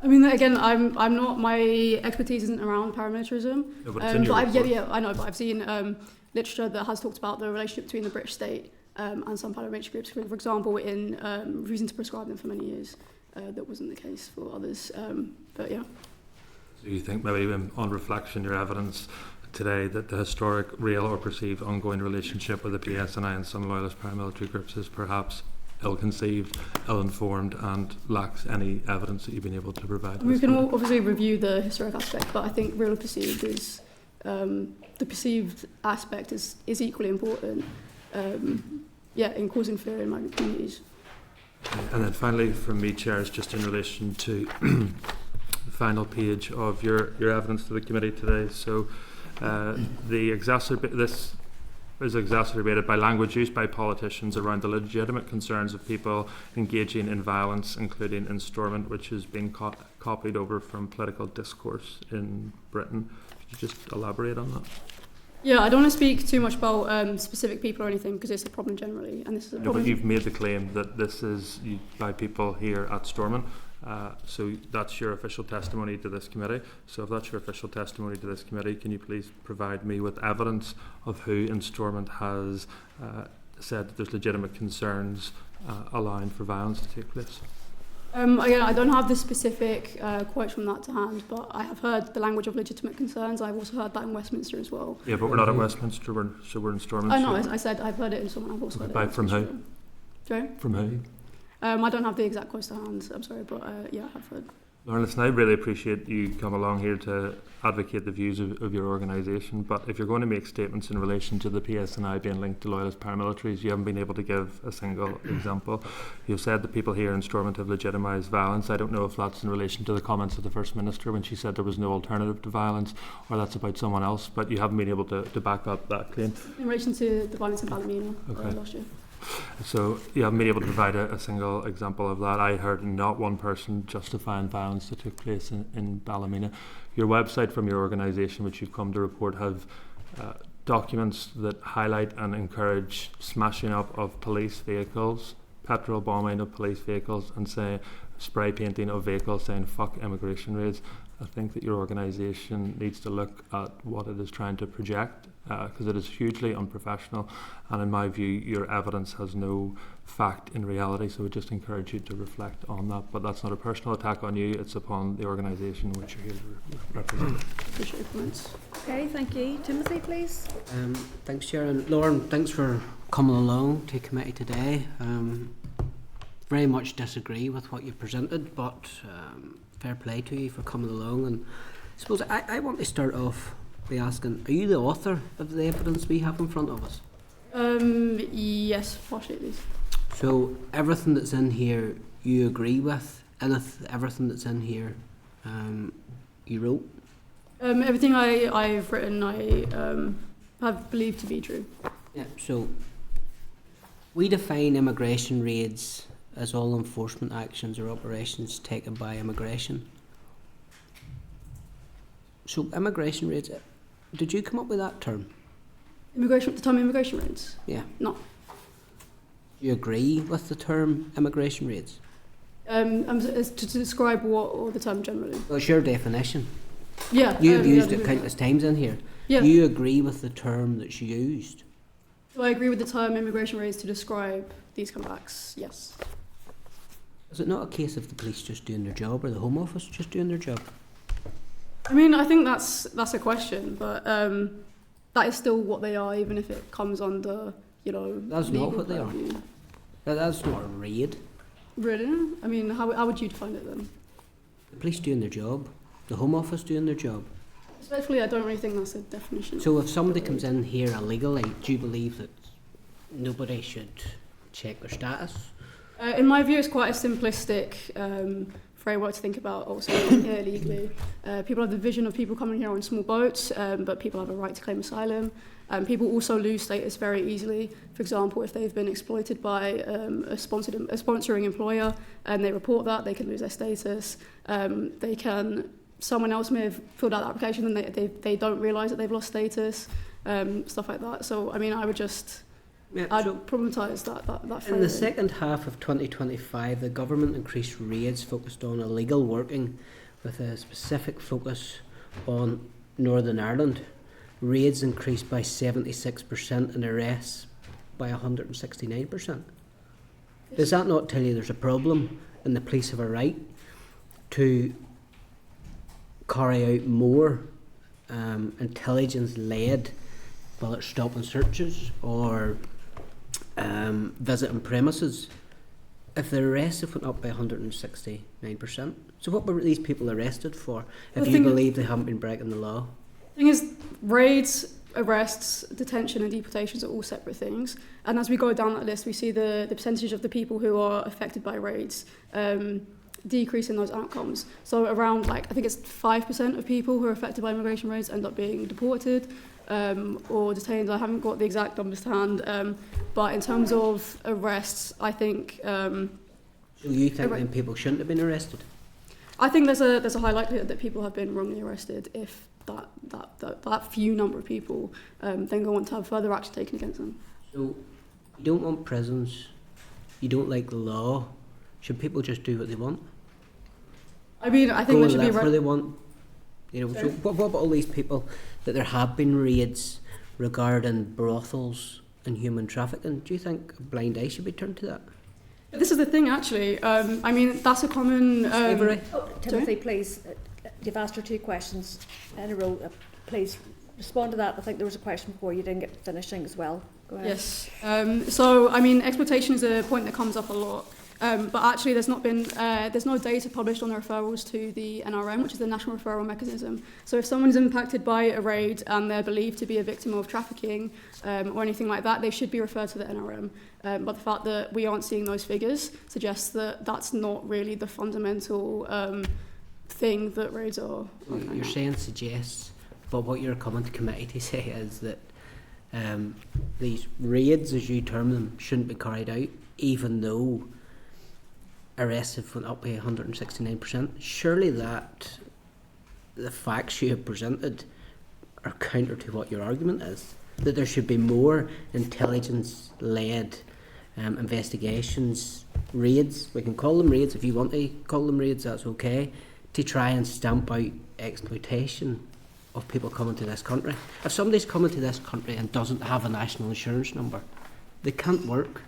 I mean, again, I'm not, my expertise isn't around paramilitarism. No, but it's in your report. I know, but I've seen literature that has talked about the relationship between the British state and some paramilitary groups. For example, in refusing to prescribe them for many years, that wasn't the case for others. But yeah. So you think maybe on reflection, your evidence today that the historic, real or perceived ongoing relationship with the PSNI and some loyalist paramilitary groups is perhaps ill-conceived, ill-informed and lacks any evidence that you've been able to provide? We can obviously review the historic aspect, but I think real or perceived is, the perceived aspect is equally important, in causing fear in migrant communities. And then finally from me, Chair, is just in relation to the final page of your evidence to the committee today. So this is exacerbated by language used by politicians around the legitimate concerns of people engaging in violence, including instormment, which has been copied over from political discourse in Britain. Could you just elaborate on that? Yeah, I don't want to speak too much about specific people or anything because it's a problem generally, and this is a No, problem. but you've made the claim that this is by people here at Stormont. So that's your official testimony to this committee. So if that's your official testimony to this committee, can you please provide me with evidence of who in Stormont has said that there's legitimate concerns allowing for violence to take place? Again, I don't have the specific quotes from that to hand, but I have heard the language of legitimate concerns. I've also heard that in Westminster as well. Yeah, but we're not at Westminster, we're in Stormont. Oh no, I said I've heard it in someone. I've also heard it. From who? Sorry? From who? I don't have the exact quotes to hand. I'm sorry, but yeah, I've heard. Lauren, listen, I really appreciate you come along here to advocate the views of your organisation, but if you're going to make statements in relation to the PSNI being linked to loyalist paramilitaries, you haven't been able to give a single example. You've said that people here in Stormont have legitimised violence. I don't know if that's in relation to the comments of the First Minister when she said there was no alternative to violence, or that's about someone else, but you haven't been able to back up that claim. In relation to the violence in Ballymena last year. So you haven't been able to provide a single example of that. I heard not one person justifying violence that took place in Ballymena. Your website from your organisation, which you've come to report, have documents that highlight and encourage smashing up of police vehicles, petrol bombing of police vehicles, and say spray painting of vehicles saying "fuck immigration raids." I think that your organisation needs to look at what it is trying to project, because it is hugely unprofessional, and in my view your evidence has no fact in reality, so I would just encourage you to reflect on that. But that's not a personal attack on you, it's upon the organisation which you're here to represent. Appreciate your comments. Okay, thank you. Timothy, please. Thanks, Chair. And Lauren, thanks for coming along to committee today. Very much disagree with what you presented, but fair play to you for coming along. And I suppose I want to start off by asking, are you the author of the evidence we have in front of us? Yes, partially at least. So everything that's in here you agree with, and everything that's in here you wrote? Everything I've written I have believed to be true. Yeah, so we define immigration raids as all enforcement actions or operations taken by immigration. So immigration raids, did you come up with that term? The term immigration raids? Yeah. No. You agree with the term immigration raids? To describe what, or the term generally? Well, it's your definition. Yeah. You've used it countless times in here. Yeah. You agree with the term that's used? Do I agree with the term immigration raids to describe these kind of acts? Yes. Is it not a case of the police just doing their job or the Home Office just doing their job? I mean, I think that's a question, but that is still what they are, even if it comes under, you know. That's not what they are. That's not a raid. Really? I mean, how would you define it then? The police doing their job, the Home Office doing their job. Respectfully, I don't really think that's a definition. So if somebody comes in here illegally, do you believe that nobody should check their status? In my view, it's quite a simplistic framework to think about also here legally. People have the vision of people coming here on small boats, but people have a right to claim asylum. People also lose status very easily. For example, if they've been exploited by a sponsoring employer and they report that, they can lose their status. Someone else may have filled out the application and they don't realise that they've lost status, stuff like that. So, I mean, I would just... Yeah, I'd problematise that framing. In the second half of 2025, the government increased raids focused on illegal working with a specific focus on Northern Ireland. Raids increased by 76% and arrests by 169%. Does that not tell you there's a problem and the police have a right to carry out more intelligence-led, whether it's stop and searches or visiting premises, if the arrests have went up by 169%? So what were these people arrested for if you believe they haven't been breaking the law? The thing is, raids, arrests, detention and deportations are all separate things. And as we go down that list, we see the percentage of the people who are affected by raids decrease in those outcomes. So around, I think it's 5% of people who are affected by immigration raids end up being deported or detained. I haven't got the exact numbers to hand, but in terms of arrests, I think... So you think then people shouldn't have been arrested? I think there's a high likelihood that people have been wrongly arrested if that few number of people then go on to have further action taken against them. So, you don't want prisons, you don't like the law. Should people just do what they want? I mean, I think go there and should be live where they want. You know, so what about all these people that there have been raids regarding brothels and human trafficking? Do you think a blind eye should be turned to that? But this is the thing, actually. I mean, that's a common. Timothy, please. You've asked her 2 questions in a row. Please respond to that. I think there was a question before you didn't get finishing as well. Go ahead. Yes. So, I mean, exploitation is a point that comes up a lot. But actually, there's no data published on the referrals to the NRM, which is the National Referral Mechanism. So if someone is impacted by a raid and they're believed to be a victim of trafficking or anything like that, they should be referred to the NRM. But the fact that we aren't seeing those figures suggests that that's not really the fundamental thing that raids are. You're saying suggests, but what you're coming to committee to say is that these raids, as you term them, shouldn't be carried out, even though arrests have went up by 169%. Surely that the facts you have presented are counter to what your argument is, that there should be more intelligence-led investigations, raids. We can call them raids if you want to call them raids, that's okay, to try and stamp out exploitation of people coming to this country. If somebody's coming to this country and doesn't have a national insurance number, they can't work.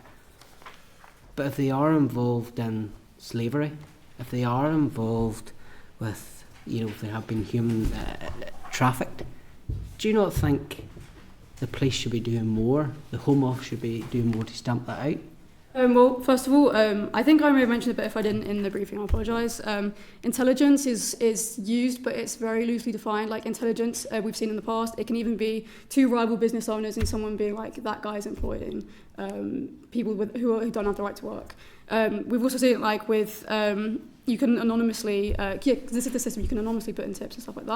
But if they are involved in slavery, if they are involved with, if they have been human trafficked, do you not think the police should be doing more, the Home Office should be doing more to stamp that out? Well, first of all, I think I may have mentioned it, but if I didn't in the briefing, I apologise. Intelligence is used, but it's very loosely defined. Like intelligence, we've seen in the past, it can even be 2 rival business owners and someone being like, that guy's employing people who don't have the right to work. We've also seen it like with, you can anonymously, this is the system, you can anonymously put in tips and stuff like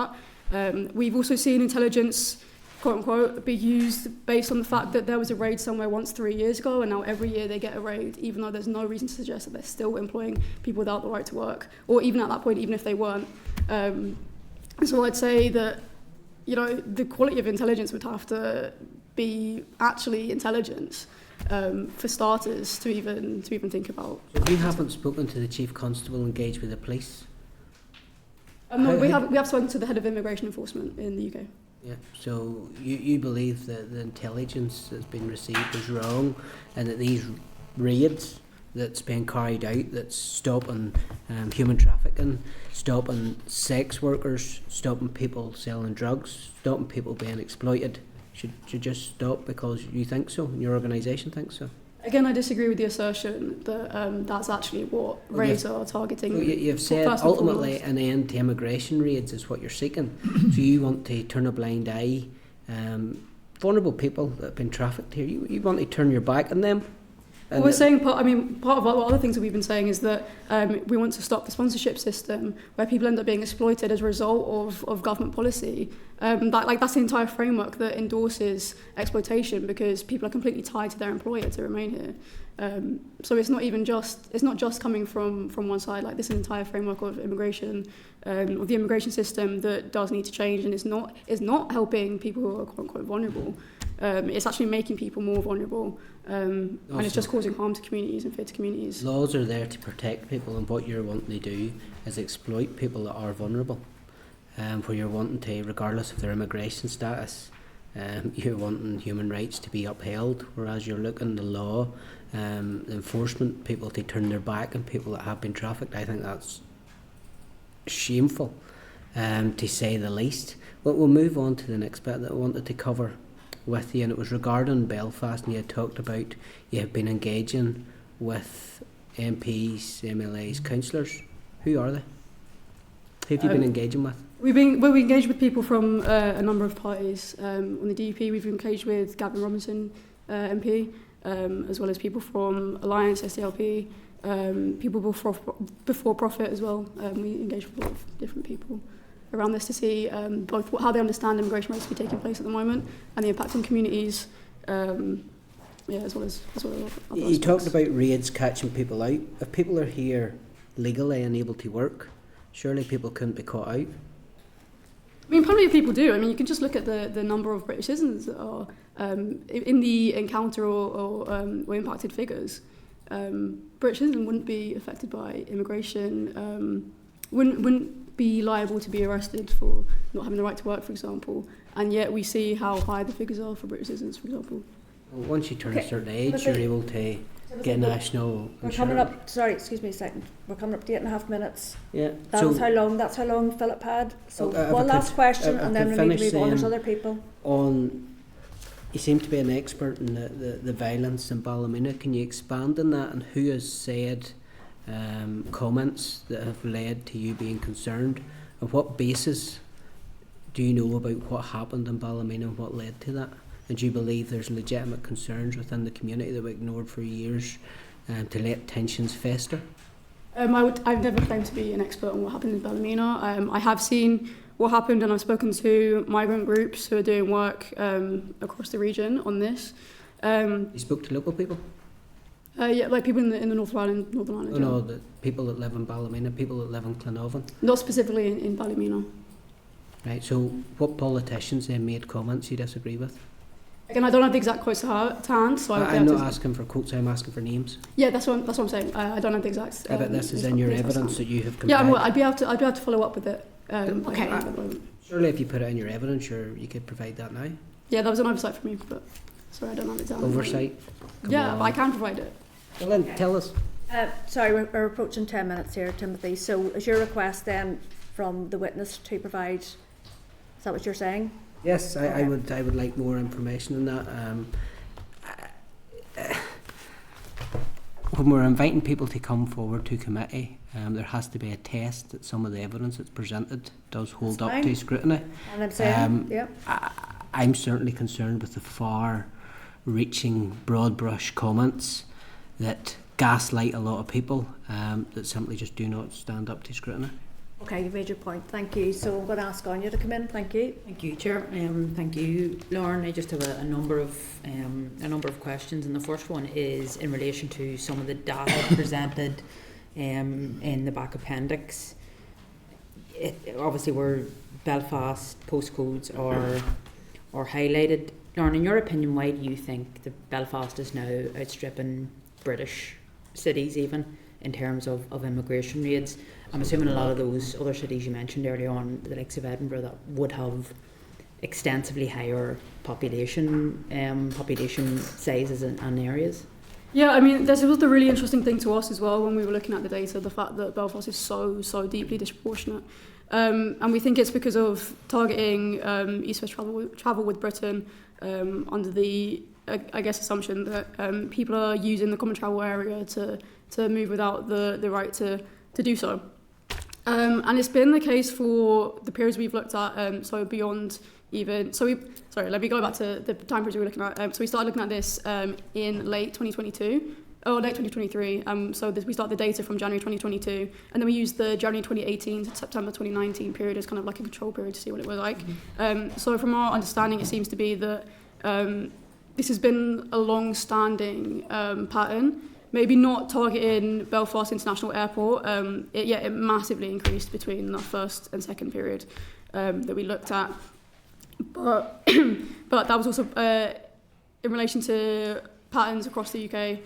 that. We've also seen intelligence, quote unquote, be used based on the fact that there was a raid somewhere once 3 years ago, and now every year they get a raid, even though there's no reason to suggest that they're still employing people without the right to work, or even at that point, even if they weren't. So I'd say that, the quality of intelligence would have to be actually intelligence, for starters, to even think about. So you haven't spoken to the Chief Constable engaged with the police? No, we have spoken to the head of immigration enforcement in the UK. Yeah. So you believe that the intelligence that's been received is wrong, and that these raids that's being carried out, that's stopping human trafficking, stopping sex workers, stopping people selling drugs, stopping people being exploited, should just stop because you think so, and your organisation thinks so? Again, I disagree with the assertion that that's actually what raids are targeting. Well, you've said ultimately an end to immigration raids is what you're seeking. So you want to turn a blind eye, vulnerable people that have been trafficked here, you want to turn your back on them? Well, we're saying part of what other things that we've been saying is that we want to stop the sponsorship system where people end up being exploited as a result of government policy. That's the entire framework that endorses exploitation, because people are completely tied to their employer to remain here. So it's not just coming from one side. Like, this is an entire framework of immigration, of the immigration system that does need to change, and is not helping people who are quote unquote vulnerable. It's actually making people more vulnerable, and it's just causing harm to communities and fear to communities. Laws are there to protect people, and what you're wanting to do is exploit people that are vulnerable, where you're wanting to, regardless of their immigration status, you're wanting human rights to be upheld, whereas you're looking the law, enforcement, people to turn their back on people that have been trafficked. I think that's shameful, to say the least. But we'll move on to the next bit that I wanted to cover with you, and it was regarding Belfast, and you had talked about you have been engaging with MPs, MLAs, councillors. Who are they? Who have you been engaging with? We engaged with people from a number of parties. On the DUP, we've engaged with Gavin Robinson, MP, as well as people from Alliance, SDLP, people before Profit as well. We engaged with a lot of different people around this to see both how they understand immigration rates to be taking place at the moment and the impact on communities, as well as other You aspects. talked about raids catching people out. If people are here legally and able to work, surely people couldn't be caught out? I mean, plenty of people do. I mean, you can just look at the number of British citizens that are in the encounter or impacted figures. British citizens wouldn't be affected by immigration, wouldn't be liable to be arrested for not having the right to work, for example. And yet we see how high the figures are for British citizens, for example. Well, once you turn a certain age, Timothy, you're able to get national We're insurance. coming up. Sorry, excuse me a second. We're coming up to 8.5 minutes. Yeah. That's how long. That's how long Philip had. So if one I last could- question, if I and then could we need to finish move on. There's then other people. You seem to be an expert in the violence in Ballymena. Can you expand on that, and who has said comments that have led to you being concerned? On what basis do you know about what happened in Ballymena and what led to that? And do you believe there's legitimate concerns within the community that were ignored for years to let tensions fester? I've never claimed to be an expert on what happened in Ballymena. I have seen what happened, and I've spoken to migrant groups who are doing work across the region on this. You spoke to local people? Yeah, like people in the Northern Ireland. Oh, no, the people that live in Ballymena, people that live in Glenavan. Not specifically in Ballymena. Right, so what politicians then made comments you disagree with? Again, I don't have the exact quotes to hand, so I'm not asking for quotes, I'm asking for names. Yeah, that's what I'm saying. I don't have the exact. But this is in your evidence that you have Yeah, compiled. I'd be able to follow up with it. Okay. Surely if you put it in your evidence, you could provide that now. Yeah, that was an oversight for me, but sorry, I don't have it down. Oversight? Yeah, but I can provide it. Well then, tell us. Sorry, we're approaching 10 minutes here, Timothy. So is your request then from the witness to provide, is that what you're saying? Yes, I would like more information on that. When we're inviting people to come forward to committee, there has to be a test that some of the evidence that's presented does hold up to scrutiny. And I'm saying, yeah. I'm certainly concerned with the far-reaching, broad-brush comments that gaslight a lot of people that simply just do not stand up to scrutiny. Okay, you've made your point. Thank you. So I'm going to ask Anya to come in. Thank you. Thank you, Chair. Thank you, Lauren. I just have a number of questions, and the first one is in relation to some of the data presented in the back appendix. Obviously, where Belfast postcodes are highlighted. Lauren, in your opinion, why do you think that Belfast is now outstripping British cities even in terms of immigration raids? I'm assuming a lot of those other cities you mentioned earlier on, the likes of Edinburgh, that would have extensively higher population sizes and areas. Yeah, I mean, this was the really interesting thing to us as well when we were looking at the data, the fact that Belfast is so deeply disproportionate. And we think it's because of targeting east-west travel with Britain under the, I guess, assumption that people are using the common travel area to move without the right to do so. And it's been the case for the periods we've looked at, so beyond even... let me go back to the time periods we were looking at. So we started looking at this in late 2022, or late 2023. We started the data from January 2022, and then we used the January 2018 to September 2019 period as kind of like a control period to see what it was like. So from our understanding, it seems to be that this has been a long-standing pattern. Maybe not targeting Belfast International Airport. It massively increased between the first and second period that we looked at. But that was also in relation to patterns across the UK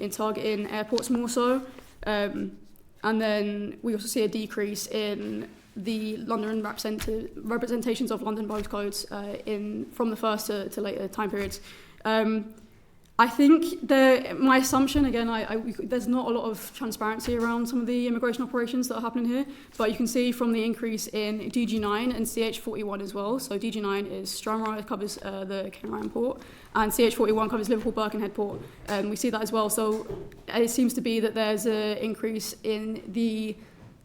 in targeting airports more so. And then we also see a decrease in the London representations of London postcodes from the first to later time periods. I think my assumption, again, there's not a lot of transparency around some of the immigration operations that are happening here, but you can see from the increase in DG9 and CH41 as well. So DG9 is Stranraer, covers the Kenryan port, and CH41 covers Liverpool Birkenhead port. We see that as well. So it seems to be that there's an increase in the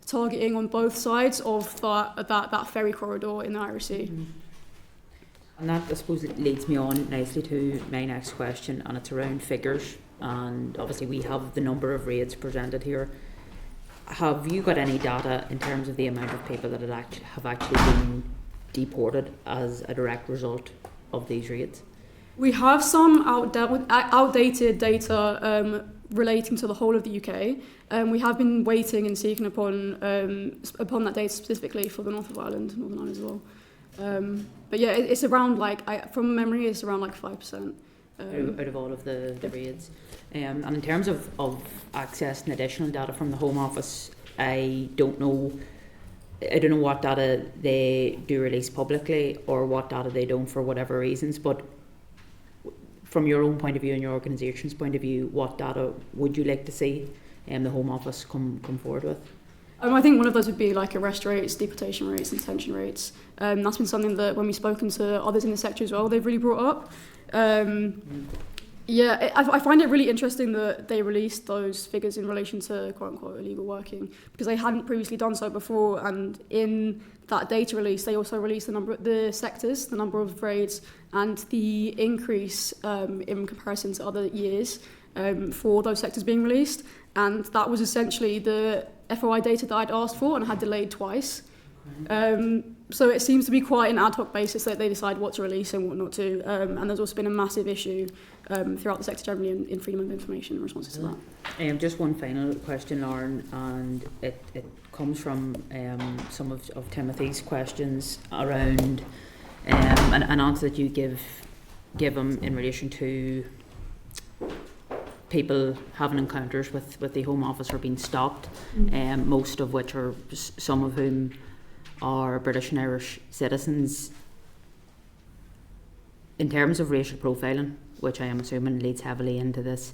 targeting on both sides of that ferry corridor in the Irish Sea. Mm-hmm. And that, I suppose, it leads me on nicely to my next question, and it's around figures. And obviously we have the number of raids presented here. Have you got any data in terms of the amount of people that have actually been deported as a direct result of these raids? We have some outdated data relating to the whole of the UK. We have been waiting and seeking upon that data specifically for the North of Ireland, Northern Ireland as well. But yeah, it's around from memory, it's around 5%. Out of all of the raids. And in terms of accessing additional data from the Home Office, I don't know what data they do release publicly or what data they don't for whatever reasons, but from your own point of view and your organisation's point of view, what data would you like to see the Home Office come forward with? I think one of those would be arrest rates, deportation rates, and detention rates. That's been something that when we've spoken to others in the sector as well, they've really brought up. Yeah, I find it really interesting that they released those figures in relation to quote-unquote illegal working, because they hadn't previously done so before, and in that data release they also released the sectors, the number of raids, and the increase in comparison to other years for those sectors being released, and that was essentially the FOI data that I'd asked for and had delayed twice. So it seems to be quite an ad hoc basis that they decide what to release and what not to, and there's also been a massive issue throughout the sector generally in freedom of information in response to that. Just one final question, Lauren, and it comes from some of Timothy's questions around an answer that you give him in relation to people having encounters with the Home Office or being stopped, most of which are, some of whom are British and Irish citizens. In terms of racial profiling, which I am assuming leads heavily into this,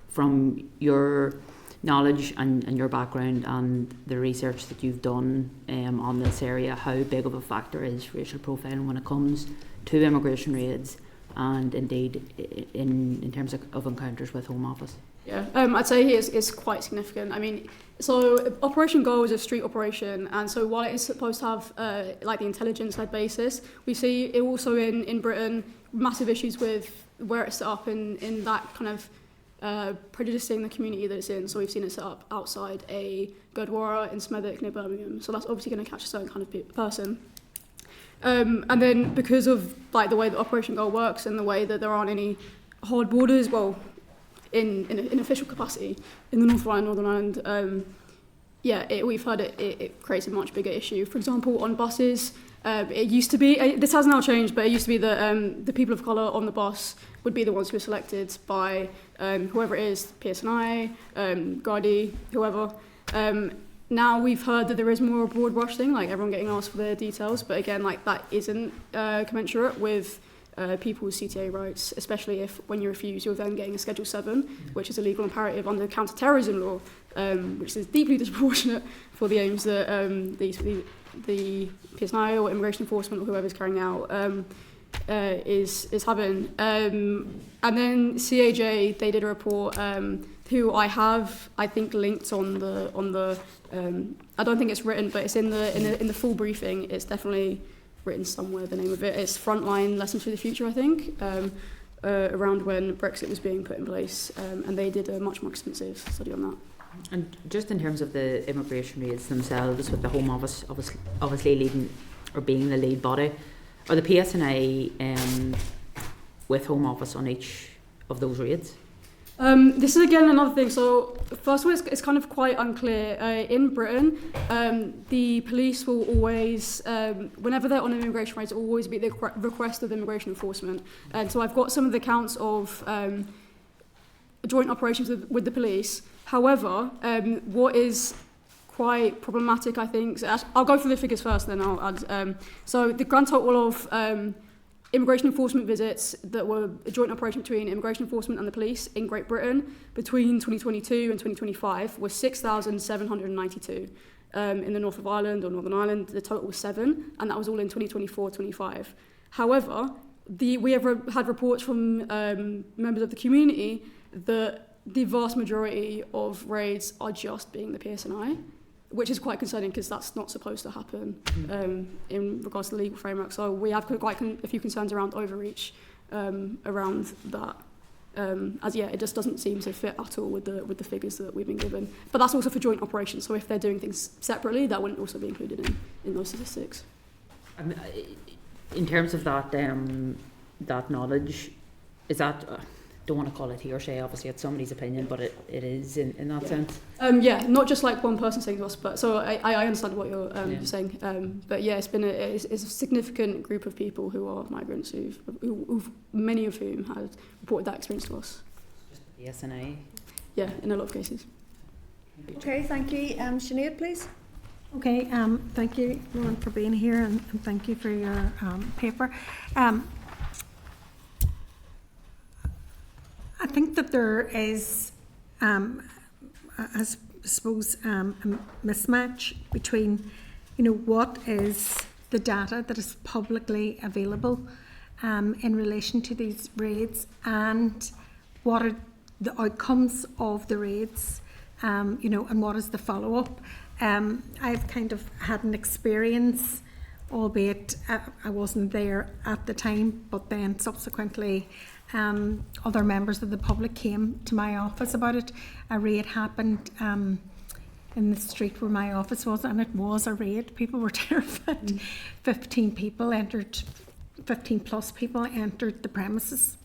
from your knowledge and your background and the research that you've done on this area, how big of a factor is racial profiling when it comes to immigration raids and indeed in terms of encounters with Home Office? Yeah, I'd say it's quite significant. I mean, so Operation Go is a street operation, and so while it is supposed to have the intelligence-led basis, we see it also in Britain massive issues with where it's set up in that kind of prejudicing the community that it's in. So we've seen it set up outside a Gurdwara in Smethwick near Birmingham. So that's obviously going to catch a certain kind of person. And then because of the way that Operation Go works and the way that there aren't any hard borders, well, in official capacity in the North of Ireland, Northern Ireland, we've heard it creates a much bigger issue. For example, on buses, it used to be, this has now changed, but it used to be that the people of colour on the bus would be the ones who were selected by whoever it is, PSNI, Gardaí, whoever. Now we've heard that there is more a broad brush thing, everyone getting asked for their details, but again, that isn't commensurate with people's CTA rights, especially if when you refuse, you're then getting a Schedule 7, which is a legal imperative under counter-terrorism law, which is deeply disproportionate for the aims that the PSNI or immigration enforcement or whoever's carrying out is having. And then CAJ, they did a report who I think linked on the I don't think it's written, but it's in the full briefing. It's definitely written somewhere, the name of it. It's Frontline Lessons for the Future, I think, around when Brexit was being put in place, and they did a much more extensive study on that. And just in terms of the immigration raids themselves, with the Home Office obviously leading or being the lead body, are the PSNI with Home Office on each of those raids? This is again another thing. So first of all, it's kind of quite unclear. In Britain, the police will always, whenever they're on an immigration raid, it will always be the request of immigration enforcement. And so I've got some of the accounts of joint operations with the police. However, what is quite problematic, I think, I'll go through the figures first, then I'll add. So the grand total of immigration enforcement visits that were a joint operation between immigration enforcement and the police in Great Britain between 2022 and 2025 was 6,792. In the North of Ireland or Northern Ireland, the total was 7, and that was all in 2024-25. However, we have had reports from members of the community that the vast majority of raids are just being the PSNI, which is quite concerning because that's not supposed to happen in regards to the legal framework. So we have quite a few concerns around overreach around that. It just doesn't seem to fit at all with the figures that we've been given. But that's also for joint operations. So if they're doing things separately, that wouldn't also be included in those statistics. In terms of that knowledge, is that don't want to call it hearsay, obviously it's somebody's opinion, but it is in that sense. Yeah, not just like one person saying to us, but so I understand what you're saying. But yeah, it's a significant group of people who are migrants who've many of whom had reported that experience to us. The SNA. Yeah, in a lot of cases. Okay, thank you. Sinead, please. Okay, thank you, Lauren, for being here, and thank you for your paper. I think that there is, I suppose, a mismatch between, what is the data that is publicly available in relation to these raids, and what are the outcomes of the raids, and what is the follow-up. I've kind of had an experience, albeit I wasn't there at the time, but then subsequently other members of the public came to my office about it. A raid happened in the street where my office was, and it was a raid. People were terrified. 15 plus people entered the premises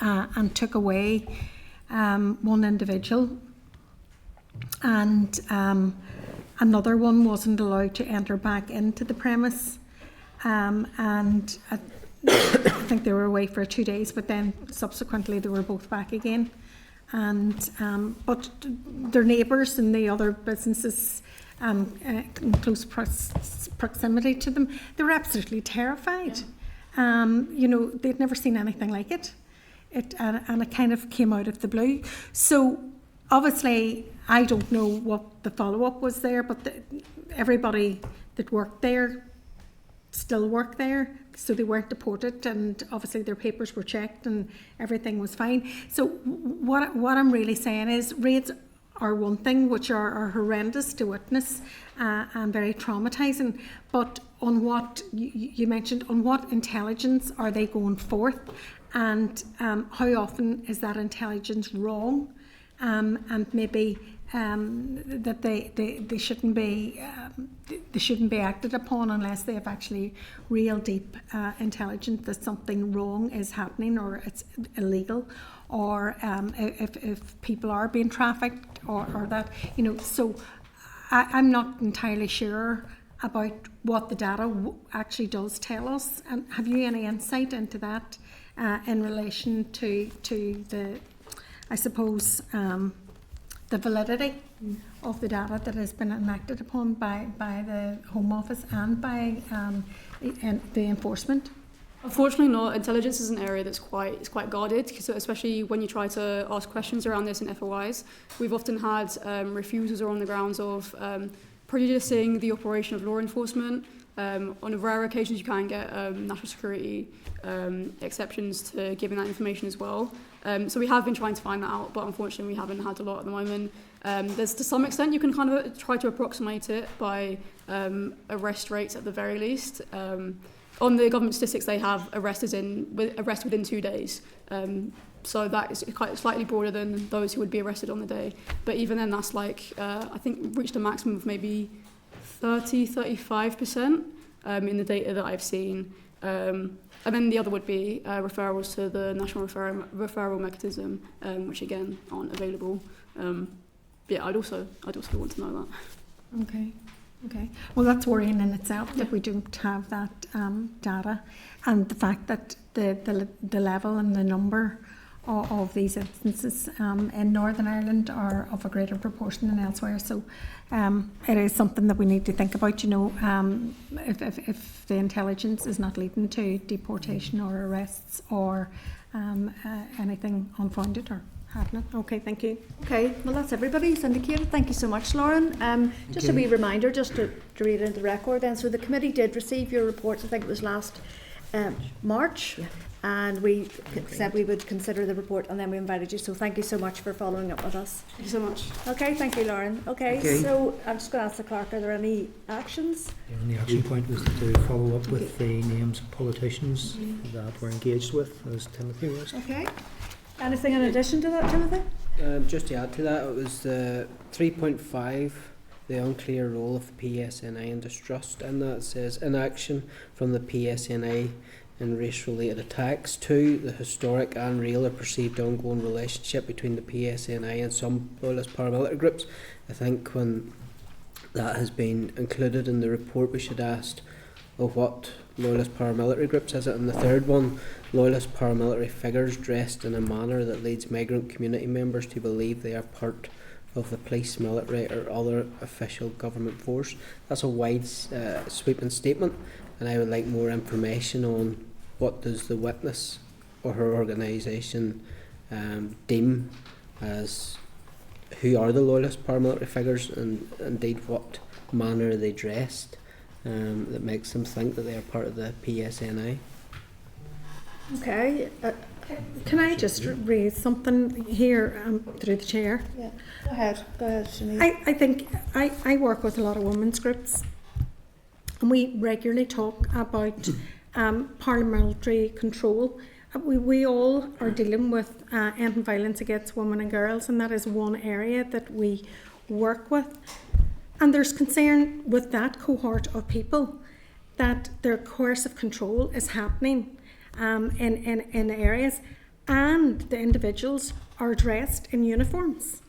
and took away one individual, and another one wasn't allowed to enter back into the premise, and I think they were away for 2 days, but then subsequently they were both back again. And but their neighbours and the other businesses in close proximity to them, they were absolutely terrified. They'd never seen anything like it. And it kind of came out of the blue. So obviously, I don't know what the follow-up was there, but everybody that worked there still work there, so they weren't deported, and obviously their papers were checked and everything was fine. So what I'm really saying is raids are one thing, which are horrendous to witness and very traumatising, but on what you mentioned, on what intelligence are they going forth, and how often is that intelligence wrong, and maybe that they shouldn't be acted upon unless they have actually real deep intelligence that something wrong is happening or it's illegal, or if people are being trafficked or that, so I'm not entirely sure about what the data actually does tell us. And have you any insight into that in relation to the, I suppose, the validity of the data that has been enacted upon by the Home Office and by the enforcement? Unfortunately not. Intelligence is an area that's quite guarded, so especially when you try to ask questions around this in FOIs. We've often had refusals on the grounds of prejudicing the operation of law enforcement. On rare occasions you can get national security exceptions to giving that information as well. So we have been trying to find that out, but unfortunately we haven't had a lot at the moment. There's, to some extent, you can kind of try to approximate it by arrest rates at the very least. On the government statistics, they have arrest within 2 days. So that is quite slightly broader than those who would be arrested on the day. But even then, that's I think reached a maximum of maybe 35% in the data that I've seen. And then the other would be referrals to the national referral mechanism, which again aren't available. I'd also want to know that. Okay. Well, that's worrying in itself that we don't have that data, and the fact that the level and the number of these instances in Northern Ireland are of a greater proportion than elsewhere. So it is something that we need to think about, if the intelligence is not leading to deportation or arrests or anything unfounded or happening. Okay, thank you. Okay, well that's everybody's indicated. Thank you so much, Lauren. Just a wee reminder, just to read into the record then. So the committee did receive your reports, I think it was last March. Yeah. And we said we would consider the report, and then we invited you. So thank you so much for following up with us. Thank you so much. Okay, thank you, Lauren. Okay. So I'm just going to ask the clerk, are there any actions? Yeah, and the action point was to follow up with the names of politicians that we're engaged with, as Timothy was. Okay. Anything in addition to that, Timothy? Just to add to that, it was 3.5, the unclear role of the PSNI in distrust, and that says inaction from the PSNI in race-related attacks. 2, the historic and real or perceived ongoing relationship between the PSNI and some loyalist paramilitary groups. I think when that has been included in the report, we should ask of what loyalist paramilitary groups is it. And the 3rd one, loyalist paramilitary figures dressed in a manner that leads migrant community members to believe they are part of the police, military or other official government force. That's a wide sweeping statement, and I would like more information on what does the witness or her organisation deem as who are the loyalist paramilitary figures, and indeed what manner are they dressed that makes them think that they are part of the PSNI. Okay. Can I just raise something here through the chair? Yeah. Go ahead, Sinead. I think I work with a lot of women's groups, and we regularly talk about parliamentary control. We all are dealing with ending violence against women and girls, and that is one area that we work with. And there's concern with that cohort of people that their coercive control is happening in areas, and the individuals are dressed in uniforms.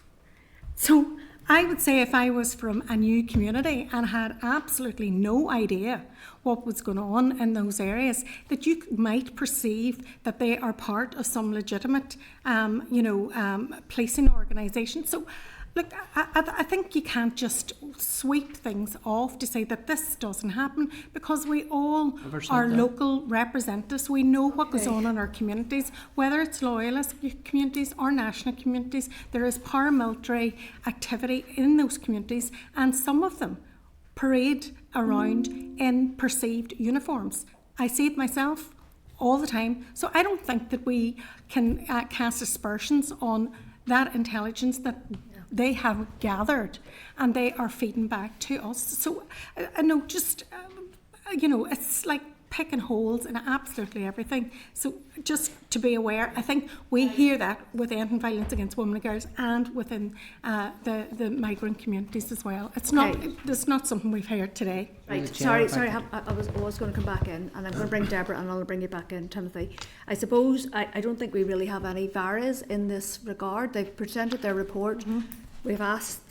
So I would say if I was from a new community and had absolutely no idea what was going on in those areas, that you might perceive that they are part of some legitimate, policing organisation. So, look, I think you can't just sweep things off to say that this doesn't happen, because we all are local representatives. We know what goes on in our communities, whether it's loyalist communities or national communities. There is paramilitary activity in those communities, and some of them parade around in perceived uniforms. I see it myself all the time. So I don't think that we can cast aspersions on that intelligence that they have gathered and they are feeding back to us. So I know, just it's like picking holes in absolutely everything. So just to be aware, I think we hear that with ending violence against women and girls, and within the migrant communities as well. It's not something we've heard today. Right, sorry, I was going to come back in, and I'm going to bring Deborah, and I'll bring you back in, Timothy. I suppose I don't think we really have any barriers in this regard. They've presented their report. Mm-hmm. We've asked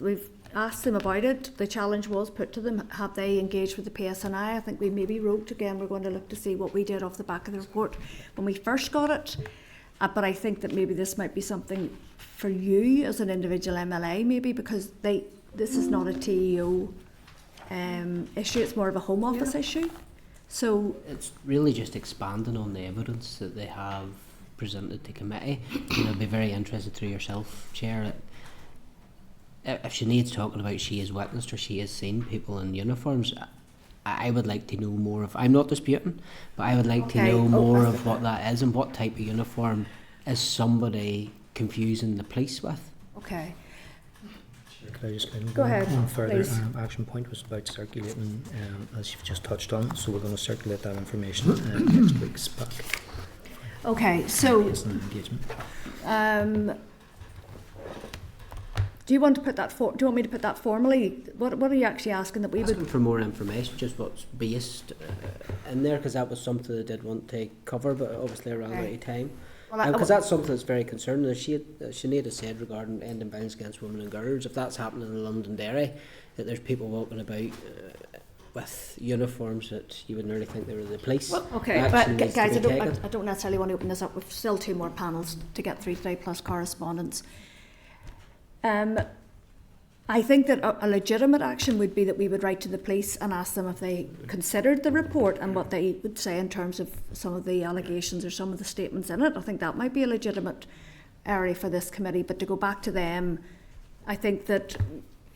them about it. The challenge was put to them. Have they engaged with the PSNI? I think we maybe wrote again. We're going to look to see what we did off the back of the report when we first got it. But I think that maybe this might be something for you as an individual MLA, maybe, because this is not a TEO issue. It's more of a Home Office issue. So it's really just expanding on the evidence that they have presented to committee. I'd be very interested through yourself, Chair. If Sinead's talking about she has witnessed or she has seen people in uniforms, I would like to know more of. I'm not disputing, but I would like to know more of what that is and what type of uniform is somebody confusing the police with. Okay. Could I just go ahead? One further action point was about circulating, as you've just touched on. So we're going to circulate that information next week's pack. Okay, so. Do you want to put that do you want me to put that formally? What are you actually asking that we would? Asking for more information, just what's based in there, because that was something I did want to cover, but obviously I ran out of time. Because that's something that's very concerning. As Sinead has said regarding ending violence against women and girls, if that's happening in Londonderry, that there's people walking about with uniforms that you would nearly think they were the police. Well, okay, but guys, I don't necessarily want to open this up. We've still 2 more panels to get through today, plus correspondence. I think that a legitimate action would be that we would write to the police and ask them if they considered the report and what they would say in terms of some of the allegations or some of the statements in it. I think that might be a legitimate area for this committee. But to go back to them, I think that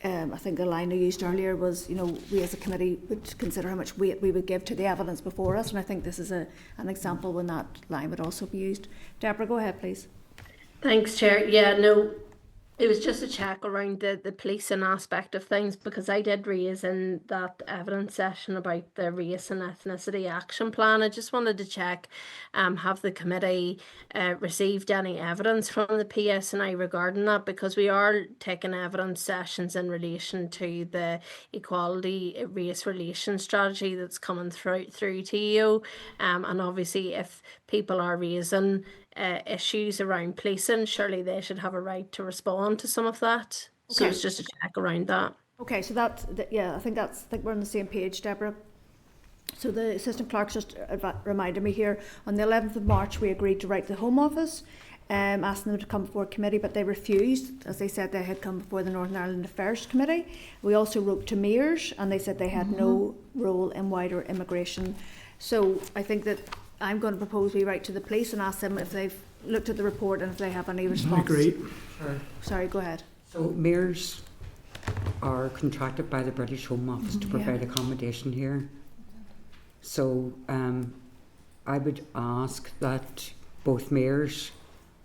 I think the line I used earlier was, we as a committee would consider how much weight we would give to the evidence before us, and I think this is an example when that line would also be used. Deborah, go ahead, please. Thanks, Chair. Yeah, no. It was just a check around the policing aspect of things, because I did raise in that evidence session about the race and ethnicity action plan. I just wanted to check, have the committee received any evidence from the PSNI regarding that, because we are taking evidence sessions in relation to the equality race relations strategy that's coming through TEO, and obviously if people are raising issues around policing, surely they should have a right to respond to some of that. So Okay. it's just a check around that. Okay, so yeah, I think we're on the same page, Deborah. So the assistant clerk's just reminded me here, on the 11th of March we agreed to write to the Home Office, asking them to come before committee, but they refused. As they said, they had come before the Northern Ireland Affairs Committee. We also wrote to mayors, and they said they had no role in wider immigration. So I think that I'm going to propose we write to the police and ask them if they've looked at the report and if they have any response. Great. Sorry, go ahead. So mayors are contracted by the British Home Office to provide accommodation here. So I would ask that both mayors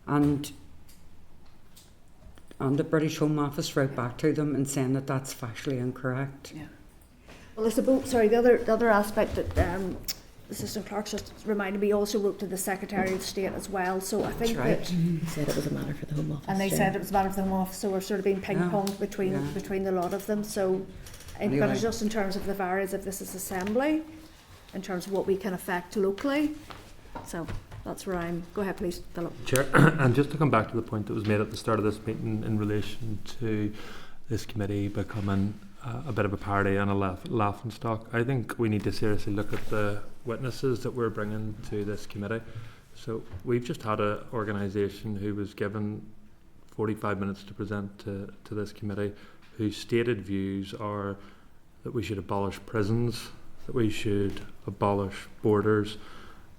and the British Home Office write back to them and saying that that's factually incorrect. Yeah. Well, I suppose, sorry, the other aspect that Assistant Clerk just reminded me, also wrote to the Secretary of State as well. So I think that He said it was a matter for the Home Office. and they Chair. said it was a matter of the Home Office, so we're sort of being ping-ponged between the lot of them. So, but Anyway. just in terms of the varies of this is assembly, in terms of what we can affect locally. So that's where I'm. Go ahead, please, Philip. Chair, and just to come back to the point that was made at the start of this meeting in relation to this committee becoming a bit of a party and a laughing stock, I think we need to seriously look at the witnesses that we're bringing to this committee. So we've just had an organisation who was given 45 minutes to present to this committee, whose stated views are that we should abolish prisons, that we should abolish borders,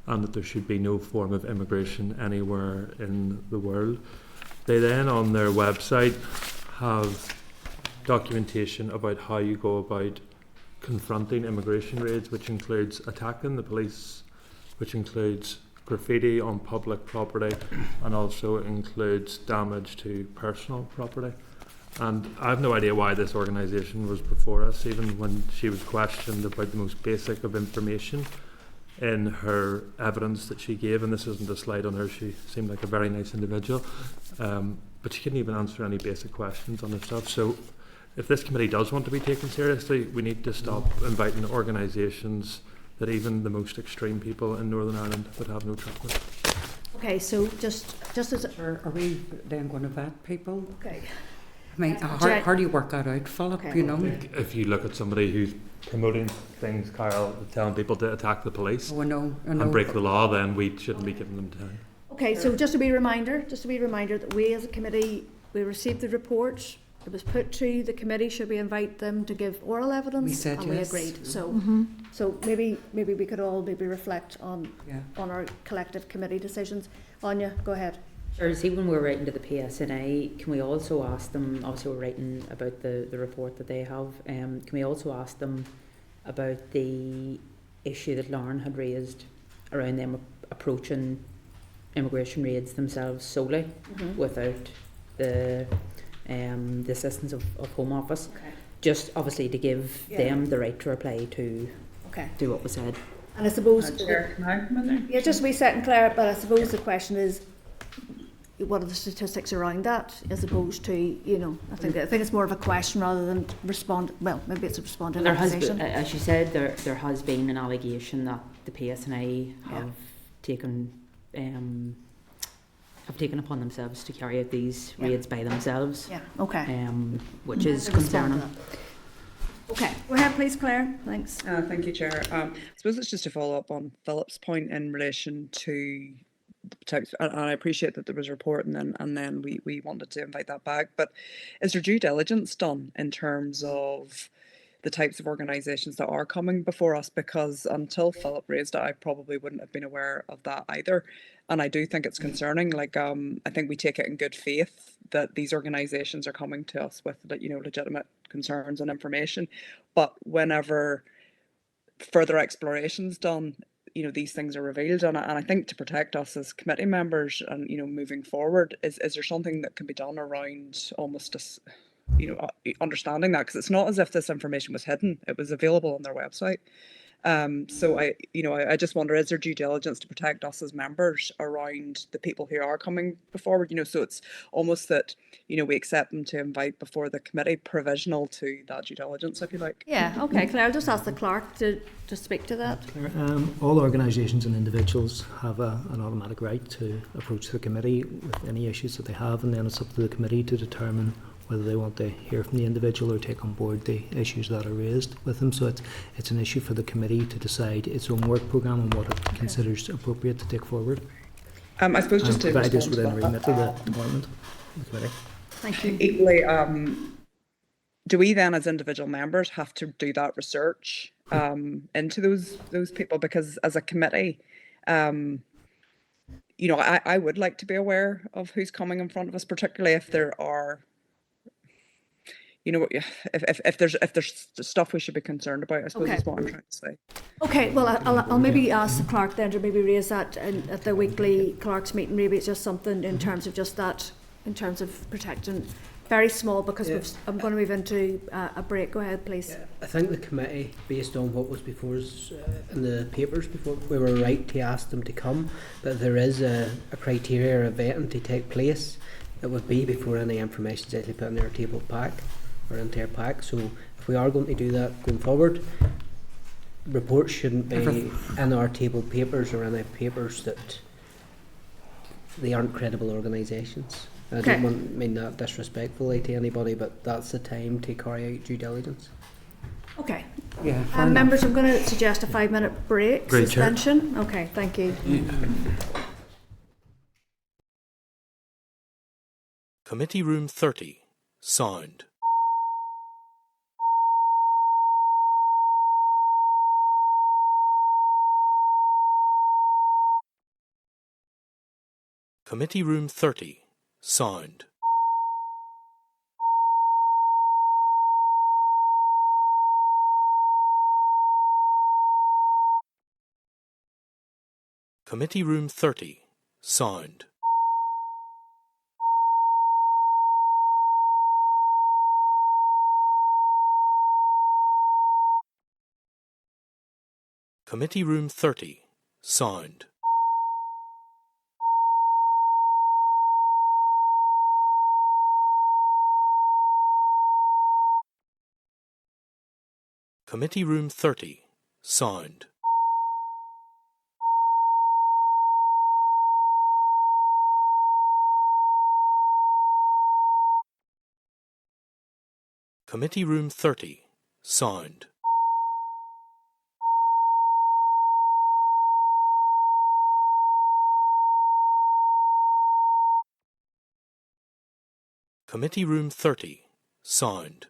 and that there should be no form of immigration anywhere in the world. They then on their website have documentation about how you go about confronting immigration raids, which includes attacking the police, which includes graffiti on public property, and also includes damage to personal property. And I have no idea why this organisation was before us, even when she was questioned about the most basic of information in her evidence that she gave. And this isn't a slight on her, she seemed like a very nice individual, but she couldn't even answer any basic questions on this stuff. So if this committee does want to be taken seriously, we need to stop inviting organisations that even the most extreme people in Northern Ireland would have no truck with. Okay, so just as Are we then going to vet people? okay. I mean, how do you work that out, Philip? Okay. You know? If you look at somebody who's promoting things, Kyle, telling people to attack the police Oh, I know. and break the law, then we shouldn't be giving them time. Okay, so just a wee reminder that we as a committee, we received the report. It was put to the committee. Should we invite them to give oral evidence? We said and yes. we agreed. So, so maybe we could all reflect on our collective committee decisions. Anya, go ahead. Sure, see, when we're writing to the PSNI, can we also ask them, obviously we're writing about the report that they have, can we also ask them about the issue that Lauren had raised around them approaching immigration raids themselves solely without the assistance of Home Office, just obviously to give them the right to reply to what was said. And I suppose, Chair, can I come in there? yeah, just reset and clear, but I suppose the question is, what are the statistics around that, as opposed to, you know, I think it's more of a question rather than respond. Well, maybe it's a responding There has accusation. been, as you said, there has been an allegation that the PSNI have taken upon themselves to carry out these raids by themselves. Yeah. Okay. Which is Respond to concerning. that. Okay. Go ahead, please, Claire. Thanks. Thank you, Chair. I suppose it's just to follow up on Philip's point in relation to the types, and I appreciate that there was a report and then we wanted to invite that back, but is there due diligence done in terms of the types of organisations that are coming before us? Because until Philip raised it, I probably wouldn't have been aware of that either. And I do think it's concerning. Like, I think we take it in good faith that these organisations are coming to us with, you know, legitimate concerns and information. But whenever further exploration's done, you know, these things are revealed. And I think to protect us as committee members and, you know, moving forward, is there something that can be done around almost a, you know, understanding that? Because it's not as if this information was hidden. It was available on their website. So I just wonder, is there due diligence to protect us as members around the people who are coming forward? You know, so it's almost that, you know, we accept them to invite before the committee, provisional to that due diligence, if you like. Yeah, okay, Claire, I'll just ask the clerk to speak to that. All organisations and individuals have an automatic right to approach the committee with any issues that they have, and then it's up to the committee to determine whether they want to hear from the individual or take on board the issues that are raised with them. So it's an issue for the committee to decide its own work programme and what it considers appropriate to take forward. I suppose just to provide this respond within to remit of the department, the committee. Thank you. Equally, do we then as individual members have to do that research into those people? Because as a committee, you know, I would like to be aware of who's coming in front of us, particularly if there are, you know, if there's stuff we should be concerned about, I suppose is what I'm trying to say. Okay, well, I'll maybe ask the clerk then to maybe raise that at the weekly clerks meeting. Maybe it's just something in terms of just that, in terms of protecting. Very small, because I'm going to move into a break. Go ahead, please. Yeah, I think the committee, based on what was before us in the papers before, we were right to ask them to come, but there is a criteria or a vetting to take place. It would be before any information is actually put in their table pack or into our pack. So if we are going to do that going forward, reports shouldn't be in our table papers or in our papers that they aren't credible organisations. I don't mean that disrespectfully to anybody, but that's the time to carry out due diligence. Okay. Yeah. Members, I'm going to suggest a 5-minute break. Great, suspension. Chair. Okay, thank you. Committee Room 30. Sound. Committee Room 30. Sound. Committee Room 30. Sound. Committee Room 30. Sound. Committee Room 30. Sound. Committee Room 30. Sound.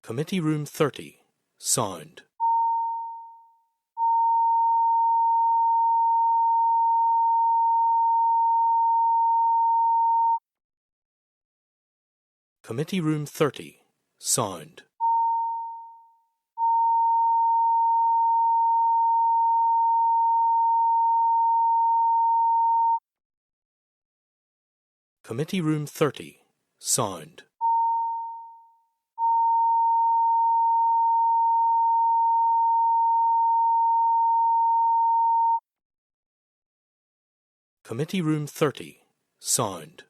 Committee Room 30. Sound. Committee Room 30. Sound. Committee Room 30. Sound. Committee Room 30. Sound. Committee Room 30. Sound.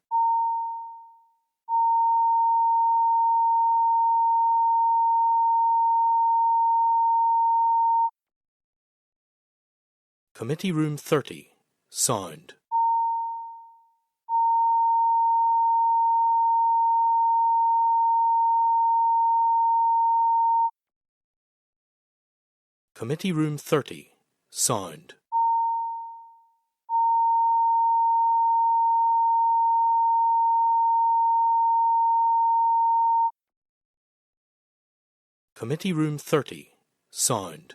Committee Room 30. Sound. Committee Room 30. Sound. Committee Room 30. Sound.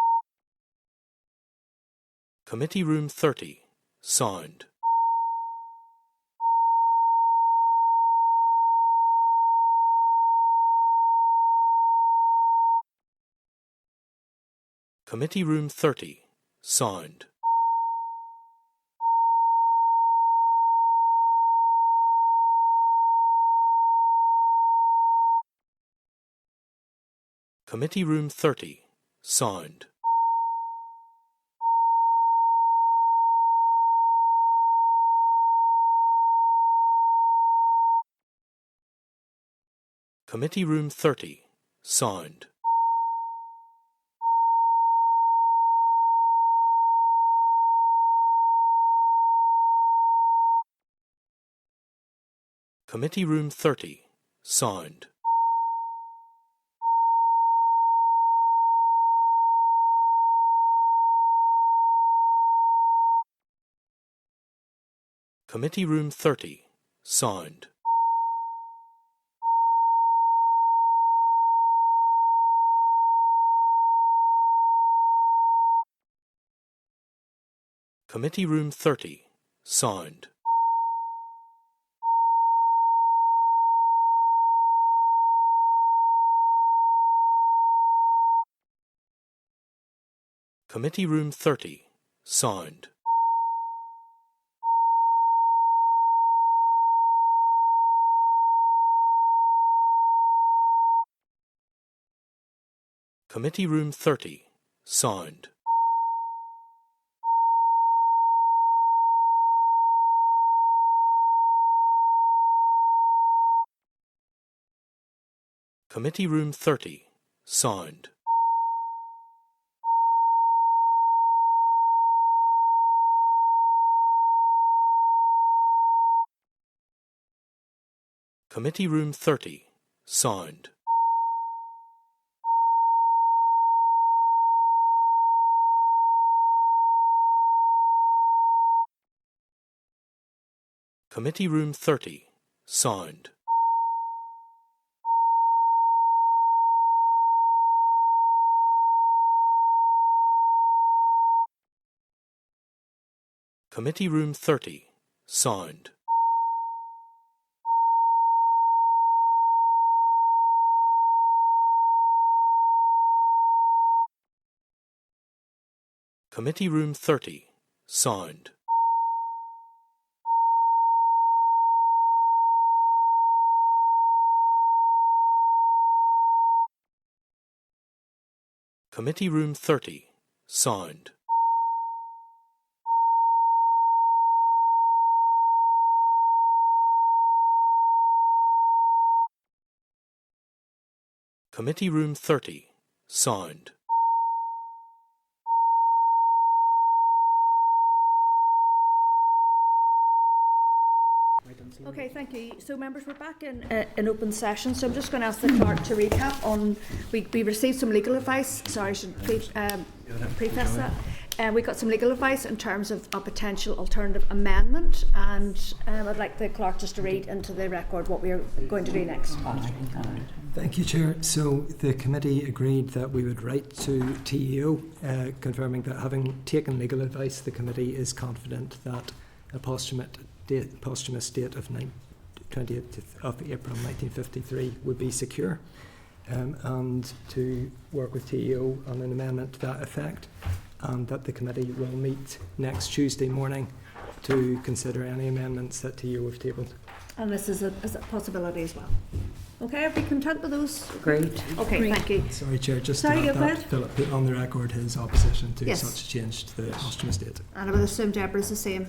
Committee Room 30, Sound. Committee Room 30, Sound. Committee Room 30, Sound. Committee Room 30, Sound. Committee Room 30, Sound. Committee Room 30, Sound. Committee Room 30, Sound. Committee Room 30, Sound. Committee Room 30, Sound. Committee Room 30, Sound. Committee Room 30, Sound. Committee Room 30, Sound. Committee Room 30, Sound. Committee Room 30, Sound. Committee Room 30, Sound. Committee Room 30, Sound. Okay, thank you. So members, we're back in open session, so I'm just going to ask the clerk to recap on, we received some legal advice, sorry I should preface that. We got some legal advice in terms of a potential alternative amendment, and I'd like the clerk just to read into the record what we are going to do next. Thank you, Chair. So the committee agreed that we would write to TEO confirming that having taken legal advice, the committee is confident that a posthumous date of 20th of April 1953 would be secure, and to work with TEO on an amendment to that effect, and that the committee will meet next Tuesday morning to consider any amendments that TEO have tabled. And this is a possibility as well. Okay, are we content with those? Great. Okay, Great. Thank you. Sorry, Chair, just Sorry, to add go that ahead. Philip put on the record his opposition to Yes. such a change to the posthumous date. And I would assume Deborah's the same.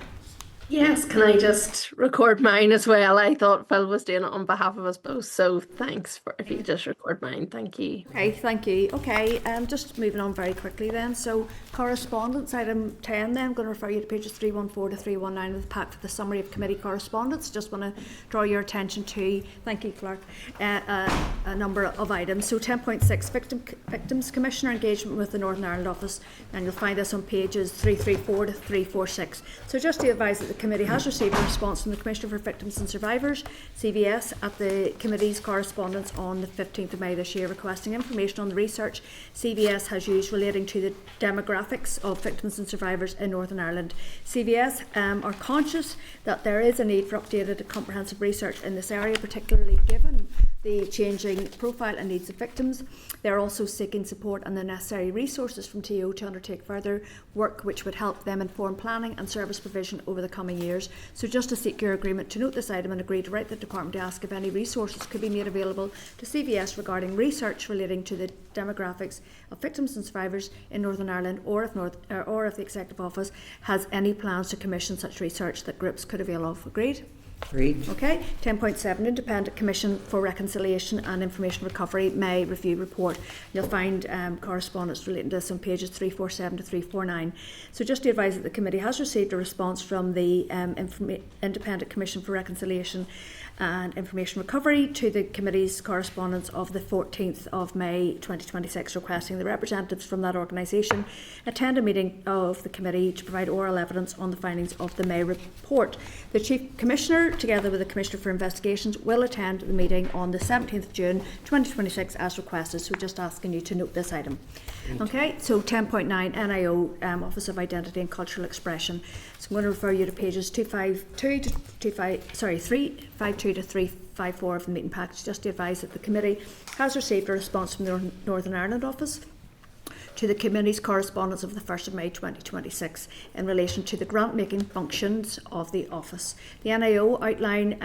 Yes, can I just record mine as well? I thought Phil was doing it on behalf of us both, so thanks for if you just record mine. Thank you. Okay, thank you. Okay, just moving on very quickly then. So correspondence, item 10 then, I'm going to refer you to pages 314 to 319 of the pack for the summary of committee correspondence. Just want to draw your attention to, thank you Clerk, a number of items. So 10.6, Victims Commissioner engagement with the Northern Ireland office, and you'll find this on pages 334 to 346. So just to advise that the committee has received a response from the Commissioner for Victims and Survivors, CVS, at the committee's correspondence on the 15th of May this year, requesting information on the research CVS has used relating to the demographics of victims and survivors in Northern Ireland. CVS are conscious that there is a need for updated and comprehensive research in this area, particularly given the changing profile and needs of victims. They are also seeking support and the necessary resources from TO to undertake further work which would help them inform planning and service provision over the coming years. So just to seek your agreement to note this item and agree to write the Department to ask if any resources could be made available to CVS regarding research relating to the demographics of victims and survivors in Northern Ireland, or if the Executive Office has any plans to commission such research that groups could avail of. Agreed? Agreed. Okay. 10.7, Independent Commission for Reconciliation and Information Recovery May Review Report. You'll find correspondence relating to this on pages 347 to 349. So just to advise that the committee has received a response from the Independent Commission for Reconciliation and Information Recovery to the committee's correspondence of the 14th of May 2026, requesting the representatives from that organisation attend a meeting of the committee to provide oral evidence on the findings of the May report. The Chief Commissioner, together with the Commissioner for Investigations, will attend the meeting on the 17th of June 2026 as requested, so just asking you to note this item. Okay, so 10.9, NIO, Office of Identity and Cultural Expression. So I'm going to refer you to pages 352 to 354 of the meeting package, just to advise that the committee has received a response from the Northern Ireland Office to the committee's correspondence of the 1st of May 2026 in relation to the grant-making functions of the office. The NIO outline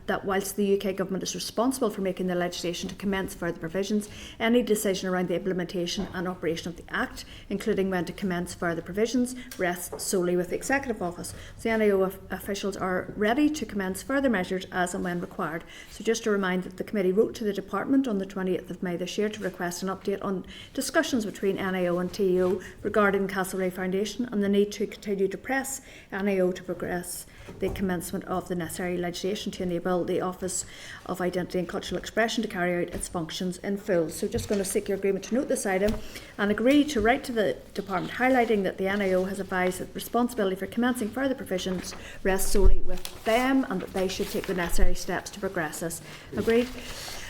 that whilst the UK Government is responsible for making the legislation to commence further provisions, any decision around the implementation and operation of the Act, including when to commence further provisions, rests solely with the Executive Office. So the NIO officials are ready to commence further measures as and when required. So just to remind that the committee wrote to the Department on the 20th of May this year to request an update on discussions between NIO and TEO regarding the Castlereagh Foundation and the need to continue to press NIO to progress the commencement of the necessary legislation to enable the Office of Identity and Cultural Expression to carry out its functions in full. So just going to seek your agreement to note this item and agree to write to the Department highlighting that the NIO has advised that responsibility for commencing further provisions rests solely with them and that they should take the necessary steps to progress this. Agreed?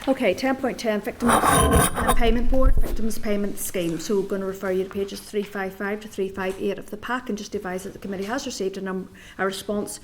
Okay, 10.10, Victim Payment Board, Victims Payment Scheme. So we're going to refer you to pages 355 to 358 of the pack and just advise that the committee has received a response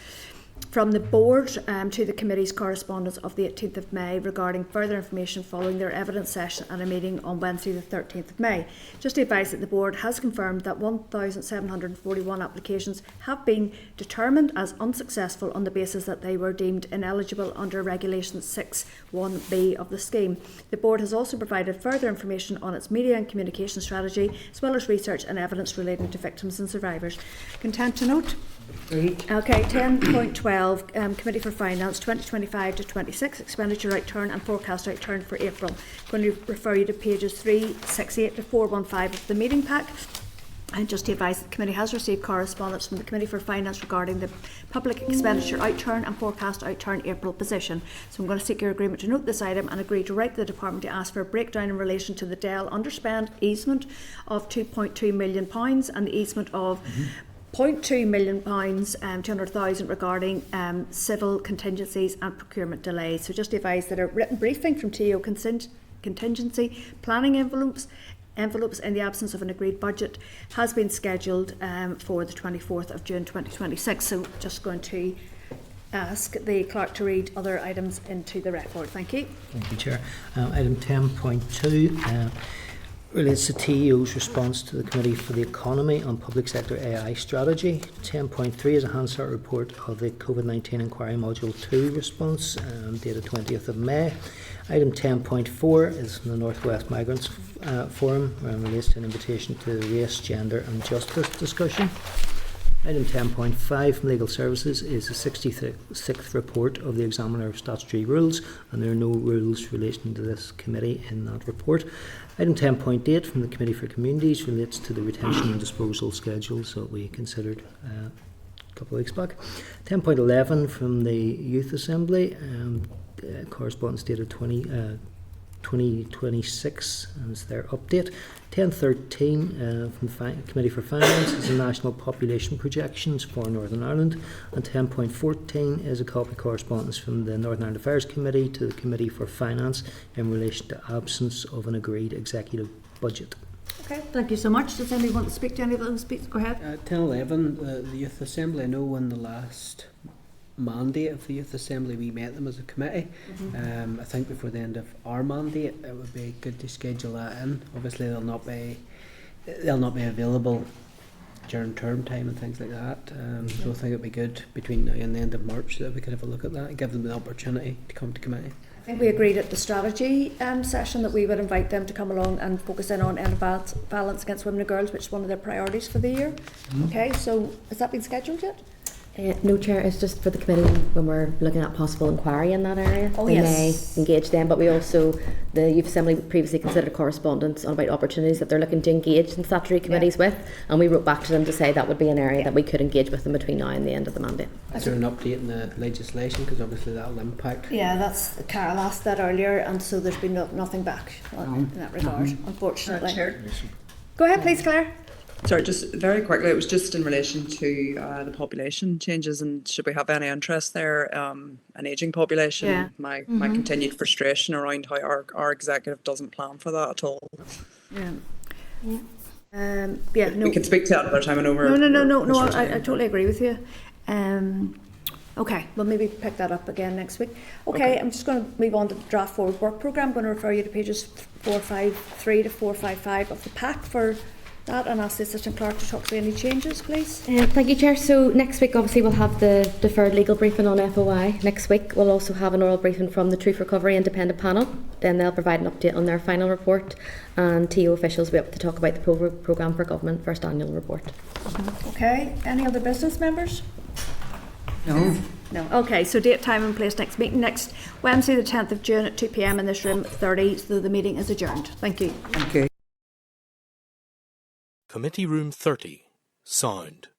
from the board to the committee's correspondence of the 18th of May regarding further information following their evidence session and a meeting on Wednesday the 13th of May. Just to advise that the board has confirmed that 1,741 applications have been determined as unsuccessful on the basis that they were deemed ineligible under Regulation 6(1)(b) of the scheme. The board has also provided further information on its media and communication strategy, as well as research and evidence relating to victims and survivors. Content to note? Okay, 10.12, Committee for Finance, 2025 to 26, Expenditure Outturn and Forecast Outturn for April. I'm going to refer you to pages 368 to 415 of the meeting pack. And just to advise, the committee has received correspondence from the Committee for Finance regarding the Public Expenditure Outturn and Forecast Outturn April position. So I'm going to seek your agreement to note this item and agree to write to the Department to ask for a breakdown in relation to the Dell underspend easement of £2.2 million and the easement of £0.2 million, 200,000 regarding civil contingencies and procurement delays. So just to advise that a written briefing from TO contingency planning envelopes in the absence of an agreed budget has been scheduled for the 24th of June 2026. So just going to ask the clerk to read other items into the record. Thank you. Thank you, Chair. Item 10.2 relates to TEO's response to the Committee for the Economy on Public Sector AI Strategy. 10.3 is a Hansard report of the COVID-19 Inquiry Module 2 response, dated 20th of May. Item 10.4 is from the North West Migrants Forum, and relates to an invitation to the race, gender and justice discussion. Item 10.5 from Legal Services is the 66th report of the Examiner of Statutory Rules, and there are no rules relating to this committee in that report. Item 10.8 from the Committee for Communities relates to the retention and disposal schedules that we considered a couple of weeks back. 10.11 from the Youth Assembly, correspondence dated 2026 is their update. 10.13 from the Committee for Finance is the National Population Projections for Northern Ireland, and 10.14 is a copy of correspondence from the Northern Ireland Affairs Committee to the Committee for Finance in relation to absence of an agreed executive budget. Okay, thank you so much. Does anybody want to speak to any of those speaks? Go ahead. 10.11, the Youth Assembly. I know when the last mandate of the Youth Assembly we met them as a committee. I think before the end of our mandate it would be good to schedule that in. Obviously they'll not be available during term time and things like that. So I think it'd be good between now and the end of March that we could have a look at that and give them the opportunity to come to committee. I think we agreed at the strategy session that we would invite them to come along and focus in on violence against women and girls, which is one of their priorities for the year. Okay, so has that been scheduled yet? No, Chair, it's just for the committee when we're looking at possible inquiry in that area. Oh, we yes. may engage them, but we also, the Youth Assembly previously considered correspondence on about opportunities that they're looking to engage in statutory committees with, and we wrote back to them to say that would be an area that we could engage with them between now and the end of the mandate. Is there an update in the legislation? Because obviously that will impact. Yeah, that's Carol asked that earlier, and so there's been nothing back in that regard, unfortunately. Go ahead, please, Claire. Sorry, just very quickly, it was just in relation to the population changes, and should we have any interest there, an ageing population? Yeah. My continued frustration around how our executive doesn't plan for that at all. Yeah. Yeah. No. We can speak to that another time. No. I totally agree with you. Okay, we'll maybe pick that up again next week. Okay, I'm just going to move on to the draft forward work programme. I'm going to refer you to pages 453 to 455 of the pack for that, and ask the Assistant Clerk to talk through any changes, please. Thank you, Chair. So next week obviously we'll have the deferred legal briefing on FOI. Next week we'll also have an oral briefing from the Truth Recovery Independent Panel. Then they'll provide an update on their final report, and TO officials will be able to talk about the programme for government first annual report. Okay, any other business, members? No. No. Okay, so date, time and place next meeting. Next Wednesday the 10th of June at 2 p.m. in this room 30, so the meeting is adjourned. Thank you. Thank you. Committee Room 30, sound.